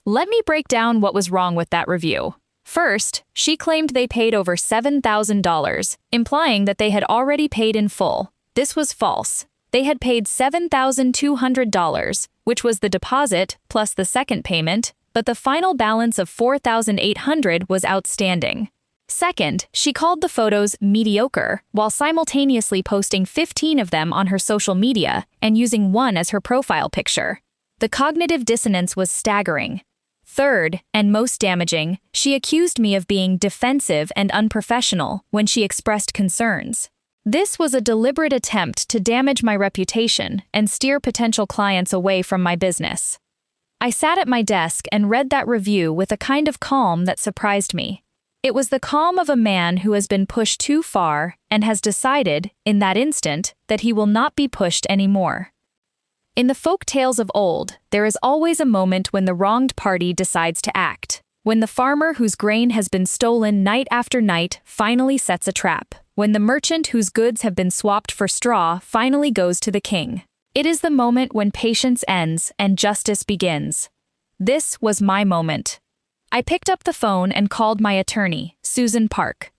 Let me break down what was wrong with that review. First, she claimed they paid over $7,000, implying that they had already paid in full. This was false. They had paid $7,200, which was the deposit plus the second payment, but the final balance of $4,800 was outstanding. Second, she called the photos mediocre while simultaneously posting 15 of them on her social media and using one as her profile picture. The cognitive dissonance was staggering. Third, and most damaging, she accused me of being defensive and unprofessional when she expressed concerns. This was a deliberate attempt to damage my reputation and steer potential clients away from my business. I sat at my desk and read that review with a kind of calm that surprised me. It was the calm of a man who has been pushed too far and has decided, in that instant, that he will not be pushed anymore. In the folk tales of old, there is always a moment when the wronged party decides to act. When the farmer whose grain has been stolen night after night finally sets a trap. When the merchant whose goods have been swapped for straw finally goes to the king. It is the moment when patience ends and justice begins. This was my moment. I picked up the phone and called my attorney, Susan Park.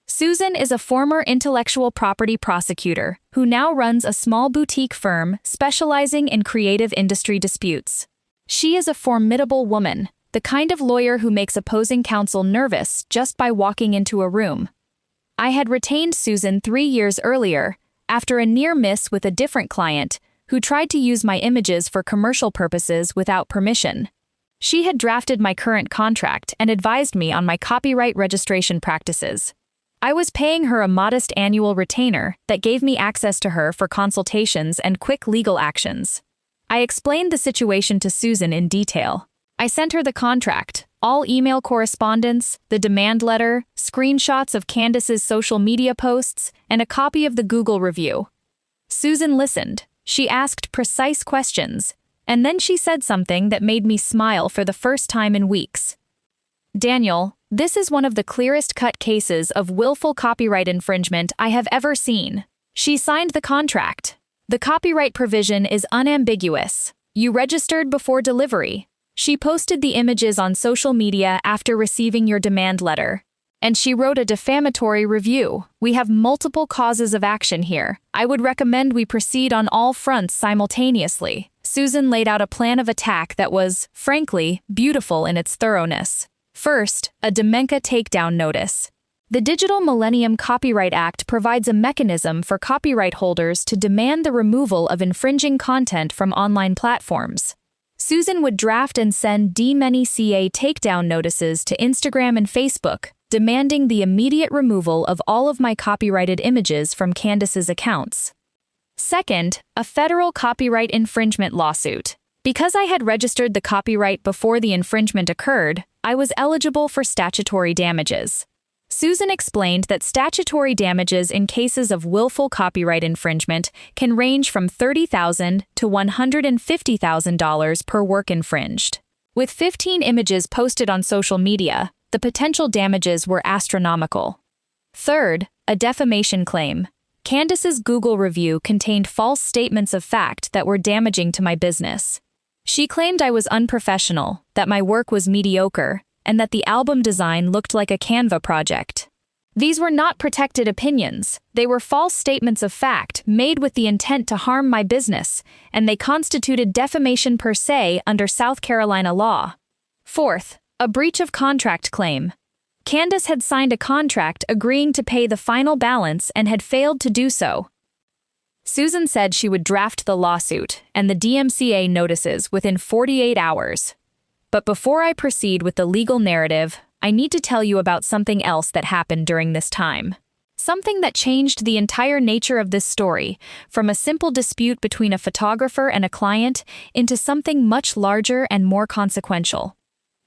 Susan is a former intellectual property prosecutor who now runs a small boutique firm specializing in creative industry disputes. She is a formidable woman, the kind of lawyer who makes opposing counsel nervous just by walking into a room. I had retained Susan 3 years earlier, after a near miss with a different client who tried to use my images for commercial purposes without permission. She had drafted my current contract and advised me on my copyright registration practices. I was paying her a modest annual retainer that gave me access to her for consultations and quick legal actions. I explained the situation to Susan in detail. I sent her the contract, all email correspondence, the demand letter, screenshots of Candace's social media posts, and a copy of the Google review. Susan listened. She asked precise questions, and then she said something that made me smile for the first time in weeks. "Daniel, this is one of the clearest-cut cases of willful copyright infringement I have ever seen." She signed the contract. "The copyright provision is unambiguous. You registered before delivery." She posted the images on social media after receiving your demand letter. And she wrote a defamatory review. "We have multiple causes of action here. I would recommend we proceed on all fronts simultaneously." Susan laid out a plan of attack that was, frankly, beautiful in its thoroughness. First, a Demenka takedown notice. The Digital Millennium Copyright Act provides a mechanism for copyright holders to demand the removal of infringing content from online platforms. Susan would draft and send D-many-CA takedown notices to Instagram and Facebook, demanding the immediate removal of all of my copyrighted images from Candace's accounts. Second, a federal copyright infringement lawsuit. Because I had registered the copyright before the infringement occurred, I was eligible for statutory damages. Susan explained that statutory damages in cases of willful copyright infringement can range from $30,000 to $150,000 per work infringed. With 15 images posted on social media, the potential damages were astronomical. Third, a defamation claim. Candace's Google review contained false statements of fact that were damaging to my business. She claimed I was unprofessional, that my work was mediocre, and that the album design looked like a Canva project. These were not protected opinions. They were false statements of fact made with the intent to harm my business, and they constituted defamation per se under South Carolina law. Fourth, a breach of contract claim. Candace had signed a contract agreeing to pay the final balance and had failed to do so. Susan said she would draft the lawsuit and the DMCA notices within 48 hours. But before I proceed with the legal narrative, I need to tell you about something else that happened during this time. Something that changed the entire nature of this story, from a simple dispute between a photographer and a client into something much larger and more consequential.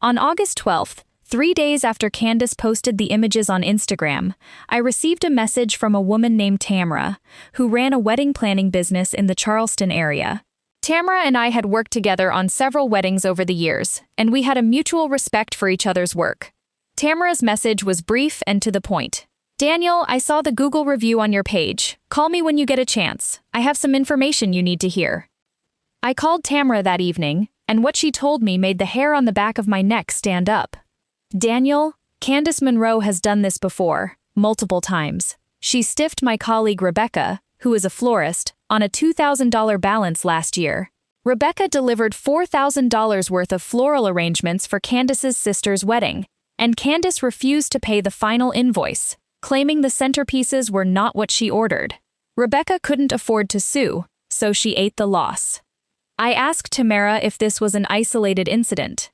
On August 12th, 3 days after Candace posted the images on Instagram, I received a message from a woman named Tamara, who ran a wedding planning business in the Charleston area. Tamara and I had worked together on several weddings over the years, and we had a mutual respect for each other's work. Tamara's message was brief and to the point. "Daniel, I saw the Google review on your page. Call me when you get a chance. I have some information you need to hear." I called Tamara that evening, and what she told me made the hair on the back of my neck stand up. "Daniel, Candace Monroe has done this before, multiple times. She stiffed my colleague Rebecca, who is a florist, on a $2,000 balance last year. Rebecca delivered $4,000 worth of floral arrangements for Candace's sister's wedding, and Candace refused to pay the final invoice, claiming the centerpieces were not what she ordered. Rebecca couldn't afford to sue, so she ate the loss. I asked Tamara if this was an isolated incident.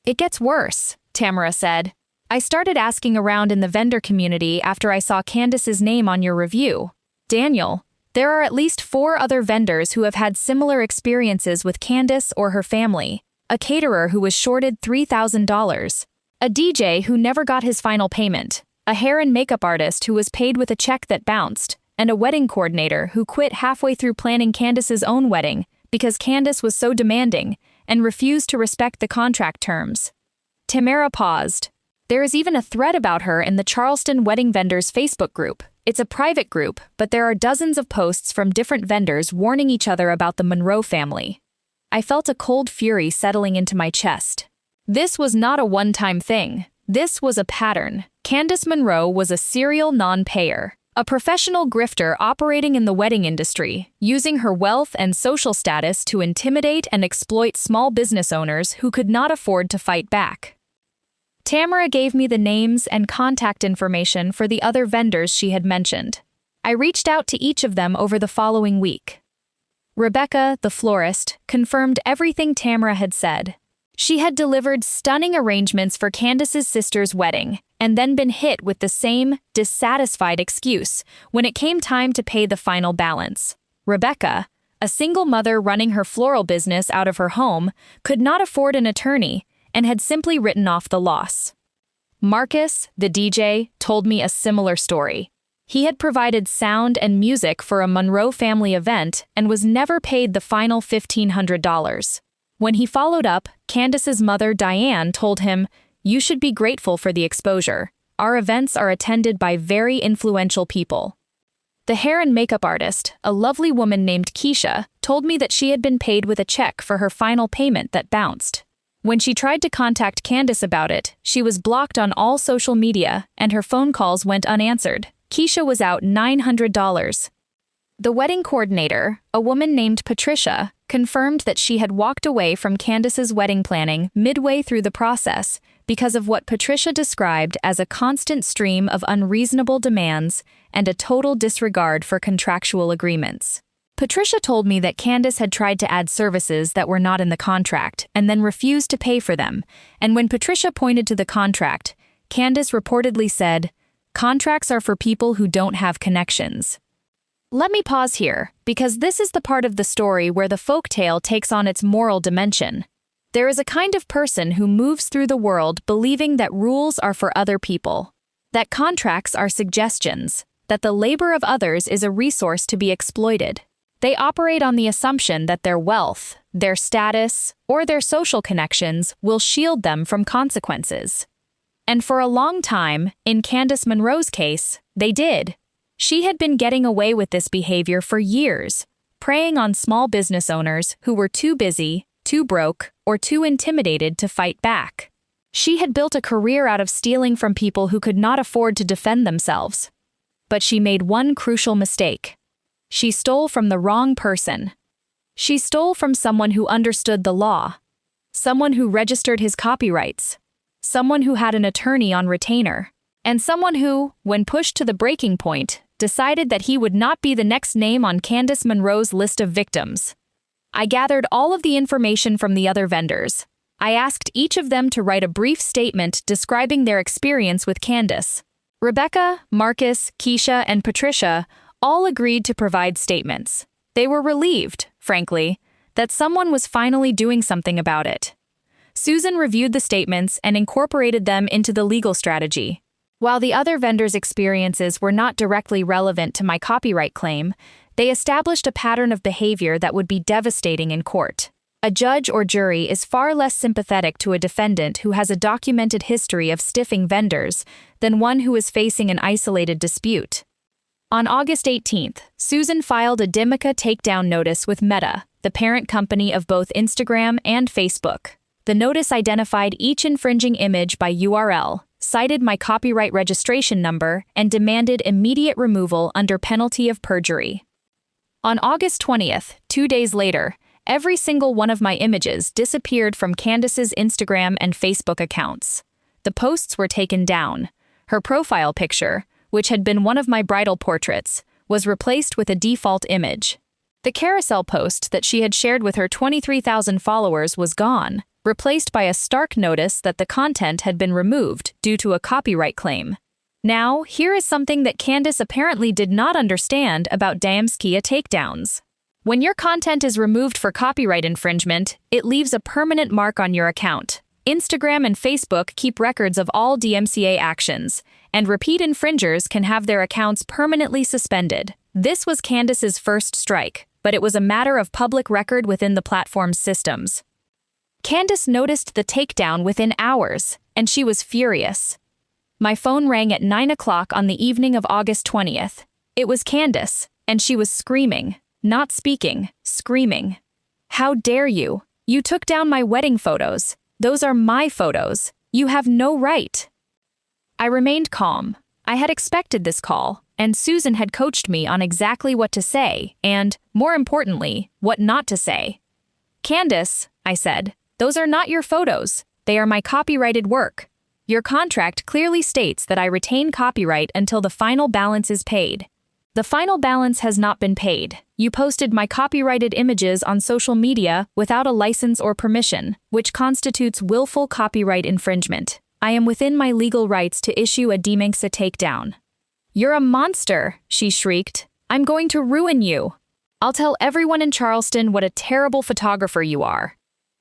It gets worse, Tamara said. I started asking around in the vendor community after I saw Candace's name on your review. Daniel, there are at least 4 other vendors who have had similar experiences with Candace or her family. A caterer who was shorted $3,000. A DJ who never got his final payment. A hair and makeup artist who was paid with a check that bounced. And a wedding coordinator who quit halfway through planning Candace's own wedding because Candace was so demanding and refused to respect the contract terms. Tamara paused. There is even a thread about her in the Charleston Wedding Vendors Facebook group. It's a private group, but there are dozens of posts from different vendors warning each other about the Monroe family. I felt a cold fury settling into my chest. This was not a one-time thing. This was a pattern. Candace Monroe was a serial non-payer. A professional grifter operating in the wedding industry, using her wealth and social status to intimidate and exploit small business owners who could not afford to fight back. Tamara gave me the names and contact information for the other vendors she had mentioned. I reached out to each of them over the following week. Rebecca, the florist, confirmed everything Tamara had said. She had delivered stunning arrangements for Candace's sister's wedding, and then been hit with the same dissatisfied excuse when it came time to pay the final balance. Rebecca, a single mother running her floral business out of her home, could not afford an attorney and had simply written off the loss. Marcus, the DJ, told me a similar story. He had provided sound and music for a Monroe family event and was never paid the final $1,500. When he followed up, Candace's mother, Diane, told him, "You should be grateful for the exposure. Our events are attended by very influential people." The hair and makeup artist, a lovely woman named Keisha, told me that she had been paid with a check for her final payment that bounced. When she tried to contact Candace about it, she was blocked on all social media and her phone calls went unanswered. Keisha was out $900. The wedding coordinator, a woman named Patricia, confirmed that she had walked away from Candace's wedding planning midway through the process because of what Patricia described as a constant stream of unreasonable demands and a total disregard for contractual agreements. Patricia told me that Candace had tried to add services that were not in the contract and then refused to pay for them, and when Patricia pointed to the contract, Candace reportedly said, "Contracts are for people who don't have connections." Let me pause here, because this is the part of the story where the folktale takes on its moral dimension. There is a kind of person who moves through the world believing that rules are for other people, that contracts are suggestions, that the labor of others is a resource to be exploited. They operate on the assumption that their wealth, their status, or their social connections will shield them from consequences. And for a long time, in Candace Monroe's case, they did. She had been getting away with this behavior for years, preying on small business owners who were too busy, too broke, or too intimidated to fight back. She had built a career out of stealing from people who could not afford to defend themselves. But she made one crucial mistake. She stole from the wrong person. She stole from someone who understood the law, someone who registered his copyrights, someone who had an attorney on retainer, and someone who, when pushed to the breaking point, decided that he would not be the next name on Candace Monroe's list of victims. I gathered all of the information from the other vendors. I asked each of them to write a brief statement describing their experience with Candace. Rebecca, Marcus, Keisha, and Patricia all agreed to provide statements. They were relieved, frankly, that someone was finally doing something about it. Susan reviewed the statements and incorporated them into the legal strategy. While the other vendors' experiences were not directly relevant to my copyright claim, they established a pattern of behavior that would be devastating in court. A judge or jury is far less sympathetic to a defendant who has a documented history of stiffing vendors than one who is facing an isolated dispute. On August 18th, Susan filed a DMCA takedown notice with Meta, the parent company of both Instagram and Facebook. The notice identified each infringing image by URL, cited my copyright registration number, and demanded immediate removal under penalty of perjury. On August 20th, 2 days later, every single one of my images disappeared from Candace's Instagram and Facebook accounts. The posts were taken down. Her profile picture, which had been one of my bridal portraits, was replaced with a default image. The carousel post that she had shared with her 23,000 followers was gone. replaced by a stark notice that the content had been removed due to a copyright claim. Now, here is something that Candace apparently did not understand about Damskia takedowns. When your content is removed for copyright infringement, it leaves a permanent mark on your account. Instagram and Facebook keep records of all DMCA actions, and repeat infringers can have their accounts permanently suspended. This was Candace's first strike, but it was a matter of public record within the platform's systems. Candace noticed the takedown within hours, and she was furious. My phone rang at 9 o'clock on the evening of August 20th. It was Candace, and she was screaming, not speaking, screaming. "How dare you? You took down my wedding photos. Those are my photos. You have no right." I remained calm. I had expected this call, and Susan had coached me on exactly what to say and, more importantly, what not to say. "Candace," I said, "those are not your photos. They are my copyrighted work. Your contract clearly states that I retain copyright until the final balance is paid. The final balance has not been paid. You posted my copyrighted images on social media without a license or permission, which constitutes willful copyright infringement. I am within my legal rights to issue a DMCA takedown." "You're a monster," she shrieked. "I'm going to ruin you. I'll tell everyone in Charleston what a terrible photographer you are."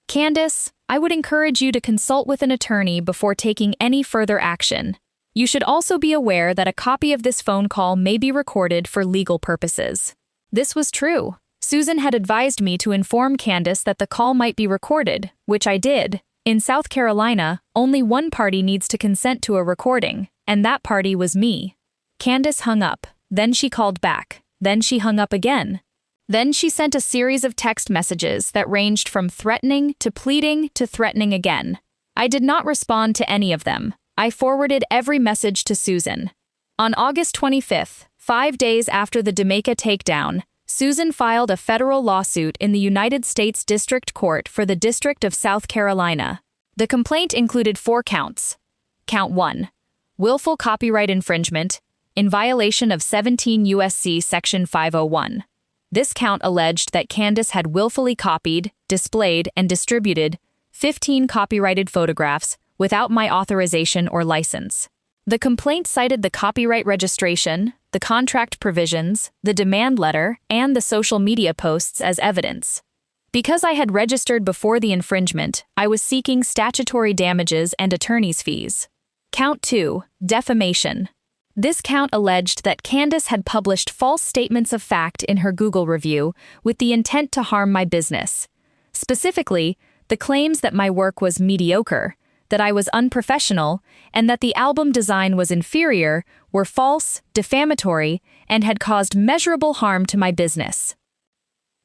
"Candace, I would encourage you to consult with an attorney before taking any further action. You should also be aware that a copy of this phone call may be recorded for legal purposes." This was true. Susan had advised me to inform Candace that the call might be recorded, which I did. In South Carolina, only one party needs to consent to a recording, and that party was me. Candace hung up. Then she called back. Then she hung up again. Then she sent a series of text messages that ranged from threatening to pleading to threatening again. I did not respond to any of them. I forwarded every message to Susan. On August 25th, 5 days after the DMCA takedown, Susan filed a federal lawsuit in the United States District Court for the District of South Carolina. The complaint included 4 counts. Count 1. Willful copyright infringement, in violation of 17 U.S.C. Section 501. This count alleged that Candace had willfully copied, displayed, and distributed 15 copyrighted photographs without my authorization or license. The complaint cited the copyright registration, the contract provisions, the demand letter, and the social media posts as evidence. Because I had registered before the infringement, I was seeking statutory damages and attorney's fees. Count 2. Defamation. This count alleged that Candace had published false statements of fact in her Google review with the intent to harm my business. Specifically, the claims that my work was mediocre, that I was unprofessional, and that the album design was inferior were false, defamatory, and had caused measurable harm to my business.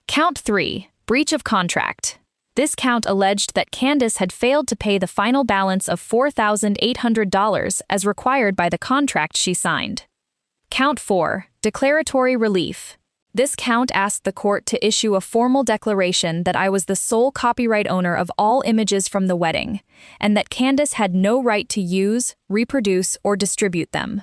Count 3. Breach of contract. This count alleged that Candace had failed to pay the final balance of $4,800 as required by the contract she signed. Count 4. Declaratory relief. This count asked the court to issue a formal declaration that I was the sole copyright owner of all images from the wedding, and that Candace had no right to use, reproduce, or distribute them.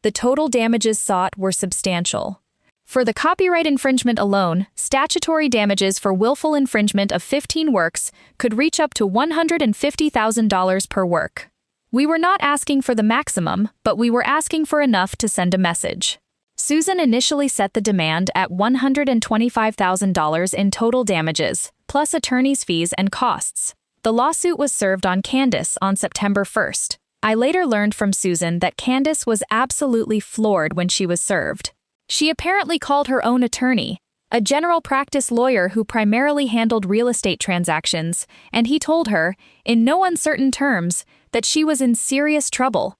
The total damages sought were substantial. For the copyright infringement alone, statutory damages for willful infringement of 15 works could reach up to $150,000 per work. We were not asking for the maximum, but we were asking for enough to send a message. Susan initially set the demand at $125,000 in total damages, plus attorney's fees and costs. The lawsuit was served on Candace on September 1st. I later learned from Susan that Candace was absolutely floored when she was served. She apparently called her own attorney, a general practice lawyer who primarily handled real estate transactions, and he told her, in no uncertain terms, that she was in serious trouble.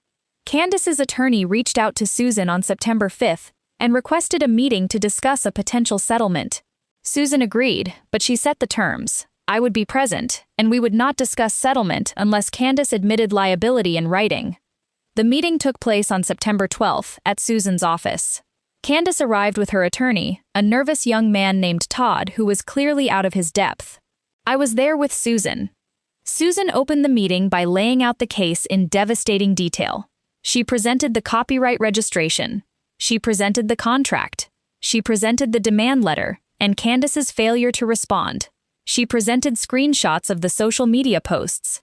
Candace's attorney reached out to Susan on September 5th and requested a meeting to discuss a potential settlement. Susan agreed, but she set the terms. I would be present, and we would not discuss settlement unless Candace admitted liability in writing. The meeting took place on September 12th at Susan's office. Candace arrived with her attorney, a nervous young man named Todd who was clearly out of his depth. I was there with Susan. Susan opened the meeting by laying out the case in devastating detail. She presented the copyright registration. She presented the contract. She presented the demand letter and Candace's failure to respond. She presented screenshots of the social media posts.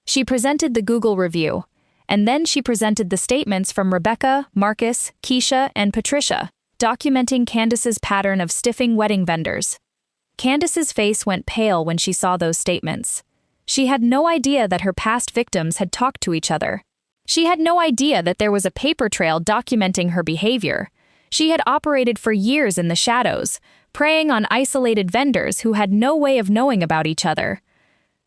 She presented the Google review. And then she presented the statements from Rebecca, Marcus, Keisha, and Patricia, documenting Candace's pattern of stiffing wedding vendors. Candace's face went pale when she saw those statements. She had no idea that her past victims had talked to each other. She had no idea that there was a paper trail documenting her behavior. She had operated for years in the shadows, preying on isolated vendors who had no way of knowing about each other.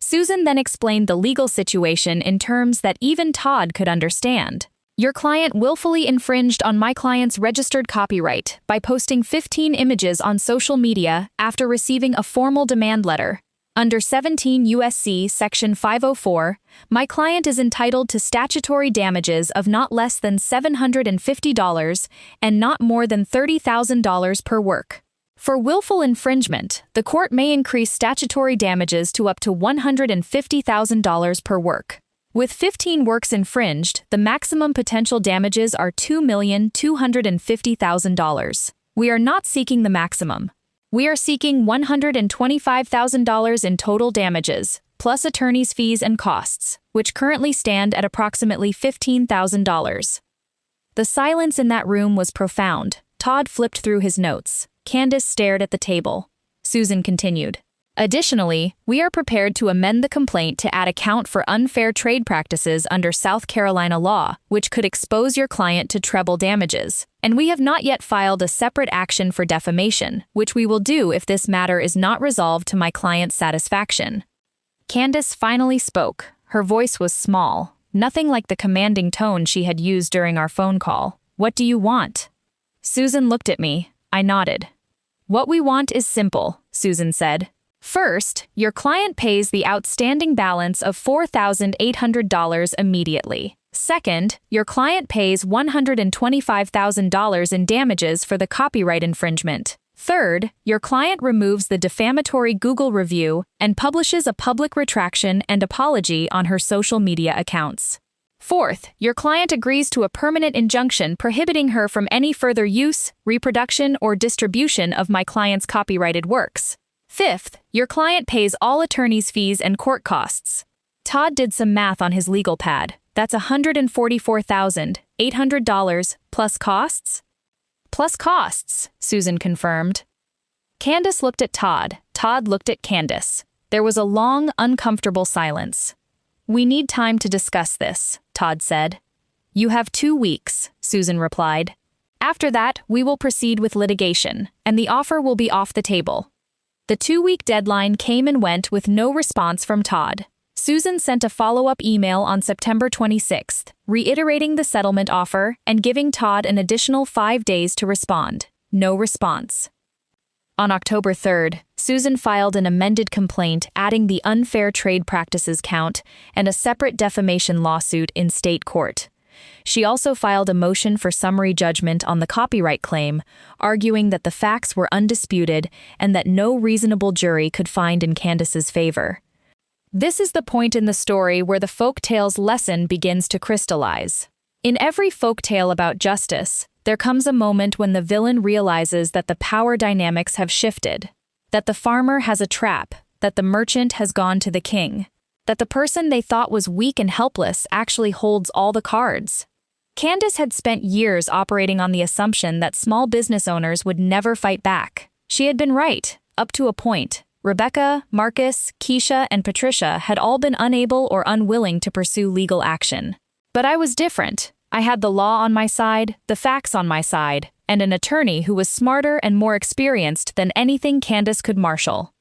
Susan then explained the legal situation in terms that even Todd could understand. Your client willfully infringed on my client's registered copyright by posting 15 images on social media after receiving a formal demand letter. Under 17 U.S.C. Section 504, my client is entitled to statutory damages of not less than $750 and not more than $30,000 per work. For willful infringement, the court may increase statutory damages to up to $150,000 per work. With 15 works infringed, the maximum potential damages are $2,250,000. We are not seeking the maximum. We are seeking $125,000 in total damages, plus attorney's fees and costs, which currently stand at approximately $15,000. The silence in that room was profound. Todd flipped through his notes. Candace stared at the table. Susan continued. Additionally, we are prepared to amend the complaint to add a count for unfair trade practices under South Carolina law, which could expose your client to treble damages. And we have not yet filed a separate action for defamation, which we will do if this matter is not resolved to my client's satisfaction. Candace finally spoke. Her voice was small, nothing like the commanding tone she had used during our phone call. What do you want? Susan looked at me. I nodded. What we want is simple, Susan said. First, your client pays the outstanding balance of $4,800 immediately. Second, your client pays $125,000 in damages for the copyright infringement. Third, your client removes the defamatory Google review and publishes a public retraction and apology on her social media accounts. Fourth, your client agrees to a permanent injunction prohibiting her from any further use, reproduction, or distribution of my client's copyrighted works. Fifth, your client pays all attorney's fees and court costs. Todd did some math on his legal pad. That's $144,800 plus costs? Plus costs, Susan confirmed. Candace looked at Todd. Todd looked at Candace. There was a long, uncomfortable silence. We need time to discuss this, Todd said. You have 2 weeks, Susan replied. After that, we will proceed with litigation, and the offer will be off the table. The 2-week deadline came and went with no response from Todd. Susan sent a follow-up email on September 26th, reiterating the settlement offer and giving Todd an additional 5 days to respond. No response. On October 3rd, Susan filed an amended complaint adding the unfair trade practices count and a separate defamation lawsuit in state court. She also filed a motion for summary judgment on the copyright claim, arguing that the facts were undisputed and that no reasonable jury could find in Candace's favor. This is the point in the story where the folktale's lesson begins to crystallize. In every folktale about justice, there comes a moment when the villain realizes that the power dynamics have shifted, that the farmer has a trap, that the merchant has gone to the king, that the person they thought was weak and helpless actually holds all the cards. Candace had spent years operating on the assumption that small business owners would never fight back. She had been right, up to a point. Rebecca, Marcus, Keisha, and Patricia had all been unable or unwilling to pursue legal action. But I was different. I had the law on my side, the facts on my side, and an attorney who was smarter and more experienced than anything Candace could marshal.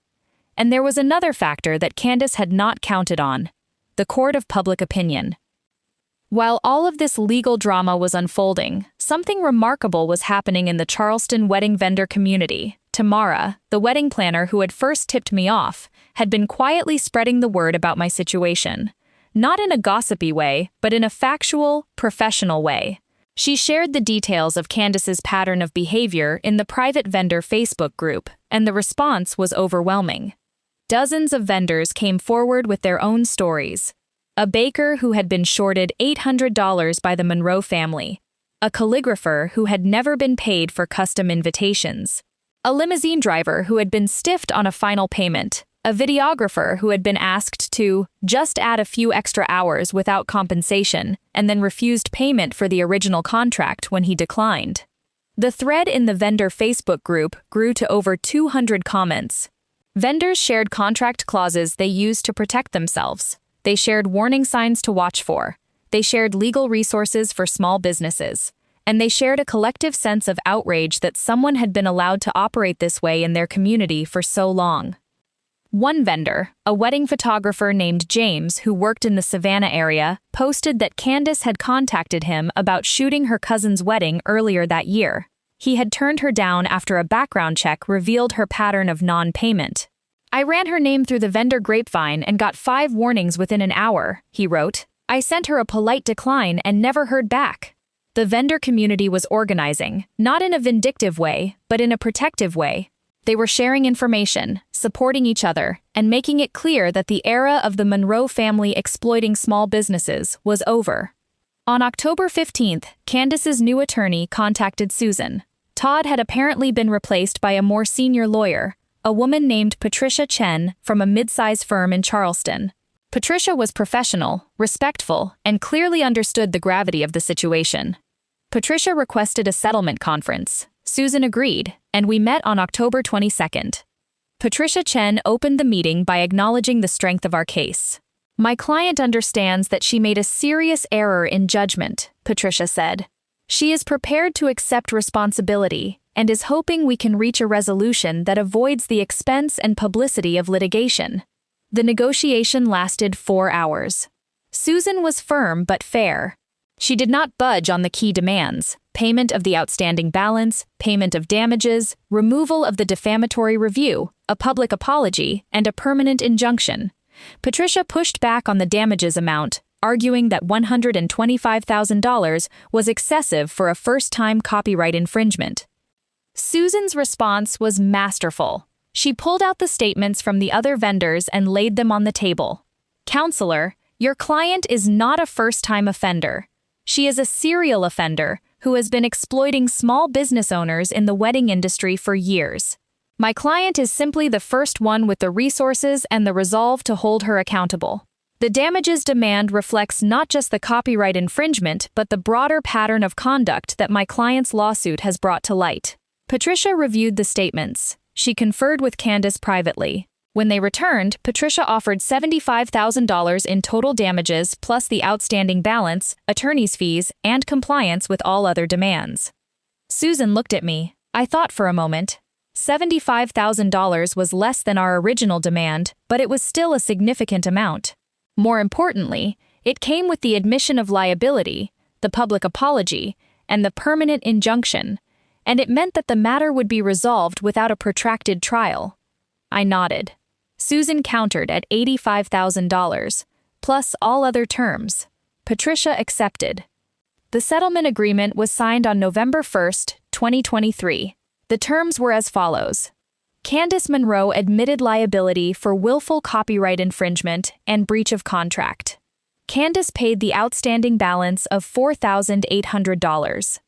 And there was another factor that Candace had not counted on: the court of public opinion. While all of this legal drama was unfolding, something remarkable was happening in the Charleston wedding vendor community. Tamara, the wedding planner who had first tipped me off, had been quietly spreading the word about my situation. Not in a gossipy way, but in a factual, professional way. She shared the details of Candace's pattern of behavior in the private vendor Facebook group, and the response was overwhelming. Dozens of vendors came forward with their own stories. A baker who had been shorted $800 by the Monroe family. A calligrapher who had never been paid for custom invitations. A limousine driver who had been stiffed on a final payment. a videographer who had been asked to just add a few extra hours without compensation and then refused payment for the original contract when he declined. The thread in the vendor Facebook group grew to over 200 comments. Vendors shared contract clauses they used to protect themselves. They shared warning signs to watch for. They shared legal resources for small businesses. And they shared a collective sense of outrage that someone had been allowed to operate this way in their community for so long. One vendor, a wedding photographer named James who worked in the Savannah area, posted that Candace had contacted him about shooting her cousin's wedding earlier that year. He had turned her down after a background check revealed her pattern of non-payment. "I ran her name through the vendor grapevine and got 5 warnings within an hour," he wrote. "I sent her a polite decline and never heard back." The vendor community was organizing, not in a vindictive way, but in a protective way. They were sharing information, supporting each other, and making it clear that the era of the Monroe family exploiting small businesses was over. On October 15th, Candace's new attorney contacted Susan. Todd had apparently been replaced by a more senior lawyer, a woman named Patricia Chen from a mid-size firm in Charleston. Patricia was professional, respectful, and clearly understood the gravity of the situation. Patricia requested a settlement conference. Susan agreed, and we met on October 22nd. Patricia Chen opened the meeting by acknowledging the strength of our case. "My client understands that she made a serious error in judgment," Patricia said. "She is prepared to accept responsibility and is hoping we can reach a resolution that avoids the expense and publicity of litigation." The negotiation lasted 4 hours. Susan was firm but fair. She did not budge on the key demands: payment of the outstanding balance, payment of damages, removal of the defamatory review, a public apology, and a permanent injunction. Patricia pushed back on the damages amount, arguing that $125,000 was excessive for a first-time copyright infringement. Susan's response was masterful. She pulled out the statements from the other vendors and laid them on the table. "Counselor, your client is not a first-time offender. She is a serial offender who has been exploiting small business owners in the wedding industry for years. My client is simply the first one with the resources and the resolve to hold her accountable. The damages demand reflects not just the copyright infringement but the broader pattern of conduct that my client's lawsuit has brought to light." Patricia reviewed the statements. She conferred with Candace privately. When they returned, Patricia offered $75,000 in total damages plus the outstanding balance, attorney's fees, and compliance with all other demands. Susan looked at me. I thought for a moment. $75,000 was less than our original demand, but it was still a significant amount. More importantly, it came with the admission of liability, the public apology, and the permanent injunction, and it meant that the matter would be resolved without a protracted trial. I nodded. Susan countered at $85,000, plus all other terms. Patricia accepted. The settlement agreement was signed on November 1st, 2023. The terms were as follows. Candace Monroe admitted liability for willful copyright infringement and breach of contract. Candace paid the outstanding balance of $4,800.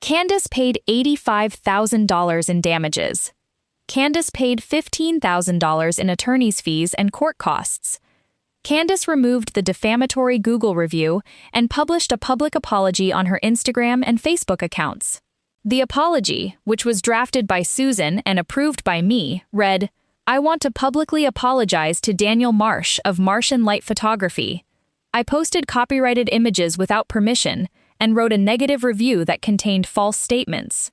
Candace paid $85,000 in damages. Candace paid $15,000 in attorney's fees and court costs. Candace removed the defamatory Google review and published a public apology on her Instagram and Facebook accounts. The apology, which was drafted by Susan and approved by me, read, "I want to publicly apologize to Daniel Marsh of Marsh & Light Photography. I posted copyrighted images without permission and wrote a negative review that contained false statements.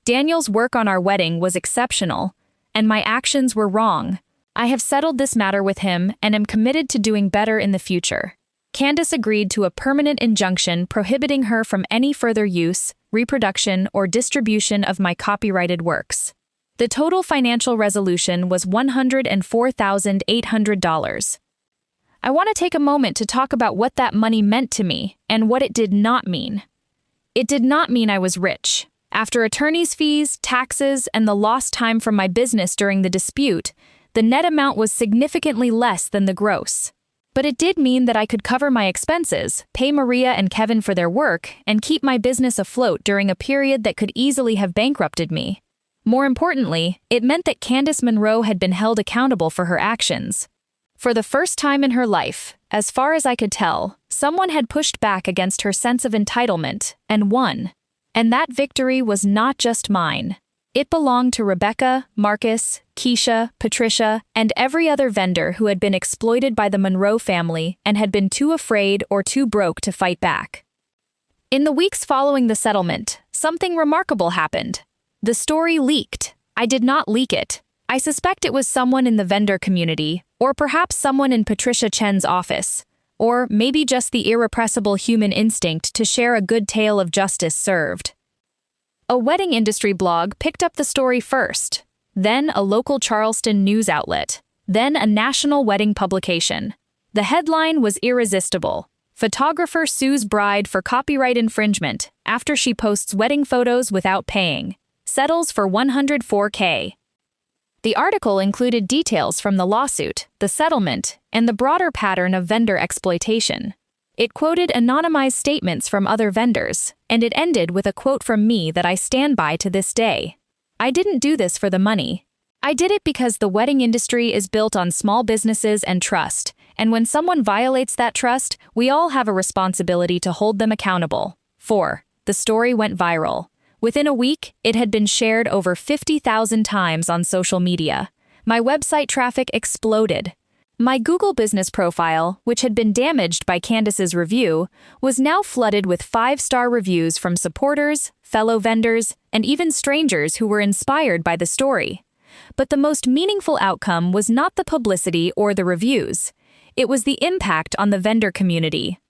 Daniel's work on our wedding was exceptional, and my actions were wrong. I have settled this matter with him and am committed to doing better in the future." Candace agreed to a permanent injunction prohibiting her from any further use, reproduction, or distribution of my copyrighted works. The total financial resolution was $104,800. I want to take a moment to talk about what that money meant to me and what it did not mean. It did not mean I was rich. After attorney's fees, taxes, and the lost time from my business during the dispute, the net amount was significantly less than the gross. But it did mean that I could cover my expenses, pay Maria and Kevin for their work, and keep my business afloat during a period that could easily have bankrupted me. More importantly, it meant that Candace Monroe had been held accountable for her actions. For the first time in her life, as far as I could tell, someone had pushed back against her sense of entitlement and won. And that victory was not just mine. It belonged to Rebecca, Marcus, Keisha, Patricia, and every other vendor who had been exploited by the Monroe family and had been too afraid or too broke to fight back. In the weeks following the settlement, something remarkable happened. The story leaked. I did not leak it. I suspect it was someone in the vendor community, or perhaps someone in Patricia Chen's office, or maybe just the irrepressible human instinct to share a good tale of justice served. A wedding industry blog picked up the story first, then a local Charleston news outlet, then a national wedding publication. The headline was irresistible. Photographer sues bride for copyright infringement after she posts wedding photos without paying. Settles for $104K. The article included details from the lawsuit, the settlement, and the broader pattern of vendor exploitation. It quoted anonymized statements from other vendors, and it ended with a quote from me that I stand by to this day. I didn't do this for the money. I did it because the wedding industry is built on small businesses and trust, and when someone violates that trust, we all have a responsibility to hold them accountable. 4. The story went viral. Within a week, it had been shared over 50,000 times on social media. My website traffic exploded. My Google business profile, which had been damaged by Candace's review, was now flooded with 5-star reviews from supporters, fellow vendors, and even strangers who were inspired by the story. But the most meaningful outcome was not the publicity or the reviews. It was the impact on the vendor community.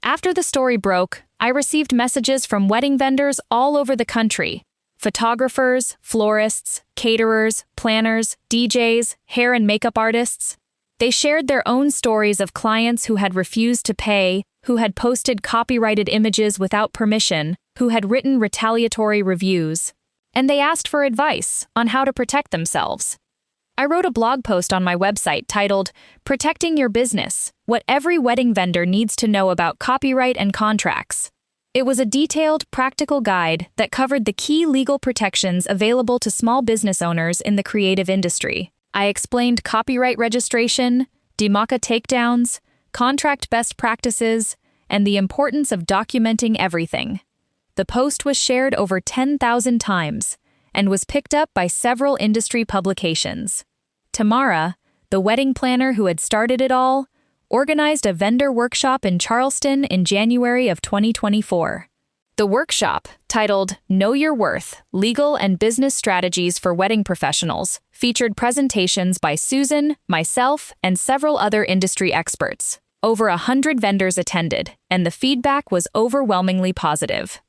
After the story broke, I received messages from wedding vendors all over the country. Photographers, florists, caterers, planners, DJs, hair and makeup artists. They shared their own stories of clients who had refused to pay, who had posted copyrighted images without permission, who had written retaliatory reviews. And they asked for advice on how to protect themselves. I wrote a blog post on my website titled, "Protecting Your Business: What Every Wedding Vendor Needs to Know About Copyright and Contracts." It was a detailed, practical guide that covered the key legal protections available to small business owners in the creative industry. I explained copyright registration, DMCA takedowns, contract best practices, and the importance of documenting everything. The post was shared over 10,000 times and was picked up by several industry publications. Tamara, the wedding planner who had started it all, organized a vendor workshop in Charleston in January of 2024. The workshop, titled Know Your Worth: Legal and Business Strategies for Wedding Professionals, featured presentations by Susan, myself, and several other industry experts. Over 100 vendors attended, and the feedback was overwhelmingly positive.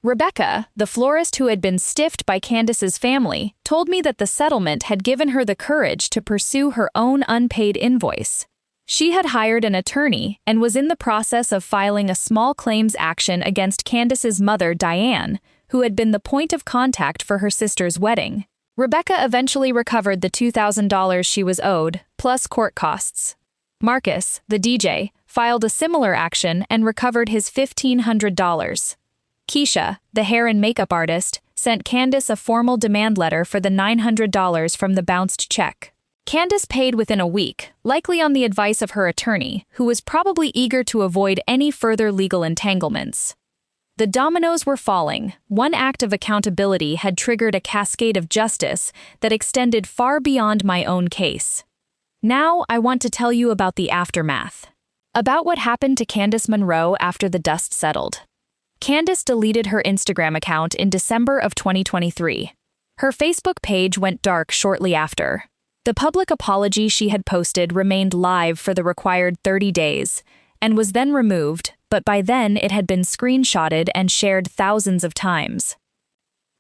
Rebecca, the florist who had been stiffed by Candace's family, told me that the settlement had given her the courage to pursue her own unpaid invoice. She had hired an attorney and was in the process of filing a small claims action against Candace's mother, Diane, who had been the point of contact for her sister's wedding. Rebecca eventually recovered the $2,000 she was owed, plus court costs. Marcus, the DJ, filed a similar action and recovered his $1,500. Keisha, the hair and makeup artist, sent Candace a formal demand letter for the $900 from the bounced check. Candace paid within a week, likely on the advice of her attorney, who was probably eager to avoid any further legal entanglements. The dominoes were falling. One act of accountability had triggered a cascade of justice that extended far beyond my own case. Now I want to tell you about the aftermath. About what happened to Candace Monroe after the dust settled. Candace deleted her Instagram account in December of 2023. Her Facebook page went dark shortly after. The public apology she had posted remained live for the required 30 days, and was then removed, but by then it had been screenshotted and shared thousands of times.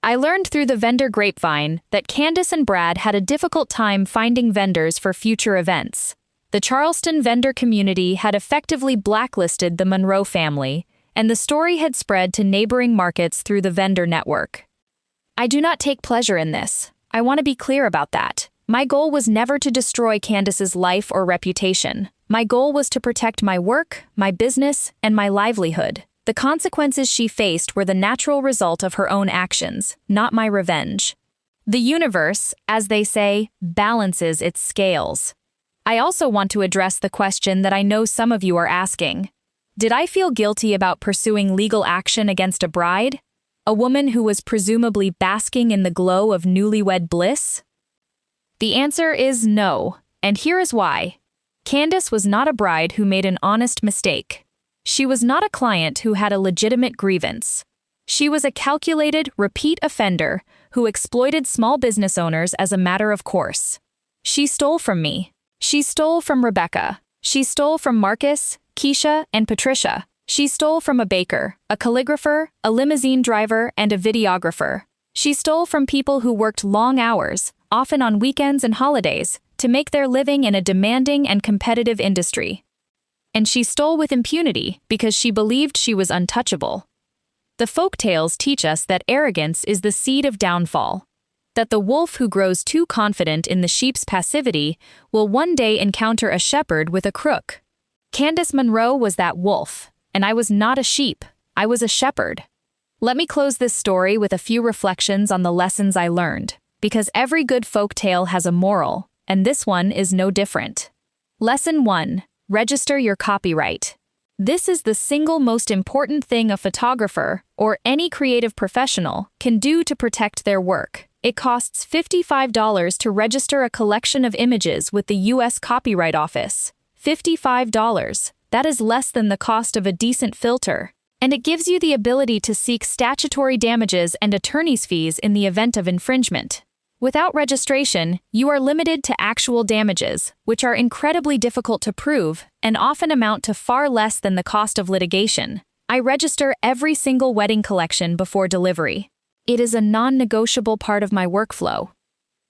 I learned through the vendor grapevine that Candace and Brad had a difficult time finding vendors for future events. The Charleston vendor community had effectively blacklisted the Monroe family, and the story had spread to neighboring markets through the vendor network. I do not take pleasure in this. I want to be clear about that. My goal was never to destroy Candace's life or reputation. My goal was to protect my work, my business, and my livelihood. The consequences she faced were the natural result of her own actions, not my revenge. The universe, as they say, balances its scales. I also want to address the question that I know some of you are asking. Did I feel guilty about pursuing legal action against a bride? A woman who was presumably basking in the glow of newlywed bliss? The answer is no, and here is why. Candace was not a bride who made an honest mistake. She was not a client who had a legitimate grievance. She was a calculated, repeat offender who exploited small business owners as a matter of course. She stole from me. She stole from Rebecca. She stole from Marcus, Keisha, and Patricia. She stole from a baker, a calligrapher, a limousine driver, and a videographer. She stole from people who worked long hours, often on weekends and holidays, to make their living in a demanding and competitive industry. And she stole with impunity because she believed she was untouchable. The folk tales teach us that arrogance is the seed of downfall, that the wolf who grows too confident in the sheep's passivity will one day encounter a shepherd with a crook. Candace Monroe was that wolf, and I was not a sheep, I was a shepherd. Let me close this story with a few reflections on the lessons I learned, because every good folk tale has a moral, and this one is no different. Lesson 1. Register your copyright. This is the single most important thing a photographer, or any creative professional, can do to protect their work. It costs $55 to register a collection of images with the U.S. Copyright Office. $55. That is less than the cost of a decent filter. And it gives you the ability to seek statutory damages and attorney's fees in the event of infringement. Without registration, you are limited to actual damages, which are incredibly difficult to prove and often amount to far less than the cost of litigation. I register every single wedding collection before delivery. It is a non-negotiable part of my workflow.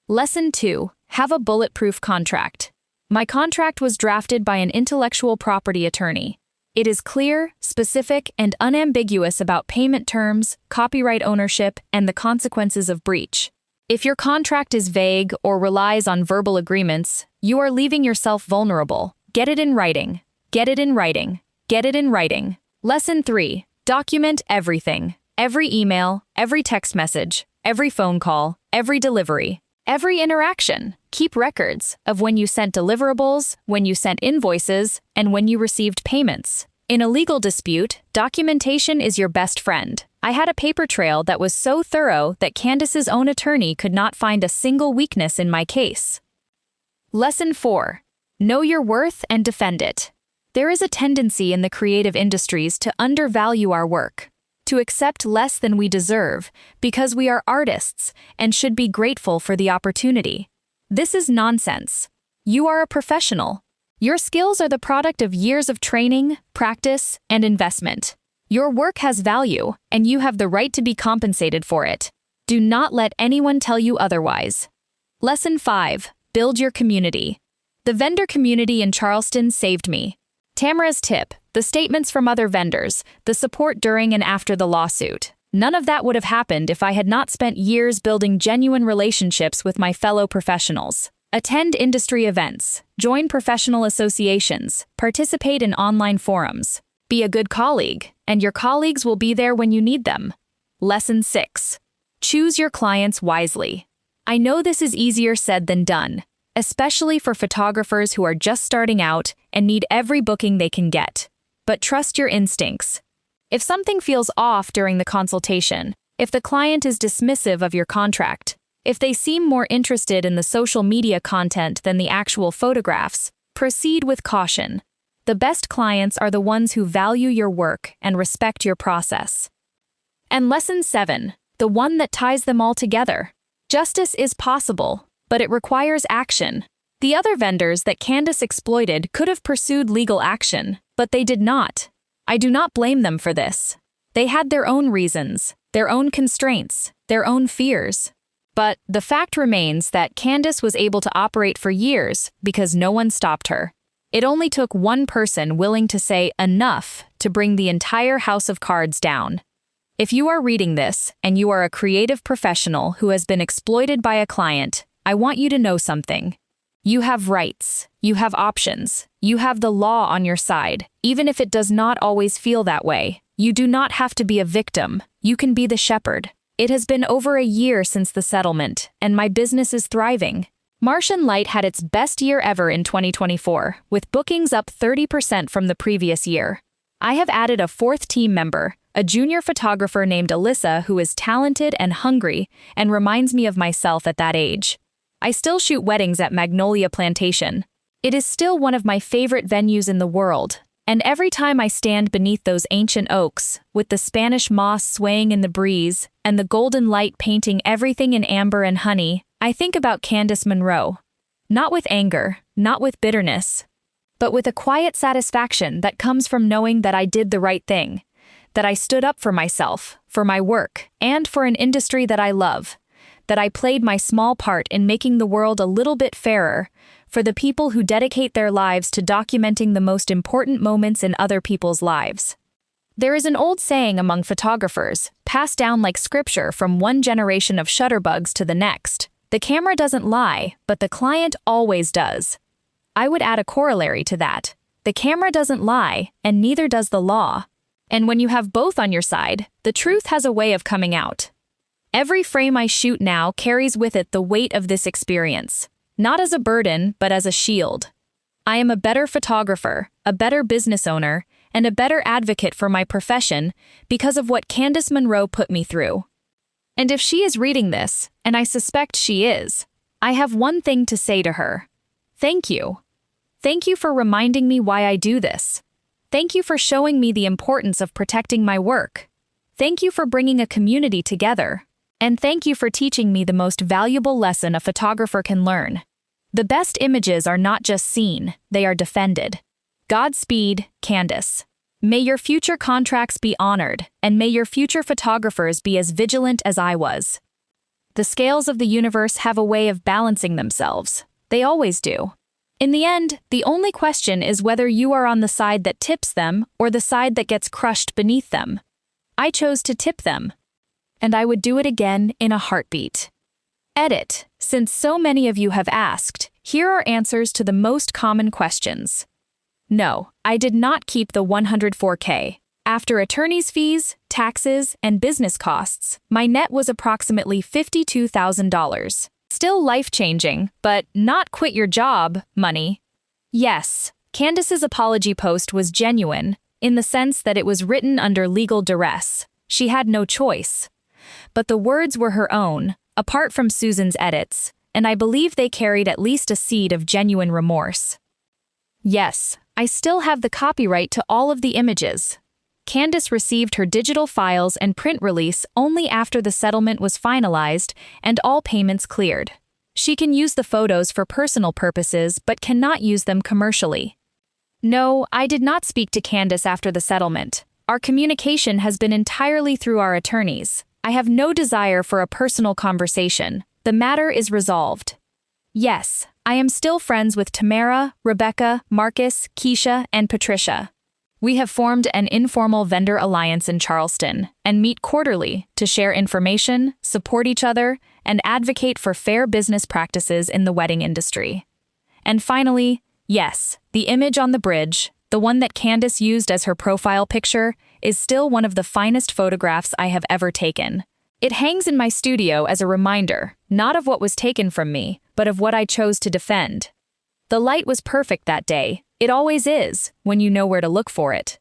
Lesson 2. Have a bulletproof contract. My contract was drafted by an intellectual property attorney. It is clear, specific, and unambiguous about payment terms, copyright ownership, and the consequences of breach. If your contract is vague or relies on verbal agreements, you are leaving yourself vulnerable. Get it in writing. Get it in writing. Get it in writing. Lesson 3. Document everything. Every email, every text message, every phone call, every delivery, every interaction. Keep records of when you sent deliverables, when you sent invoices, and when you received payments. In a legal dispute, documentation is your best friend. I had a paper trail that was so thorough that Candace's own attorney could not find a single weakness in my case. Lesson 4. Know your worth and defend it. There is a tendency in the creative industries to undervalue our work, to accept less than we deserve because we are artists and should be grateful for the opportunity. This is nonsense. You are a professional. Your skills are the product of years of training, practice, and investment. Your work has value, and you have the right to be compensated for it. Do not let anyone tell you otherwise. Lesson 5. Build your community. The vendor community in Charleston saved me. Tamara's tip, the statements from other vendors, the support during and after the lawsuit. None of that would have happened if I had not spent years building genuine relationships with my fellow professionals. Attend industry events, join professional associations, participate in online forums. Be a good colleague, and your colleagues will be there when you need them. Lesson 6. Choose your clients wisely. I know this is easier said than done, especially for photographers who are just starting out and need every booking they can get. But trust your instincts. If something feels off during the consultation, if the client is dismissive of your contract, if they seem more interested in the social media content than the actual photographs, proceed with caution. The best clients are the ones who value your work and respect your process. And lesson 7, the one that ties them all together. Justice is possible, but it requires action. The other vendors that Candace exploited could have pursued legal action, but they did not. I do not blame them for this. They had their own reasons, their own constraints, their own fears. But the fact remains that Candace was able to operate for years because no one stopped her. It only took one person willing to say enough to bring the entire house of cards down. If you are reading this and you are a creative professional who has been exploited by a client, I want you to know something. You have rights, you have options, you have the law on your side, even if it does not always feel that way. You do not have to be a victim, you can be the shepherd. It has been over a year since the settlement, and my business is thriving. Martian Light had its best year ever in 2024, with bookings up 30% from the previous year. I have added a fourth team member, a junior photographer named Alyssa who is talented and hungry and reminds me of myself at that age. I still shoot weddings at Magnolia Plantation. It is still one of my favorite venues in the world, and every time I stand beneath those ancient oaks, with the Spanish moss swaying in the breeze and the golden light painting everything in amber and honey, I think about Candace Monroe. Not with anger, not with bitterness, but with a quiet satisfaction that comes from knowing that I did the right thing, that I stood up for myself, for my work, and for an industry that I love, that I played my small part in making the world a little bit fairer for the people who dedicate their lives to documenting the most important moments in other people's lives. There is an old saying among photographers, passed down like scripture from one generation of shutterbugs to the next: the camera doesn't lie, but the client always does. I would add a corollary to that: the camera doesn't lie, and neither does the law. And when you have both on your side, the truth has a way of coming out. Every frame I shoot now carries with it the weight of this experience, not as a burden, but as a shield. I am a better photographer, a better business owner, and a better advocate for my profession because of what Candace Monroe put me through. And if she is reading this, and I suspect she is, I have one thing to say to her. Thank you. Thank you for reminding me why I do this. Thank you for showing me the importance of protecting my work. Thank you for bringing a community together. And thank you for teaching me the most valuable lesson a photographer can learn. The best images are not just seen, they are defended. Godspeed, Candace. May your future contracts be honored, and may your future photographers be as vigilant as I was. The scales of the universe have a way of balancing themselves. They always do. In the end, the only question is whether you are on the side that tips them or the side that gets crushed beneath them. I chose to tip them. And I would do it again in a heartbeat. Edit. Since so many of you have asked, here are answers to the most common questions. No, I did not keep the $104K. After attorney's fees, taxes, and business costs, my net was approximately $52,000. Still life-changing, but not quit your job money. Yes, Candace's apology post was genuine, in the sense that it was written under legal duress. She had no choice. But the words were her own, apart from Susan's edits, and I believe they carried at least a seed of genuine remorse. Yes, I still have the copyright to all of the images. Candace received her digital files and print release only after the settlement was finalized and all payments cleared. She can use the photos for personal purposes but cannot use them commercially. No, I did not speak to Candace after the settlement. Our communication has been entirely through our attorneys. I have no desire for a personal conversation. The matter is resolved. Yes, I am still friends with Tamara, Rebecca, Marcus, Keisha, and Patricia. We have formed an informal vendor alliance in Charleston and meet quarterly to share information, support each other, and advocate for fair business practices in the wedding industry. And finally, yes, the image on the bridge, the one that Candace used as her profile picture, is still one of the finest photographs I have ever taken. It hangs in my studio as a reminder, not of what was taken from me, but of what I chose to defend. The light was perfect that day. It always is, when you know where to look for it.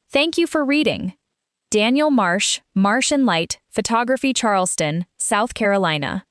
Thank you for reading. Daniel Marsh, Martian Light, Photography, Charleston, South Carolina.